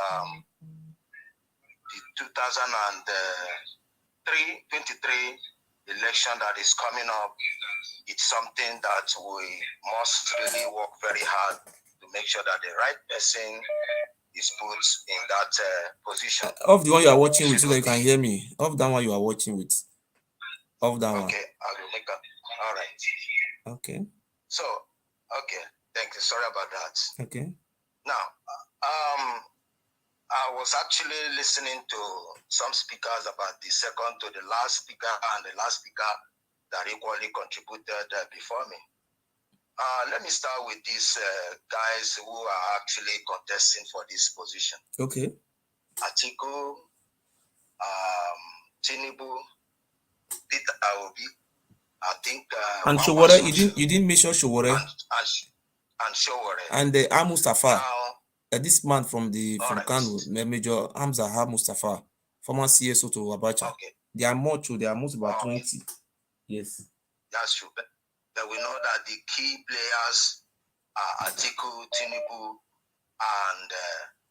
the 2023 election that is coming up, it's something that we must really work very hard to make sure that the right person is put in that position. Of the one you are watching with, so that you can hear me. Of that one you are watching with. Of that one. Okay, I will make that. All right. Okay. So, okay, thank you. Sorry about that. Okay. Now, I was actually listening to some speakers about the second to the last speaker and the last speaker that equally contributed before me. Let me start with these guys who are actually contesting for this position. Okay. ATIKU, Tinubu, Peter Obi, I think. And Showore, you didn't mention Showore. And Showore. And Mustafa. This man from Kano, Major Hamza Mustafa, former CSO to Abacha. Okay. They are more true. They are most about 20. Yes. That's true. But we know that the key players are ATIKU, Tinubu, and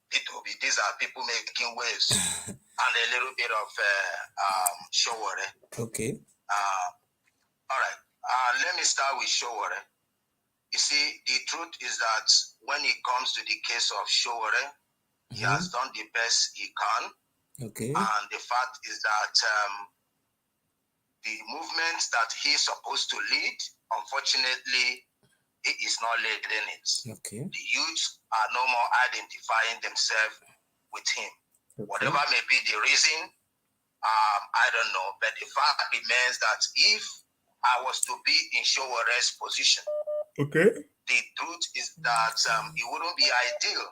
P2B. These are people making waves, and a little bit of Showore. Okay. All right. Let me start with Showore. You see, the truth is that when it comes to the case of Showore, he has done the best he can. Okay. And the fact is that the movement that he's supposed to lead, unfortunately, he is not leading it. Okay. The youths are no more identifying themselves with him. Okay. Whatever may be the reason, I don't know. But the fact remains that if I was to be in Showore's position, okay, the truth is that it wouldn't be ideal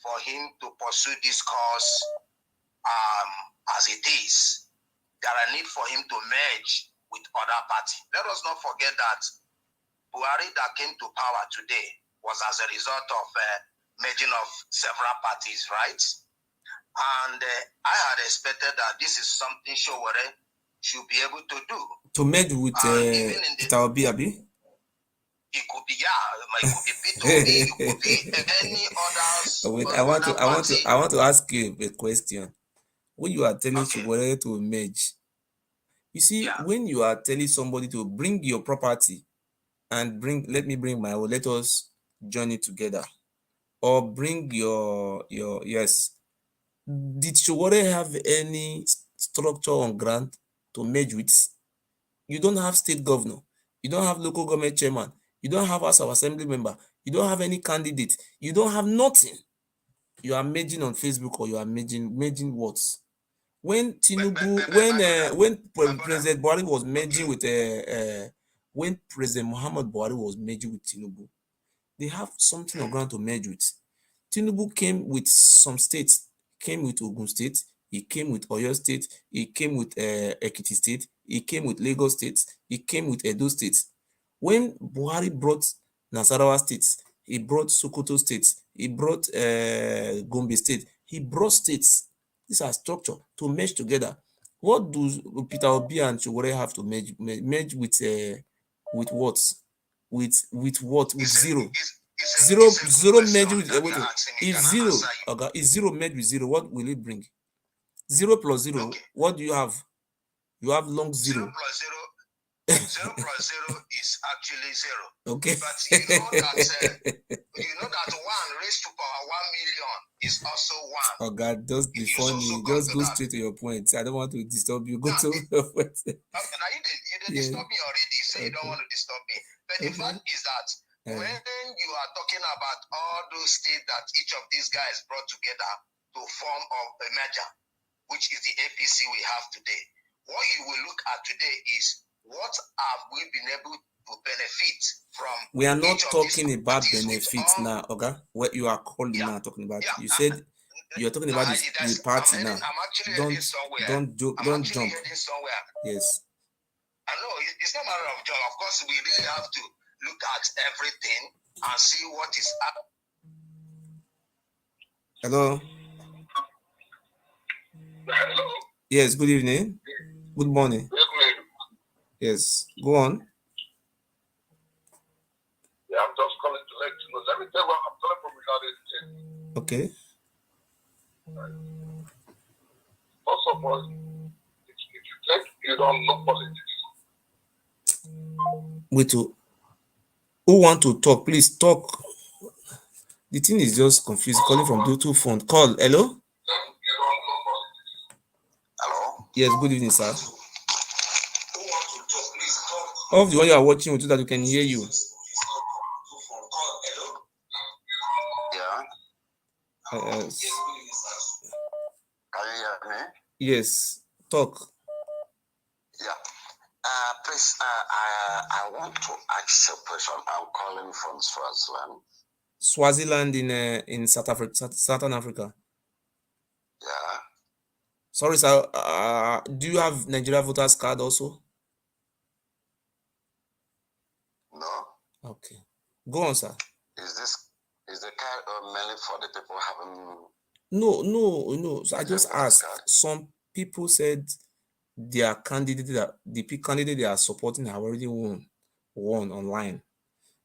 for him to pursue this cause as it is. There are need for him to merge with other parties. Let us not forget that Buhari that came to power today was as a result of merging of several parties, right? And I had expected that this is something Showore should be able to do. To merge with Peter Obi, Abi? It could be, yeah, it could be Peter Obi, it could be any others. Wait, I want to ask you a question. When you are telling Showore to merge, you see, when you are telling somebody to bring your property and let me bring my own, let us join it together, or bring your yes. Did Showore have any structure on ground to merge with? You don't have state governor. You don't have local government chairman. You don't have House of Assembly member. You don't have any candidate. You don't have nothing. You are merging on Facebook, or you are merging words. When Tinubu, when President Buhari was merging with when President Muhammad Buhari was merging with Tinubu, they have something on ground to merge with. Tinubu came with some states, came with Ogun State, he came with Oyo State, he came with Ekiti State, he came with Lagos State, he came with Edo State. When Buhari brought Nasarawa State, he brought Sokoto State, he brought Gombe State, he brought states. These are structure to merge together. What do Peter Obi and Chugore have to merge with what? With what? With zero. Zero merge with if zero, okay, if zero merge with zero, what will it bring? 0 plus 0, okay. What do you have? You have long 0. 0 plus 0. 0 plus 0 is actually 0. Okay. But you know that 1 raised to power 1 million is also 1. Oh God, just be funny. Just go straight to your point. I don't want to disturb you. Go to your point. Now you disturb me already. You say you don't want to disturb me. But the fact is that when you are talking about all those states that each of these guys brought together to form a merger, which is the APC we have today, what you will look at today is what have we been able to benefit from? We are not talking about benefits now, okay? What you are calling now talking about? You said you are talking about the party now. Don't jump. Yes. I know it's not a matter of job. Of course, we really have to look at everything and see what is up. Hello. Hello. Yes. Good evening. Good morning. Yes. Go on. Yeah, I'm just calling to let you know. Let me tell you what I'm calling from regarding. Okay. First of all, if you think you don't know politics. Wait, who want to talk? Please talk. The thing is just confused. Calling from Bluetooth phone. Call. Hello? Hello? Yes, good evening, sir. Off the one you are watching so that we can hear you. Yeah. Can you hear me? Yes. Talk. Yeah. Please, I want to ask a question. I'm calling from Swaziland. Swaziland in Southern Africa. Yeah. Sorry, sir. Do you have Nigeria voters card also? No. Okay. Go on, sir. Is the card mainly for the people having? No. So I just asked. Some people said their candidate, the candidate they are supporting have already won online.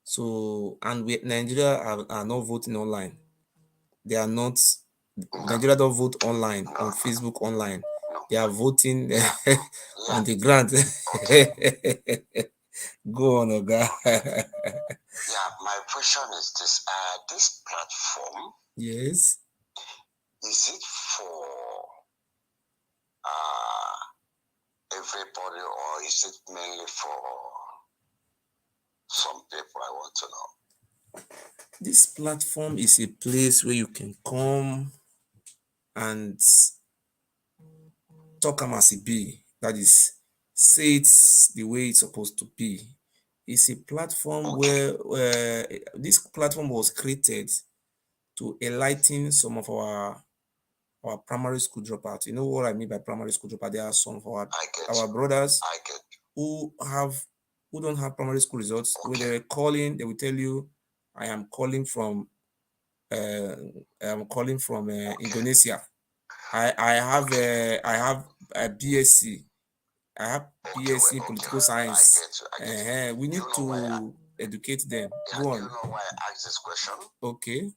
So, and Nigeria are not voting online. They are not. Nigeria don't vote online on Facebook online. They are voting on the ground. Go on, Oga. Yeah, my question is this: this platform. Yes. Is it for everybody, or is it mainly for some people? I want to know. This platform is a place where you can come and talk as it be. That is, say it the way it's supposed to be. It's a platform where this platform was created to enlighten some of our primary school dropouts. You know what I mean by primary school dropout? There are some of our brothers who don't have primary school results. When they're calling, they will tell you, "I am calling from Indonesia. I have a BSc. I have BSc in political science. We need to educate them." Go on. You know why I asked this question? Okay.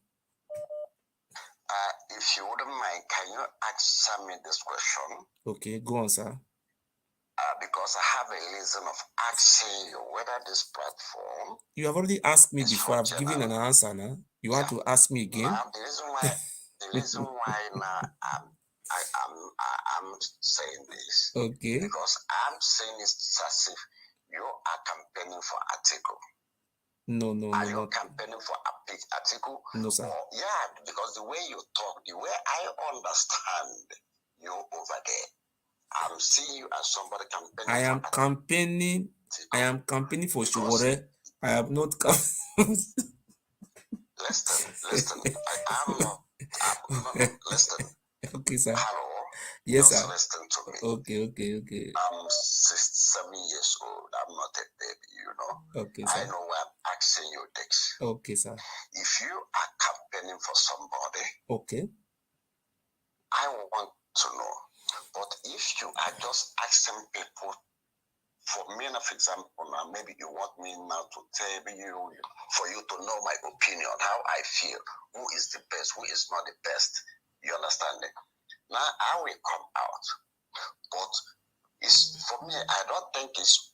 If you wouldn't mind, can you answer me this question? Okay, go on, sir. Because I have a reason of asking you whether this platform. You have already asked me before. I've given an answer now. You want to ask me again? Now, the reason why now I'm saying this. Okay. Because I'm saying it's as if you are campaigning for ATIKU. No. Are you campaigning for ATIKU? No, sir. Yeah, because the way you talk, the way I understand you over there, I'm seeing you as somebody campaigning. I am campaigning I am campaigning for Showore. I have not Listen. I'm not. Listen. Okay, sir. Hello. Yes, Just sir. listen to me. Okay. I'm 67 years old. I'm not a baby, you know. Okay, sir. I know why I'm asking you this. Okay, sir. If you are campaigning for somebody, okay, I want to know. But if you are just asking people, for me, for example, now maybe you want me now to tell you, for you to know my opinion, how I feel, who is the best, who is not the best. You understand it? Now I will come out. But it's for me, I don't think it's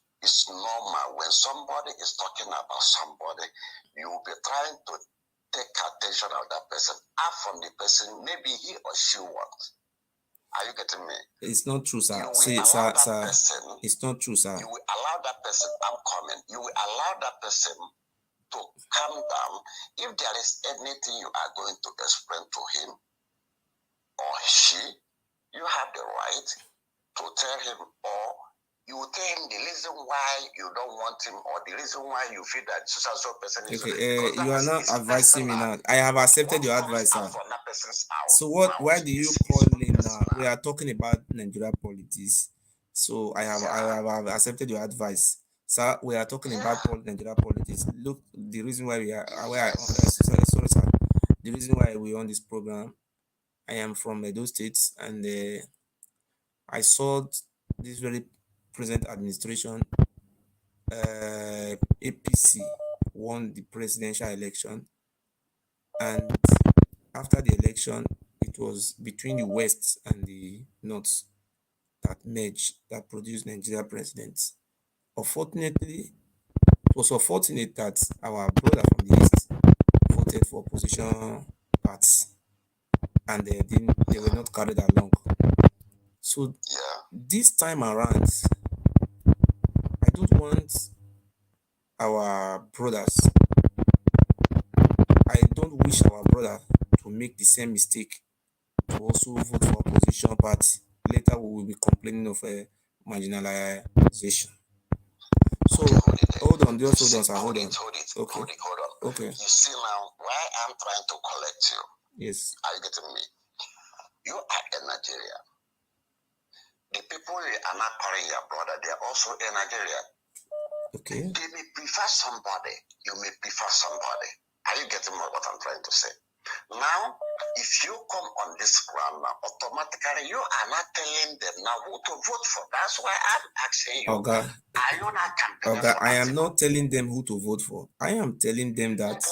normal when somebody is talking about somebody, you will be trying to take attention of that person, out from the person, maybe he or she wants. Are you getting me? It's not true, sir. You will See, allow that sir, person, it's not true, sir. you will allow that person, I'm coming, you will allow that person to calm down. If there is anything you are going to explain to him or she, you have the right to tell him, or you will tell him the reason why you don't want him, or the reason why you feel that so person is Okay, you are not advising me now. I have accepted your advice, sir. So why do you call in now? We are talking about Nigeria politics. So I have accepted your advice. Sir, we are talking about Nigeria politics. Look, the reason why sorry, sir. The reason why we are on this program, I am from Edo State, and I saw this very present administration, APC won the presidential election, and after the election, it was between the West and the North that merged, that produced Nigeria presidents. Unfortunately, it was unfortunate that our brother from the East voted for opposition parties, and they were not carried along. So this time around, I don't want our brothers, I don't wish our brother to make the same mistake to also vote for opposition party. Later we will be complaining of a marginalization. So hold on, just hold on, sir. Hold on. Okay. Okay. You see now why I'm trying to collect you. Yes. Are you getting me? You are in Nigeria. The people you are not calling your brother, they are also in Nigeria. Okay. They may prefer somebody. You may prefer somebody. Are you getting what I'm trying to say? Now, if you come on this ground now, automatically you are not telling them now who to vote for. That's why I'm asking you. Okay. Are you not campaigning okay, for I am not telling them who to vote for. I am telling them that.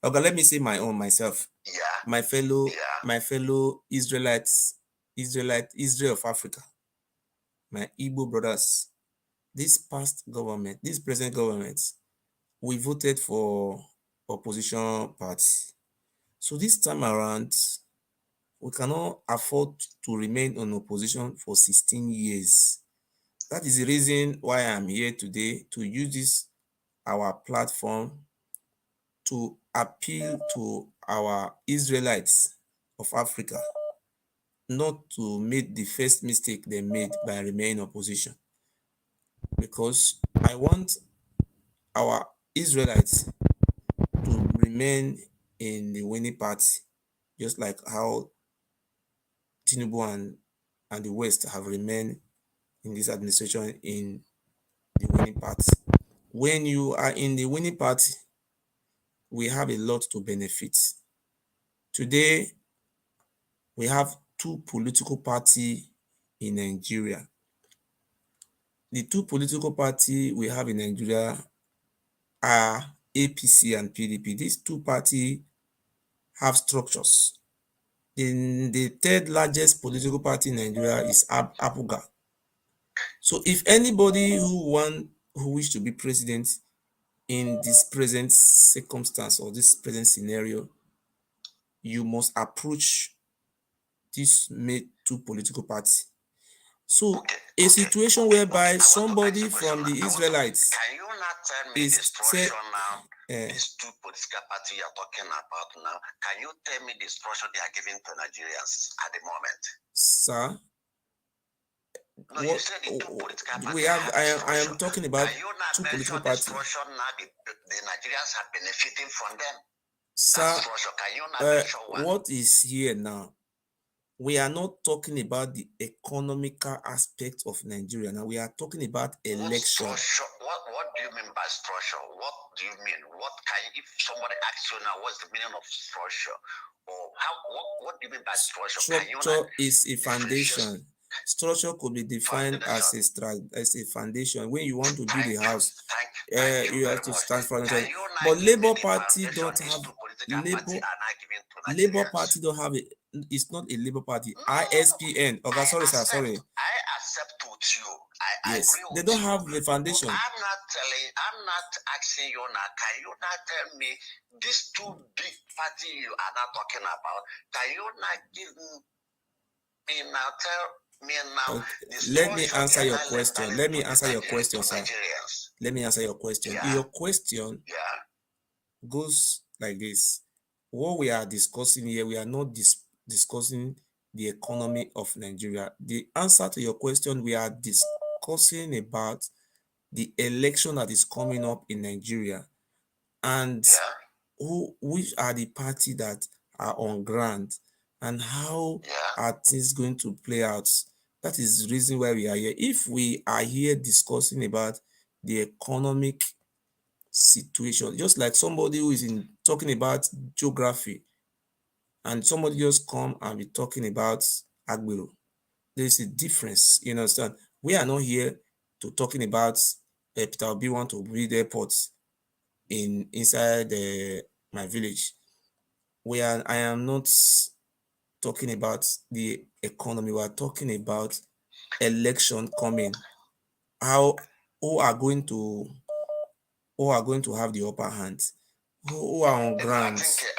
Okay, let me say my own myself. Yeah. My fellow Israelites, Israel of Africa, my Igbo brothers. This past government, this present government, we voted for opposition party. So this time around, we cannot afford to remain on opposition for 16 years. That is the reason why I'm here today, to use this, our platform, to appeal to our Israelites of Africa not to make the first mistake they made by remaining opposition. Because I want our Israelites to remain in the winning party, just like how Tinubu and the West have remained in this administration in the winning party. When you are in the winning party, we have a lot to benefit. Today, we have two political parties in Nigeria. The two political parties we have in Nigeria are APC and PDP. These two parties have structures. The third largest political party in Nigeria is APUGA. So if anybody who wish to be president in this present circumstance or this present scenario, you must approach these two political parties. So a situation whereby somebody from the Israelites can you not tell me the structure now? These two political parties you are talking about now, can you tell me the structure they are giving to Nigerians at the moment? Sir, No, you said the two political parties we have. I am structure. talking about Can you not two mention political the parties. structure now? The Nigerians are benefiting from them. Sir, can you not mention one? what is here now? We are not talking about the economical aspect of Nigeria. Now we are talking about election. What do you mean by structure? What do you mean? If somebody asks you now, what's the meaning of structure? Or what do you mean by structure? Structure is a foundation. Structure could be defined as a foundation. When you want to build a house, you have to start from it. But Labour Party don't have Labour Party don't have it. It's not a Labour Party. ISPN. Okay, sorry, sir. Sorry. I accept with you. I Yes, agree they with don't you. have the foundation. I'm not asking you now. Can you not tell me these two big parties you are not talking about? Can you not give me now? Tell me now. Okay. Let me answer your question. Let me answer your question, sir. Let me answer your question. Yeah. Your question goes like this. What we are discussing here, we are not discussing the economy of Nigeria. The answer to your question, we are discussing about the election that is coming up in Nigeria and which are the parties that are on ground and how are things going to play out. That is the reason why we are here. If we are here discussing about the economic situation, just like somebody who is talking about geography and somebody just come and be talking about Agbero, there is a difference. You understand? We are not here to talking about Peter Obi want to build airports inside my village. I am not talking about the economy. We are talking about election coming. Who are going to have the upper hand? Who are on ground? I think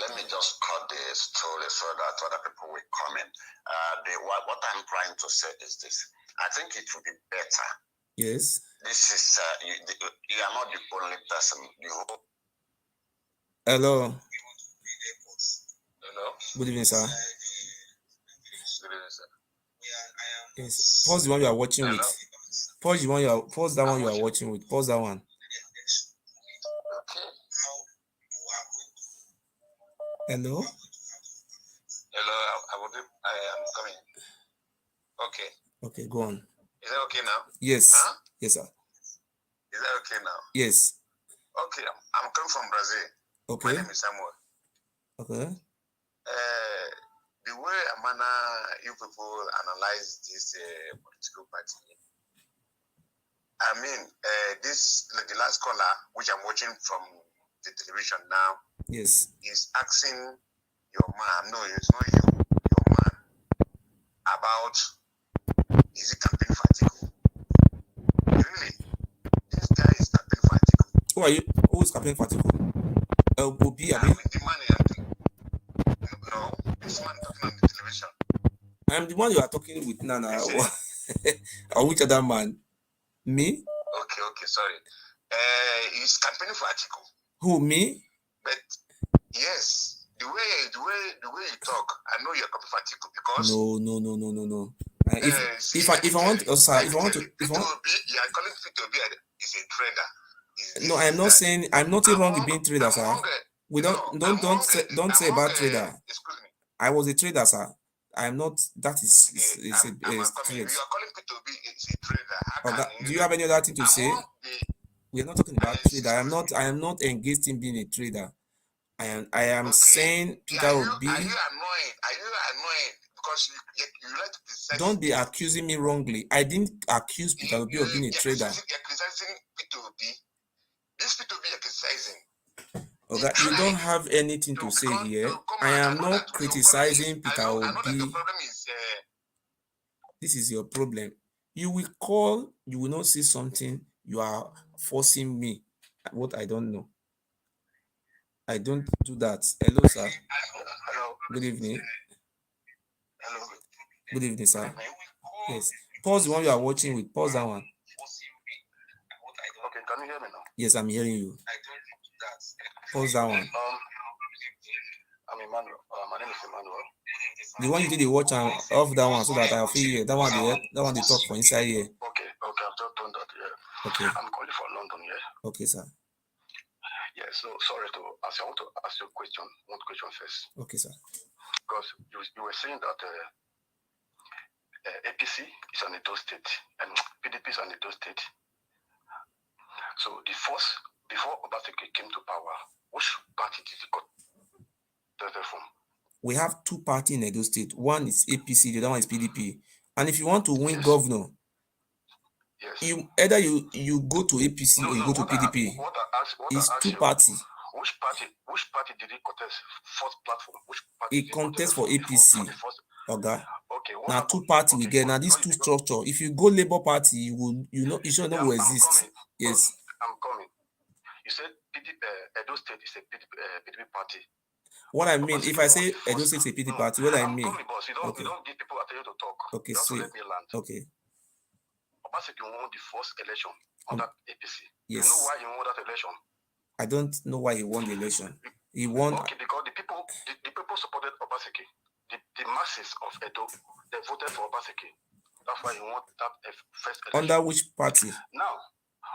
let me just cut the story so that other people will come in. What I'm trying to say is this. I think it would be better. Yes. This is you are not the only person. Hello. Hello. Good evening, sir. Good evening, sir. Yes. Pause the one you are watching with. Pause that one you are watching with. Pause that one. Okay. Hello. Hello. I am coming. Okay. Okay, go on. Is that okay now? Yes. Huh? Yes, sir. Is that okay now? Yes. Okay. I'm coming from Brazil. Okay. My name is Samuel. Okay. The way you people analyze this political party, I mean, the last caller, which I'm watching from the television now, yes, is asking your man, no, it's not you, your man, about is he campaigning for ATIKU? Really? This guy is campaigning for ATIKU. Who are you? Who is campaigning for ATIKU? Obi, the man no, this man talking on the television. I am the one you are talking with Nana. Or which other man? Me? Okay, sorry. He's campaigning for ATIKU. Who, me? But yes, the way you talk, I know you're campaigning for ATIKU because no. If I want, you are calling P2B is a trader. No, I'm not saying I'm not wrong in being trader, sir. We don't say about trader. Excuse me. I was a trader, sir. I am not. That is trade. You are calling P2B is a trader. Do you have any other thing to say? We are not talking about trader. I am not engaged in being a trader. I am saying Peter Obi. Are you annoying? Because you like to criticize. Don't be accusing me wrongly. I didn't accuse Peter Obi of being a trader. You're criticizing P2B. This P2B you're criticizing. Okay, you don't have anything to say here. I am not criticizing Peter Obi. I know that the problem is. This is your problem. You will call. You will not see something. You are forcing me. What I don't know. I don't do that. Hello, sir. Hello. Good evening. Hello. Good evening, sir. Yes. Pause the one you are watching with. Pause that one. Okay, can you hear me now? Yes, I'm hearing you. Pause that one. I'm Emmanuel. My name is Emmanuel. The one you did the watch and off that one so that I'll feel here. That one they talk for inside here. Okay, I've just done that, yeah. Okay. I'm calling for London, yeah. Okay, sir. Yeah, so sorry to ask you. I want to ask you a question, one question first. Okay, sir. Because you were saying that APC is an Edo state and PDP is an Edo state. So the first, before Obaseki came to power, which party did he got from? We have two parties in Edo State. One is APC, the other one is PDP. And if you want to win governor, you either you go to APC or you go to PDP. It's two parties. Which party did he contest first platform? Which party he contests for APC. Okay. Now two parties we get. Now these two structure. If you go Labour Party, you should know who exist. Yes. I'm coming. You said Edo State is a PDP party. What I mean, if I say Edo State is a PDP party, what I mean? I'm coming, boss. You don't give people attention to talk. Okay, so let me land. Okay. Obaseki won the first election under APC. Yes. You know why he won that election? I don't know why he won the election. He won. Okay, because the people supported Obaseki. The masses of Edo, they voted for Obaseki. That's why he won that first election. Under which party? Now,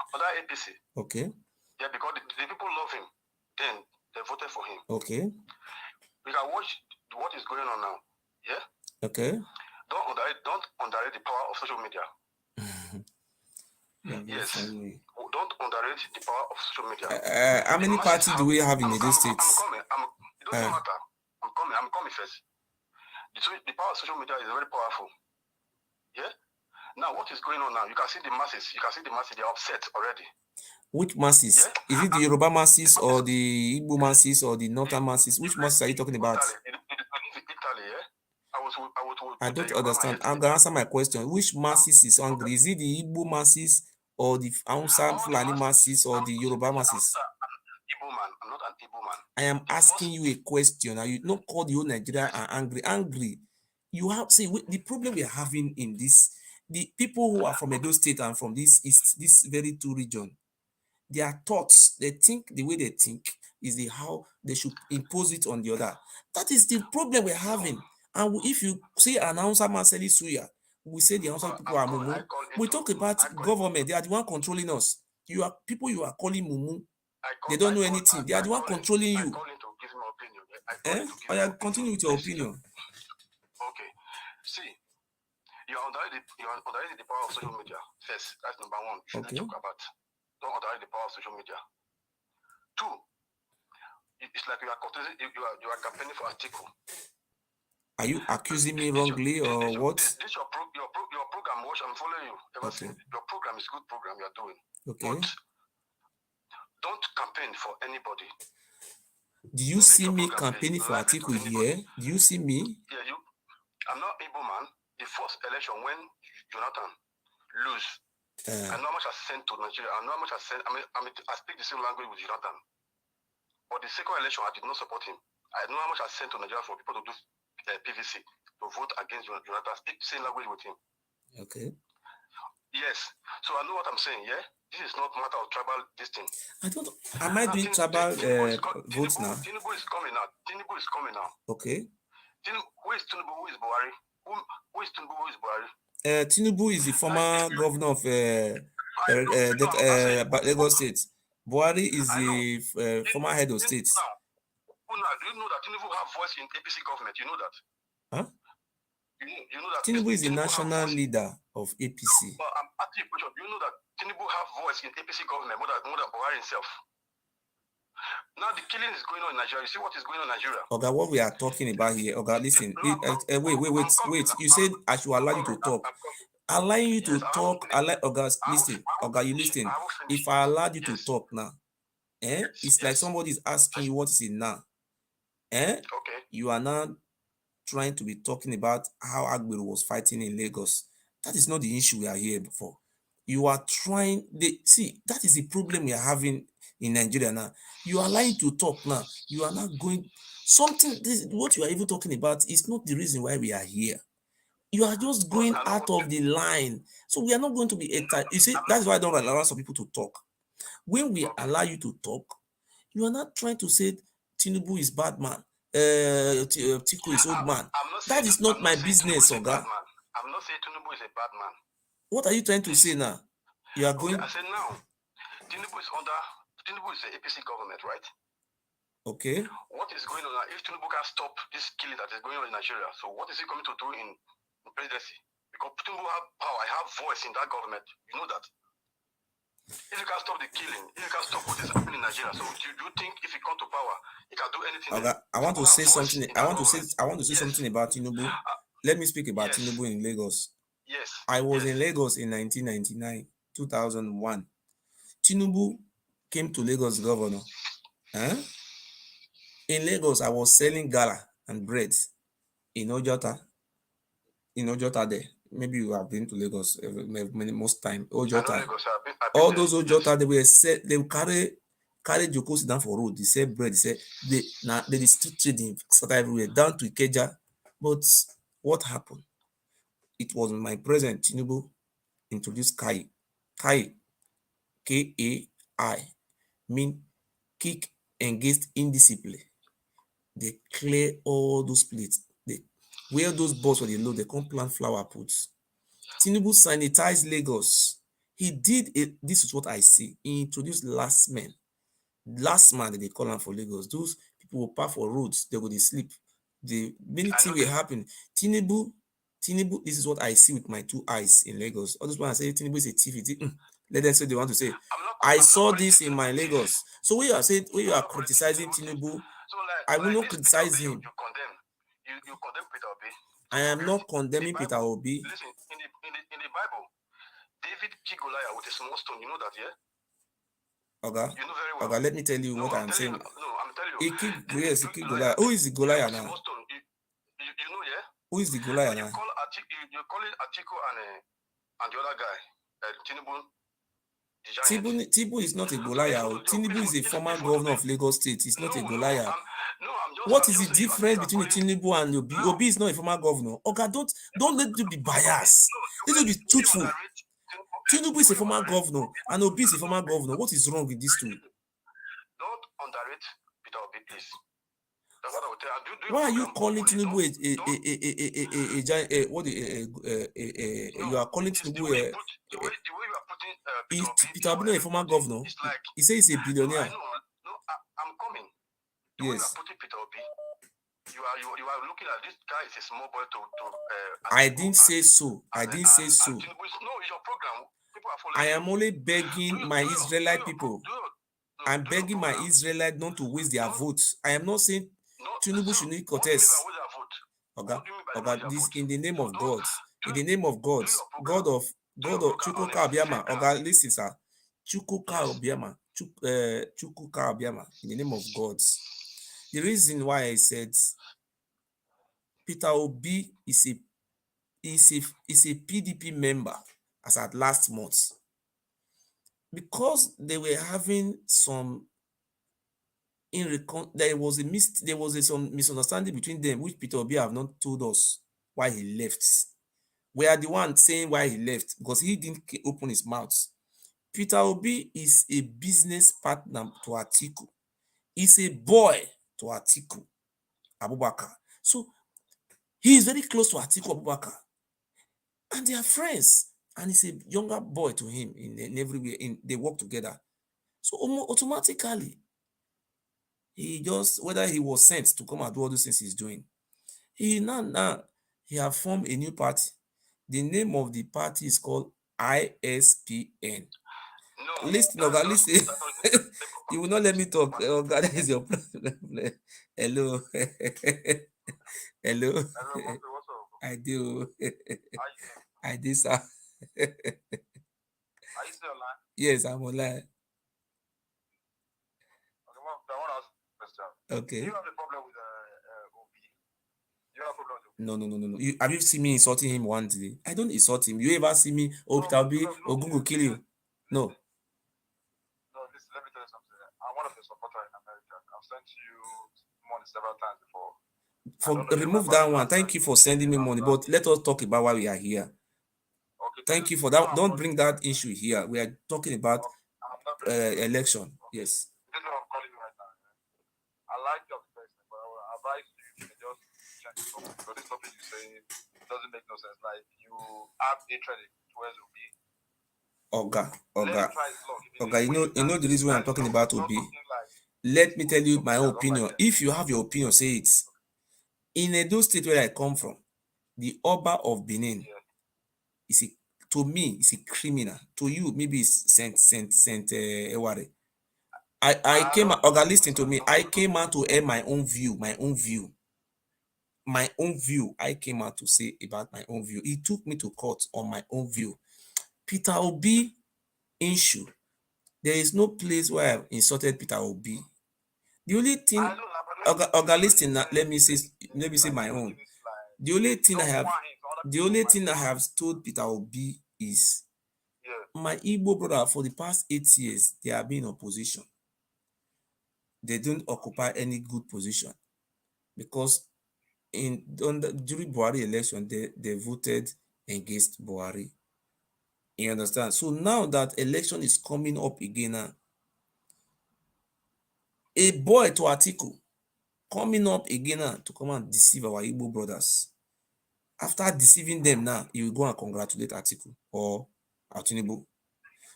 under APC. Okay. Yeah, because the people love him. Then they voted for him. Okay. We can watch what is going on now. Yeah. Okay. Don't underrate the power of social media. Yes. Don't underrate the power of social media. How many parties do we have in the states? It doesn't matter. I'm coming first. The power of social media is very powerful. Yeah. Now, what is going on now? You can see the masses. They are upset already. Which masses? Yeah? Is it the Yoruba masses or the Igbo masses or the Northern masses? Which masses are you talking about? Italy, yeah? I don't understand. I'm going to answer my question. Which masses is angry? Is it the Igbo masses or the Hausa Fulani masses or the Yoruba masses? I'm not an Igbo man. I am asking you a question. Are you not call the whole Nigeria are angry? Angry. You have the problem we are having in this. The people who are from Edo State and from this very two region, their thoughts, they think the way they think is how they should impose it on the other. That is the problem we're having. And if you say an announcer Marceli Suya, we say the announcer people are mumu. We talk about government, they are the one controlling us. You are people you are calling mumu. They don't know anything. They are the one controlling you. I continue with your opinion. Okay. See, you are underrated the power of social media. First, that's number one. Okay. Talk about. Don't underrate the power of social media. Two, it's like you are campaigning for ATIKU. Are you accusing me wrongly or what? This your program. Watch, I'm following you. Ever since your program is a good program you are doing. Okay. But don't campaign for anybody. Do you see me campaigning for ATIKU here? Do you see me? Yeah, I'm not Igbo man. The first election when Jonathan lose. I know how much I sent to Nigeria. I know how much I sent. I speak the same language with Jonathan. But the second election, I did not support him. I know how much I sent to Nigeria for people to do PVC, to vote against Jonathan. I speak the same language with him. Okay. Yes. So I know what I'm saying, yeah? This is not a matter of tribal this thing. Am I doing tribal votes now? Tinubu is coming now. Okay. Who is Tinubu? Who is Buhari? Who is Tinubu? Who is Buhari? Tinubu is the former governor of Lagos State. Buhari is the former head of state. Do you know that Tinubu have voice in APC government? You know that? Huh? You know that Tinubu is the national leader of APC. But I'm asking you a question. Do you know that Tinubu have voice in APC government more than Buhari himself? Now the killing is going on in Nigeria. You see what is going on in Nigeria? Okay, what we are talking about here. Okay, listen. Wait. You said I should allow you to talk. Allowing you to talk. Listen. Okay, you listen. If I allowed you to talk now, it's like somebody is asking you what is it now. Okay. You are now trying to be talking about how Agbero was fighting in Lagos. That is not the issue we are here for. You are trying. That is the problem we are having in Nigeria now. You are lying to talk now. You are not going what you are even talking about is not the reason why we are here. You are just going out of the line. So we are not going to be you see, that's why I don't allow some people to talk. When we allow you to talk, you are not trying to say Tinubu is bad man. ATIKU is old man. That is not my business, Oga. I'm not saying Tinubu is a bad man. What are you trying to say now? You are going. I said now, Tinubu is the APC government, right? Okay. What is going on now? If Tinubu can stop this killing that is going on in Nigeria, so what is he coming to do in presidency? Because Tinubu have power, I have voice in that government. You know that. If you can stop the killing, if you can stop what is happening in Nigeria, so do you think if he come to power, he can do anything? Okay. I want to say something. I want to say something about Tinubu. Let me speak about Tinubu in Lagos. Yes. I was in Lagos in 1999, 2001. Tinubu came to Lagos governor. In Lagos, I was selling gala and bread in Ojota. In Ojota there. Maybe you have been to Lagos most time. Ojota. All those Ojota, they will carry Joko down for road. They sell bread. They street trading start everywhere down to Ikeja. But what happened? It was my president Tinubu introduced Kai. Kai, K-A-I, mean kick against indiscipline. They clear all those plates. They wear those balls for the load. They come plant flower pots. Tinubu sanitized Lagos. He did it. This is what I see. He introduced last man that they call him for Lagos. Those people will park for roads. They go to sleep. Many things will happen. Tinubu, this is what I see with my two eyes in Lagos. All those people say Tinubu is a thief. Let them say they want to say. I saw this in my Lagos. So when you are criticizing Tinubu, I will not criticize him. You condemn Peter Obi. I am not condemning Peter Obi. Listen, in the Bible, David killed Goliath with a small stone. You know that, yeah? Okay. You know very well. Okay, let me tell you what I'm saying. I'm telling you. He killed Goliath. Who is the Goliath now? You know, yeah? Who is the Goliath now? You call it ATIKU and the other guy, Tinubu. Tinubu is not a Goliath. Tinubu is a former governor of Lagos State. He's not a Goliath. What is the difference between Tinubu and Obi? Obi is not a former governor. Okay, don't let you be biased. Let you be truthful. Tinubu is a former governor and Obi is a former governor. What is wrong with these two? Don't underrate Peter Obi, please. That's what I would tell you. Why are you calling Tinubu you are calling Tinubu the way you are putting Peter Obi not a former governor? Like, he says he's a billionaire. I'm coming. The way you are putting Peter Obi, you are looking at this guy is a small boy to I didn't say so. I didn't say so. No, it's your program. People are following. I am only begging my Israelite people. I'm begging my Israelite not to waste their votes. I am not saying Tinubu should need contest. Okay, this in the name of God. In the name of God. God of Chukwuka Obiama. Okay, listen, sir. Chukwuka Obiama. Chukwuka Obiama. In the name of God. The reason why I said Peter Obi is a PDP member as at last month, because they were having some there was some misunderstanding between them, which Peter Obi have not told us why he left. We are the one saying why he left because he didn't open his mouth. Peter Obi is a business partner to ATIKU. He's a boy to ATIKU Abubakar. So he is very close to ATIKU Abubakar. And they are friends. And he's a younger boy to him in everywhere. They work together. So automatically, he just, whether he was sent to come and do all those things he's doing, he have formed a new party. The name of the party is called ISPN. No, listen. You will not let me talk. Oh God, that is your problem. Hello. Hello. I do. I did, sir. Are you still online? Yes, I'm online. Okay, well, I want to ask a question. Okay. Do you have a problem with Obi? Do you have a problem with No. Have you seen me insulting him one day? I don't insult him. You ever see me? Oh, Peter Obi, Ogun will kill you. No. No, listen, let me tell you something. I'm one of the supporters in America. I've sent you money several times before. Remove that one. Thank you for sending me money, but let us talk about why we are here. Okay, thank you for that. Don't bring that issue here. We are talking about election. Yes. This is what I'm calling you right now. I like your person, but I advise you to just change the topic, because this topic you say doesn't make no sense. Like, you have hatred towards Obi. Oga, you know the reason why I'm talking about Obi. Let me tell you my own opinion. If you have your opinion, say it. In Edo State where I come from, the Oba of Benin is to me, is a criminal. To you, maybe it's Saint Eware. I came out, Oga, listen to me. I came out to air my own view. I came out to say about my own view. He took me to court on my own view. Peter Obi issue. There is no place where I've insulted Peter Obi. The only thing, Oga, listen, let me say my own. The only thing I have told Peter Obi is my Igbo brother, for the past 8 years, they have been in opposition. They don't occupy any good position because during Buhari election, they voted against Buhari. You understand? So now that election is coming up again now, a boy to ATIKU coming up again now to come and deceive our Igbo brothers. After deceiving them now, he will go and congratulate ATIKU or Tinubu.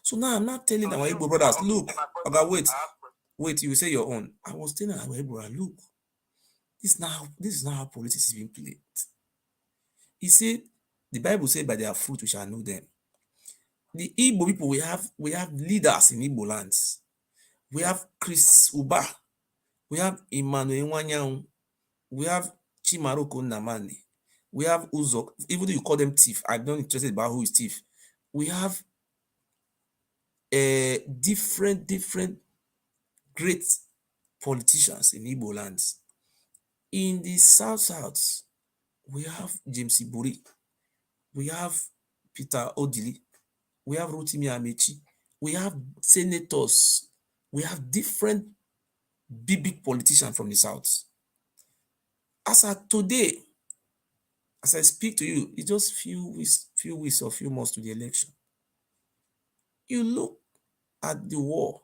So now I'm not telling our Igbo brothers, look, okay, wait, you say your own. I was telling our Igbo brothers, look, this is not how politics is being played. He said, the Bible said, by their fruit we shall know them. The Igbo people, we have leaders in Igbo lands. We have Chris Uba, we have Emmanuel Wanyang, we have Chimaroko Namani, we have Uzok, even though you call them thief, I'm not interested about who is thief. We have different great politicians in Igbo lands. In the South, we have James Iburi, we have Peter Odili, we have Rotimi Amechi, we have senators, we have different big politicians from the South. As of today, as I speak to you, it's just few weeks or few months to the election. You look at the war.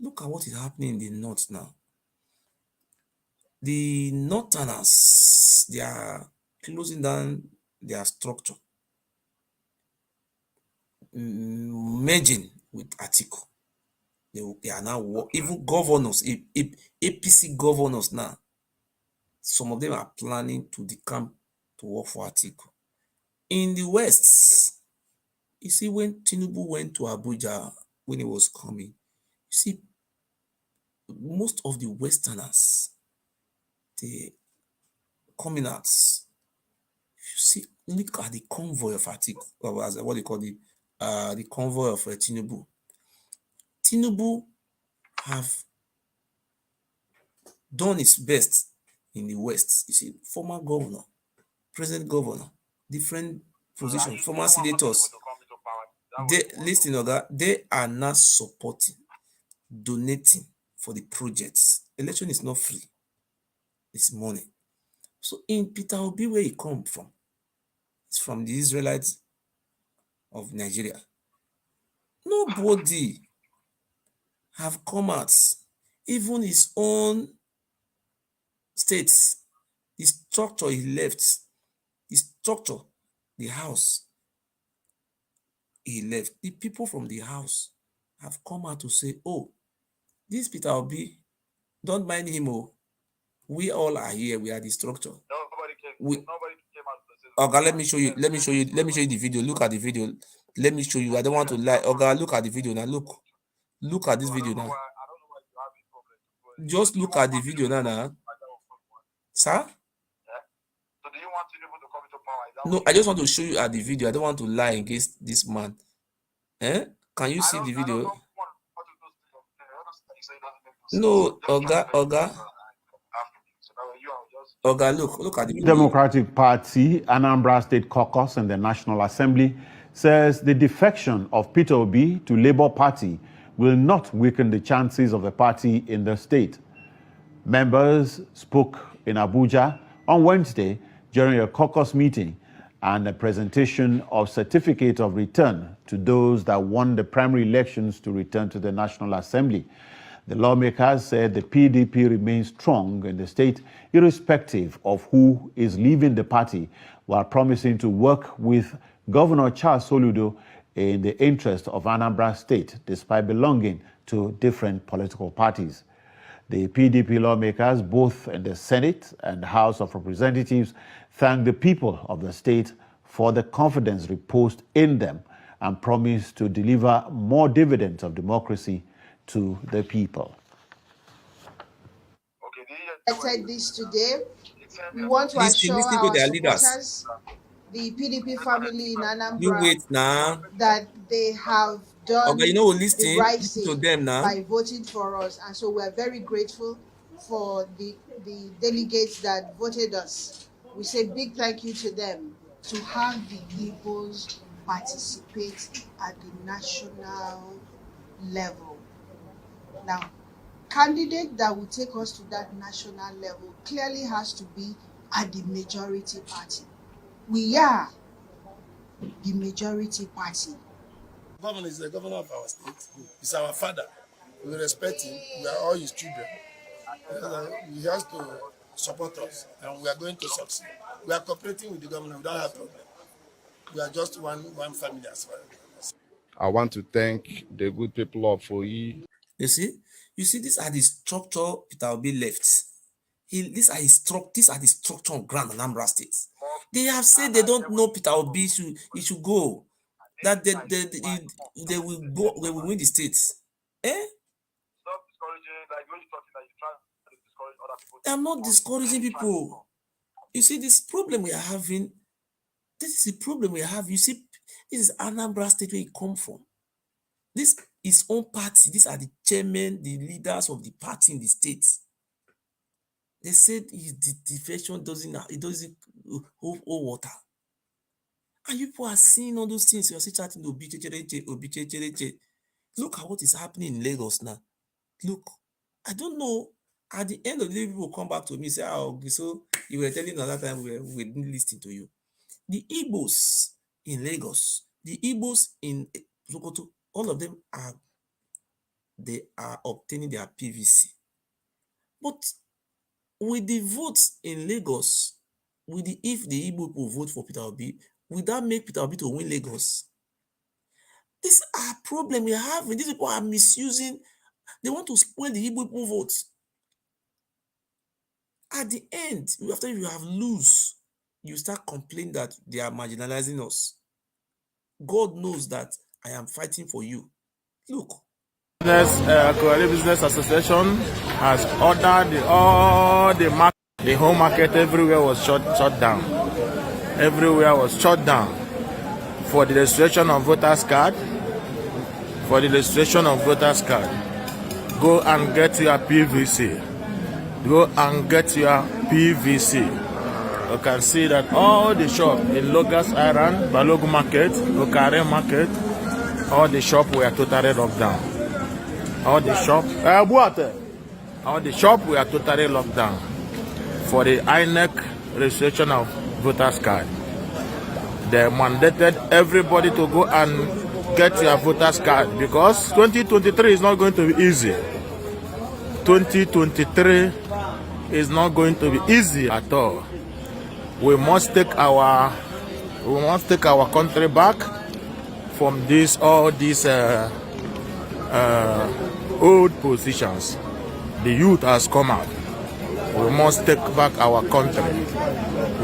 Look at what is happening in the North now. The Northerners, they are closing down their structure, merging with ATIKU. They are now, even governors, APC governors now, some of them are planning to decamp to work for ATIKU. In the West, you see, when Tinubu went to Abuja, when he was coming, you see, most of the Westerners, the communards, you see, look at the convoy of ATIKU, or what they call the convoy of Tinubu. Tinubu have done his best in the West. You see, former governor, present governor, different positions, former senators. They are not supporting, donating for the projects. Election is not free. It's money. So in Peter Obi, where he come from, it's from the Israelites of Nigeria. Nobody have come out, even his own states, the structure he left, the house he left, the people from the house have come out to say, oh, this Peter Obi, don't mind him, oh, we all are here, we are the structure. Nobody came out to say, okay, let me show you the video. Look at the video. Let me show you. I don't want to lie. Okay, look at the video now. Look at this video now. Just look at the video now. Sir? So do you want Tinubu to come into power? No, I just want to show you at the video. I don't want to lie against this man. Can you see the video? No, Oga, look at the video. Democratic Party, Anambra State Caucus in the National Assembly says the defection of Peter Obi to Labour Party will not weaken the chances of the party in the state. Members spoke in Abuja on Wednesday during a caucus meeting and a presentation of certificate of return to those that won the primary elections to return to the National Assembly. The lawmakers said the PDP remains strong in the state, irrespective of who is leaving the party, while promising to work with Governor Charles Soludo in the interest of Anambra State, despite belonging to different political parties. The PDP lawmakers, both in the Senate and House of Representatives, thanked the people of the state for the confidence reposed in them and promised to deliver more dividends of democracy to the people. I said this today. We want to assure our supporters, the PDP family in Anambra, that they have done the right thing by voting for us. And so we're very grateful for the delegates that voted us. We say big thank you to them to have the Igbos participate at the national level. Now, candidate that will take us to that national level clearly has to be at the majority party. We are the majority party. The governor is the governor of our state. He's our father. We respect him. We are all his children. He has to support us, and we are going to succeed. We are cooperating with the governor. We don't have problem. We are just one family as well. I want to thank the good people of Oyi. You see, these are the structure Peter Obi left. These are the structure on ground in Anambra State. They have said they don't know Peter Obi he should go. That they will go, they will win the states. Stop discouraging, like when you're talking that you're trying to discourage other people. I'm not discouraging people. You see, this problem we are having, this is the problem we have. You see, this is Anambra State where it come from. This is his own party. These are the chairmen, the leaders of the party in the state. They said the defection doesn't hold water. And people are seeing all those things. You're still chatting Obi. Look at what is happening in Lagos now. Look, I don't know. At the end of the day, people will come back to me and say, oh, so you were telling another time we didn't listen to you. The Igbos in Lagos, the Igbos in Sokoto, all of them are obtaining their PVC. But with the votes in Lagos, if the Igbo people vote for Peter Obi, will that make Peter Obi to win Lagos? This is a problem we are having. These people are misusing. They want to spoil the Igbo people votes. At the end, after you have lose, you start complaining that they are marginalizing us. God knows that I am fighting for you. Look. Business Association has ordered all the market, the whole market everywhere was shut down. Everywhere was shut down for the registration of voters card. For the registration of voters card, go and get your PVC. Go and get your PVC. You can see that all the shops in Lagos Island, Balogun Market, Okare Market, all the shops were totally locked down. All the shops were totally locked down for the INEC registration of voters card. They mandated everybody to go and get your voters card because 2023 is not going to be easy. 2023 is not going to be easy at all. We must take our country back from all these old positions. The youth has come out. We must take back our country.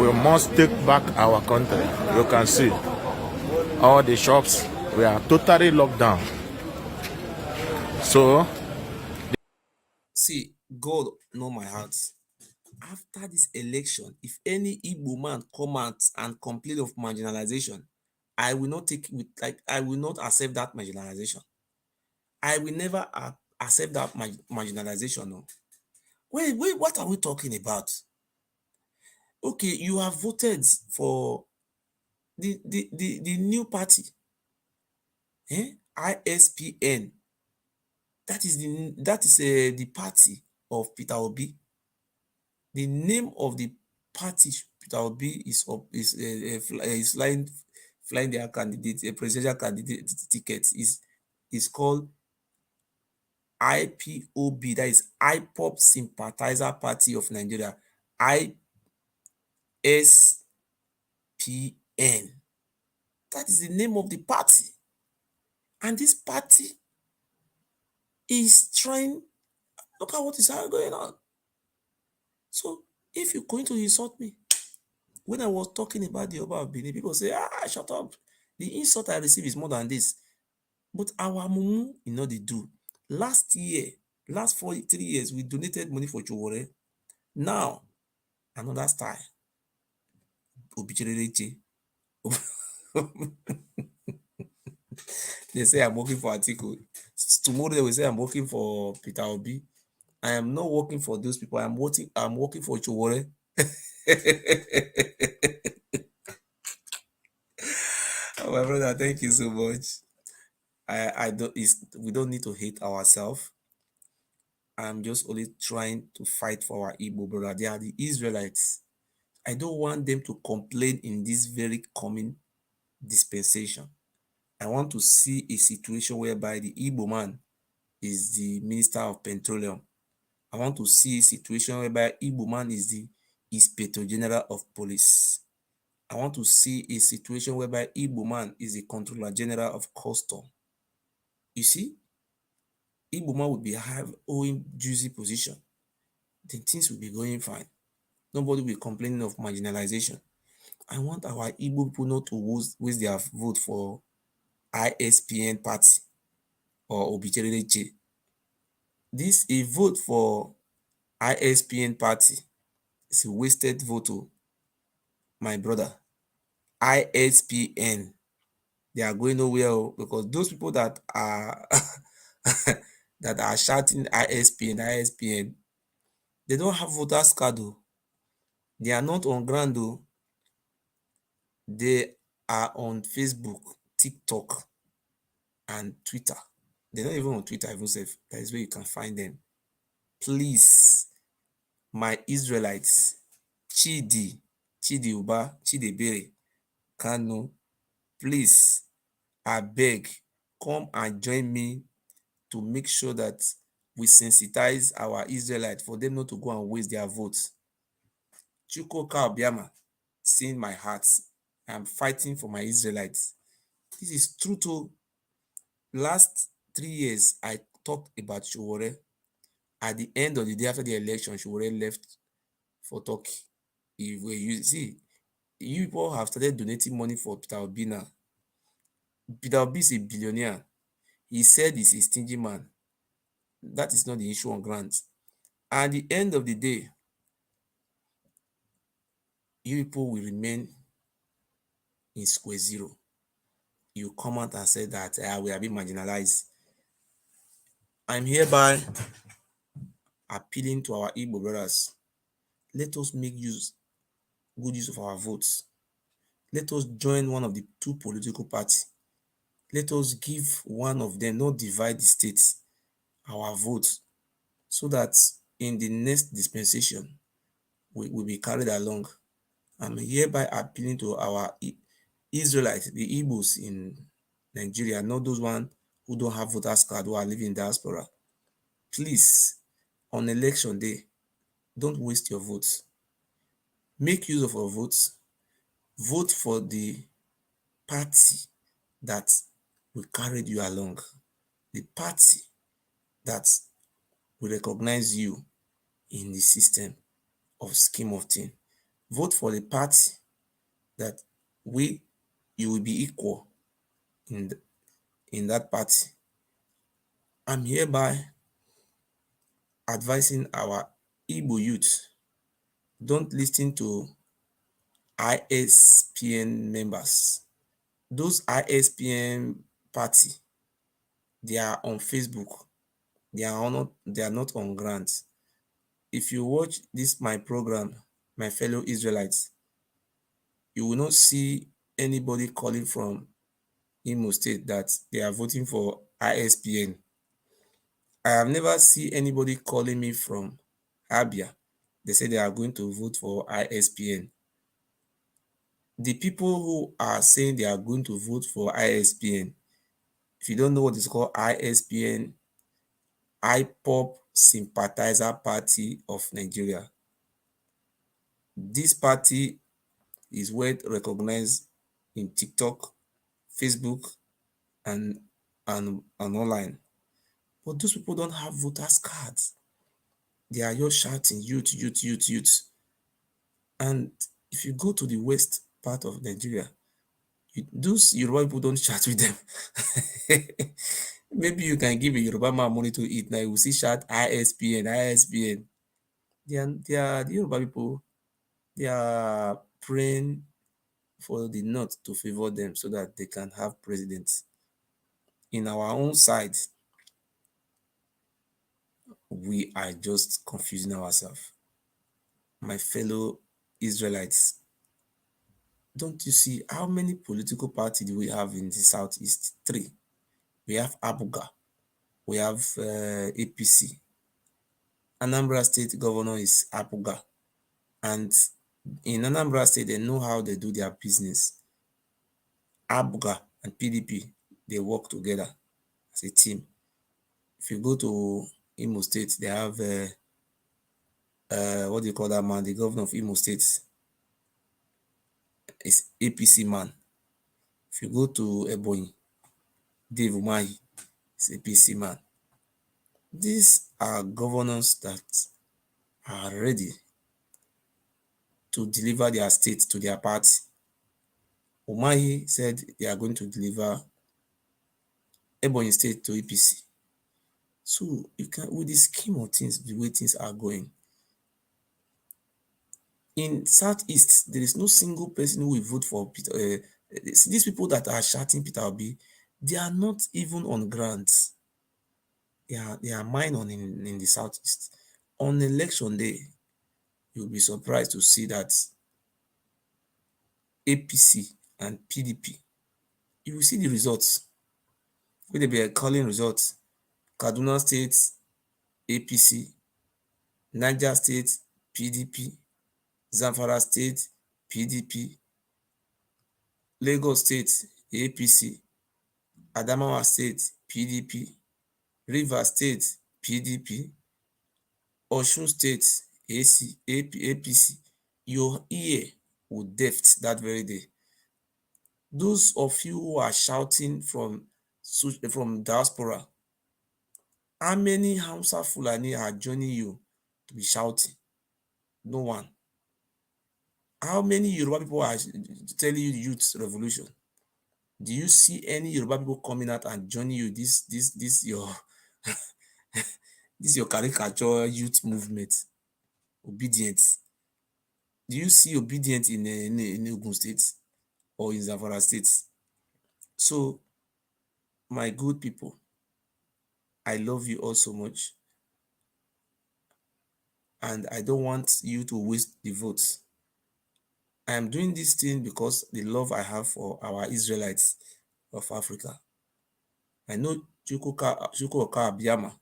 We must take back our country. You can see all the shops were totally locked down. So, see, God know my heart. After this election, if any Igbo man come out and complain of marginalization, I will not I will not accept that marginalization. I will never accept that marginalization. No. Wait, what are we talking about? Okay, you have voted for the new party, ISPN. That is the party of Peter Obi. The name of the party Peter Obi is flying their candidate, a presidential candidate ticket is called IPOB, that is IPOP Sympathizer Party of Nigeria, ISPN. That is the name of the party. And this party is trying, look at what is going on. So if you're going to insult me, when I was talking about the Oba of Benin, people say, shut up. The insult I receive is more than this. But our mumu, you know, they do. Last 3 years, we donated money for Chowore. Now, another style. They say I'm working for ATIKU. Tomorrow they will say I'm working for Peter Obi. I am not working for those people. I'm working for Chowore. Oh, my brother, thank you so much. We don't need to hate ourselves. I'm just only trying to fight for our Igbo brother. They are the Israelites. I don't want them to complain in this very coming dispensation. I want to see a situation whereby the Igbo man is the Minister of Petroleum. I want to see a situation whereby Igbo man is the Inspector General of Police. I want to see a situation whereby Igbo man is the Controller General of Custom. You see, Igbo man will be owing juicy position. Then things will be going fine. Nobody will be complaining of marginalization. I want our Igbo people not to waste their vote for ISPN party or Obichereche. This a vote for ISPN party is a wasted vote, my brother. ISPN, they are going nowhere because those people that are that are shouting ISPN, they don't have voters card. They are not on ground. They are on Facebook, TikTok, and Twitter. They're not even on Twitter, even safe. That is where you can find them. Please, my Israelites, Chidi Uba, Chidebere, Kano, please, I beg, come and join me to make sure that we sensitize our Israelites for them not to go and waste their votes. Chukwuka Obiama, seeing my heart, I am fighting for my Israelites. This is true to last 3 years. I talked about Chowore. At the end of the day after the election, Chowore left for Turkey. If you see, you people have started donating money for Peter Obi now. Peter Obi is a billionaire. He said he's a stingy man. That is not the issue on grants. At the end of the day, you people will remain in square zero. You come out and say that we are being marginalized. I'm hereby appealing to our Igbo brothers. Let us make good use of our votes. Let us join one of the two political parties. Let us give one of them, not divide the states, our votes, so that in the next dispensation, we will be carried along. I'm hereby appealing to our Israelites, the Igbos in Nigeria, not those ones who don't have voters card, who are living in diaspora. Please, on election day, don't waste your votes. Make use of your votes. Vote for the party that will carry you along. The party that will recognize you in the system of scheme of things. Vote for the party that you will be equal in that party. I'm hereby advising our Igbo youth, don't listen to ISPN members. Those ISPN party, they are on Facebook. They are not on grants. If you watch my program, my fellow Israelites, you will not see anybody calling from Imo State that they are voting for ISPN. I have never seen anybody calling me from Abia. They say they are going to vote for ISPN. The people who are saying they are going to vote for ISPN, if you don't know what is called ISPN, IPOP Sympathizer Party of Nigeria. This party is well recognized in TikTok, Facebook, and online. But those people don't have voters cards. They are just shouting youth, youth, youth, youth. And if you go to the west part of Nigeria, those Yoruba people don't chat with them. Maybe you can give a Yoruba man money to eat. Now you will see chat ISPN, ISPN. The Yoruba people, they are praying for the North to favor them so that they can have presidents. In our own side, we are just confusing ourselves. My fellow Israelites, don't you see how many political parties do we have in the Southeast? 3. We have Abuga, we have APC. Anambra State governor is Abuga, and in Anambra State, they know how they do their business. Abuga and PDP, they work together as a team. If you go to Imo State, they have what do you call that man? The governor of Imo State is APC man. If you go to Ebonyi, Dave Umahi is APC man. These are governors that are ready to deliver their state to their party. Umahi said they are going to deliver Ebonyi State to APC. So you can, with the scheme of things, the way things are going, in Southeast, there is no single person who will vote for Peter. These people that are shouting Peter Obi, they are not even on grants. They are minor in the Southeast. On election day, you'll be surprised to see that APC and PDP, you will see the results. Will they be calling results? Kaduna State, APC, Niger State, PDP, Zamfara State, PDP, Lagos State, APC, Adamawa State, PDP, Rivers State, PDP, Osun State, APC. Your ear will deaf that very day. Those of you who are shouting from diaspora, how many Hausa Fulani are joining you to be shouting? No one. How many Yoruba people are telling you youth revolution? Do you see any Yoruba people coming out and joining you this your this your caricature youth movement? Obedient. Do you see obedient in Ogun State or in Zamfara State? So, my good people, I love you all so much, and I don't want you to waste the votes. I am doing this thing because the love I have for our Israelites of Africa. I know Chukwuka Abiyama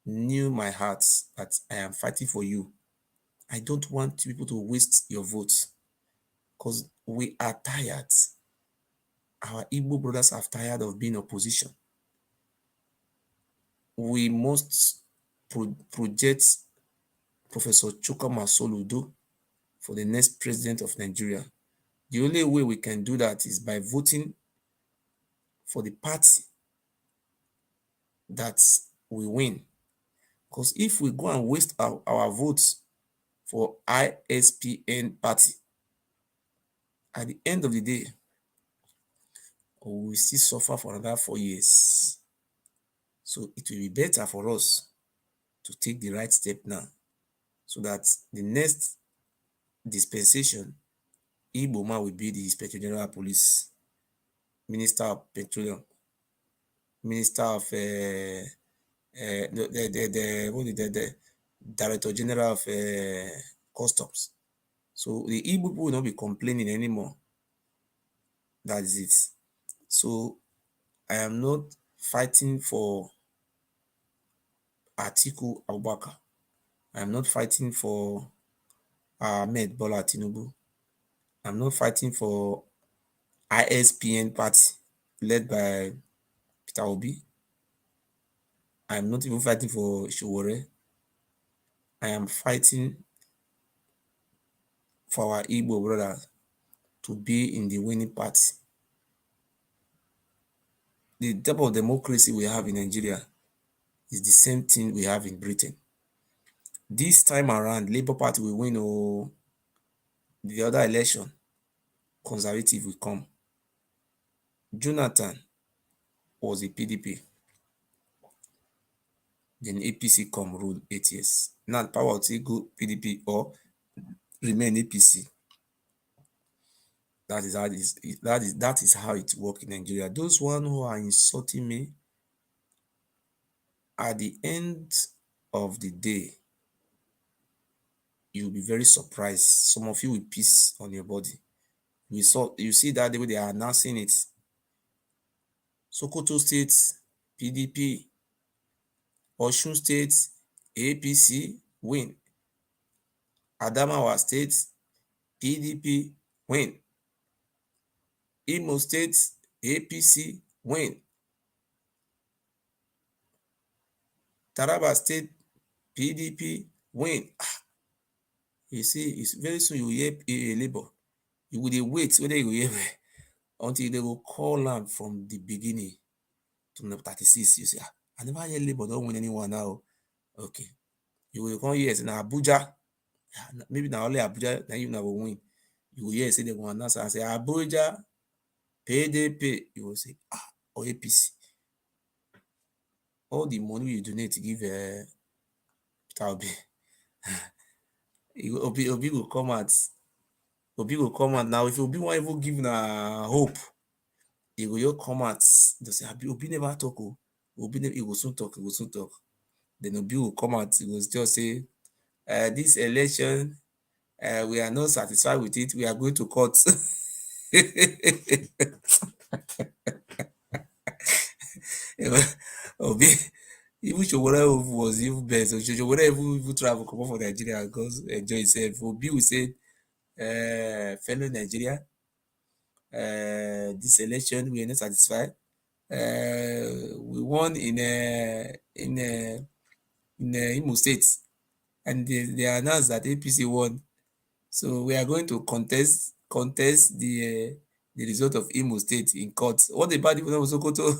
knew my heart that I am fighting for you. I don't want people to waste your votes because we are tired. Our Igbo brothers are tired of being opposition. We must project Professor Chukwuma Soludo for the next president of Nigeria. The only way we can do that is by voting for the party that we win. Because if we go and waste our votes for ISPN party, at the end of the day, we will still suffer for another 4 years. So it will be better for us to take the right step now, so that the next dispensation, Igbo man will be the Inspector General of Police, Minister of Petroleum, Minister of the Director General of Customs. So the Igbo people will not be complaining anymore. That is it. So I am not fighting for ATIKU Abubakar. I am not fighting for Bola Tinubu. I'm not fighting for ISPN party led by Peter Obi. I'm not even fighting for Showore. I am fighting for our Igbo brothers to be in the winning party. The type of democracy we have in Nigeria is the same thing we have in Britain. This time around, Labour Party will win, or the other election, Conservative will come. Jonathan was a PDP. Then APC come rule 8 years. Now power will go PDP or remain APC. That is how it works in Nigeria. Those one who are insulting me, at the end of the day, you'll be very surprised. Some of you will piss on your body. You see that the way they are announcing it. Sokoto State, PDP. Osun State, APC, win. Adamawa State, PDP, win. Imo State, APC, win. Taraba State, PDP, win. You see, it's very soon you will hear a labor. You will wait whether you will hear until they will call them from the beginning to number 36. You say, I never hear labor don't win anyone now. Okay. You will come here and say, Abuja. Maybe now only Abuja, now you never win. You will hear say they will announce and say, Abuja, PDP. You will say, or APC. All the money you donate to give Obi. Obi will come out. Obi will come out. Now, if Obi won't even give hope, he will come out. They say, Obi never talk. He will soon talk. Then Obi will come out. He will just say, this election, we are not satisfied with it. We are going to court. Obi, even Showore was even best. So Showore even travel come for Nigeria because enjoy himself. Obi will say, fellow Nigeria, this election we are not satisfied. We won in Imo State, and they announced that APC won. So we are going to contest the result of Imo State in court. What about the people of Sokoto?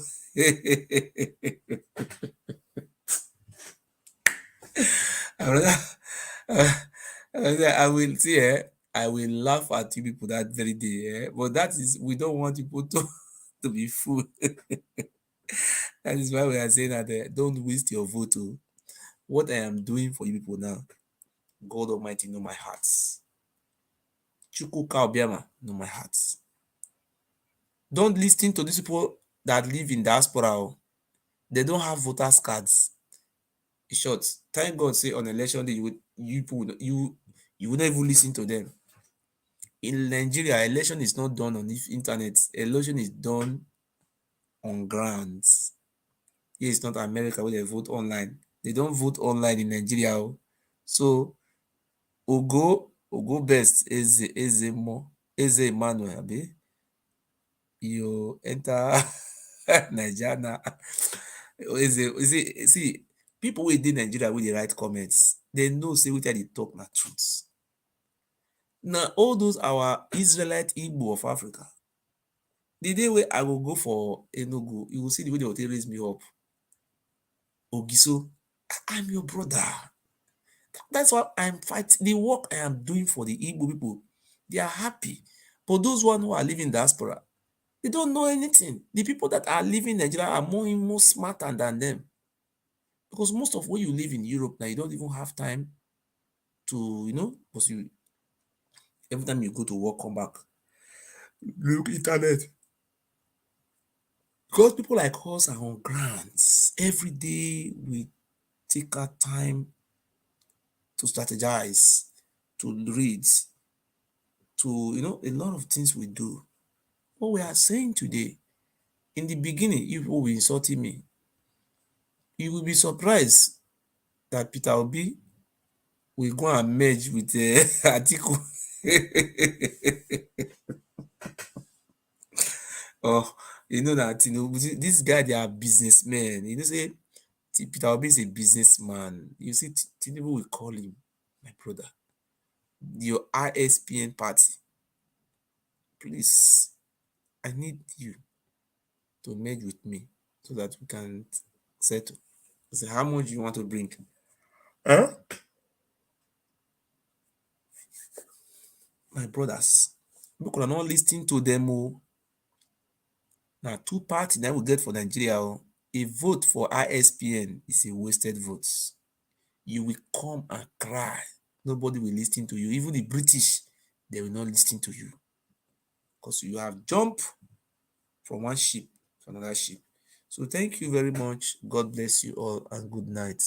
I will see. I will laugh at you people that very day. But that is, we don't want people to be fooled. That is why we are saying that don't waste your vote. What I am doing for you people now, God Almighty know my heart. Chukwuka Obiama know my heart. Don't listen to these people that live in diaspora. They don't have voters cards. In short, thank God say on election day you wouldn't even listen to them. In Nigeria, election is not done on the internet. Election is done on grounds. Here is not America where they vote online. They don't vote online in Nigeria. So Ogo best is Emmanuel Abe. You enter Nigeria. See, people within Nigeria with the right comments, they know say what they talk na truth. Now, all those our Israelite Igbo of Africa, the day where I will go for Enugu, you will see the way they will raise me up. Ogiso, I'm your brother. That's why I'm fighting. The work I am doing for the Igbo people, they are happy. But those one who are living in diaspora, they don't know anything. The people that are living in Nigeria are more smarter than them. Because most of where you live in Europe now, you don't even have time to, because every time you go to work, come back, look internet. Because people like us are on grants. Every day we take our time to strategize, to read, to, a lot of things we do. What we are saying today, in the beginning, if you were insulting me, you will be surprised that Peter Obi will go and merge with ATIKU. Oh, you know that Tinubu, this guy, they are businessmen. Say Peter Obi is a businessman. You see, Tinubu will call him, my brother. Your ISPN party, please, I need you to merge with me so that we can settle. So how much you want to bring? Huh? My brothers, we could not listen to them. Now, two parties that we get for Nigeria. A vote for ISPN is a wasted vote. You will come and cry. Nobody will listen to you. Even the British, they will not listen to you. Because you have jumped from one ship to another ship. So thank you very much. God bless you all and good night.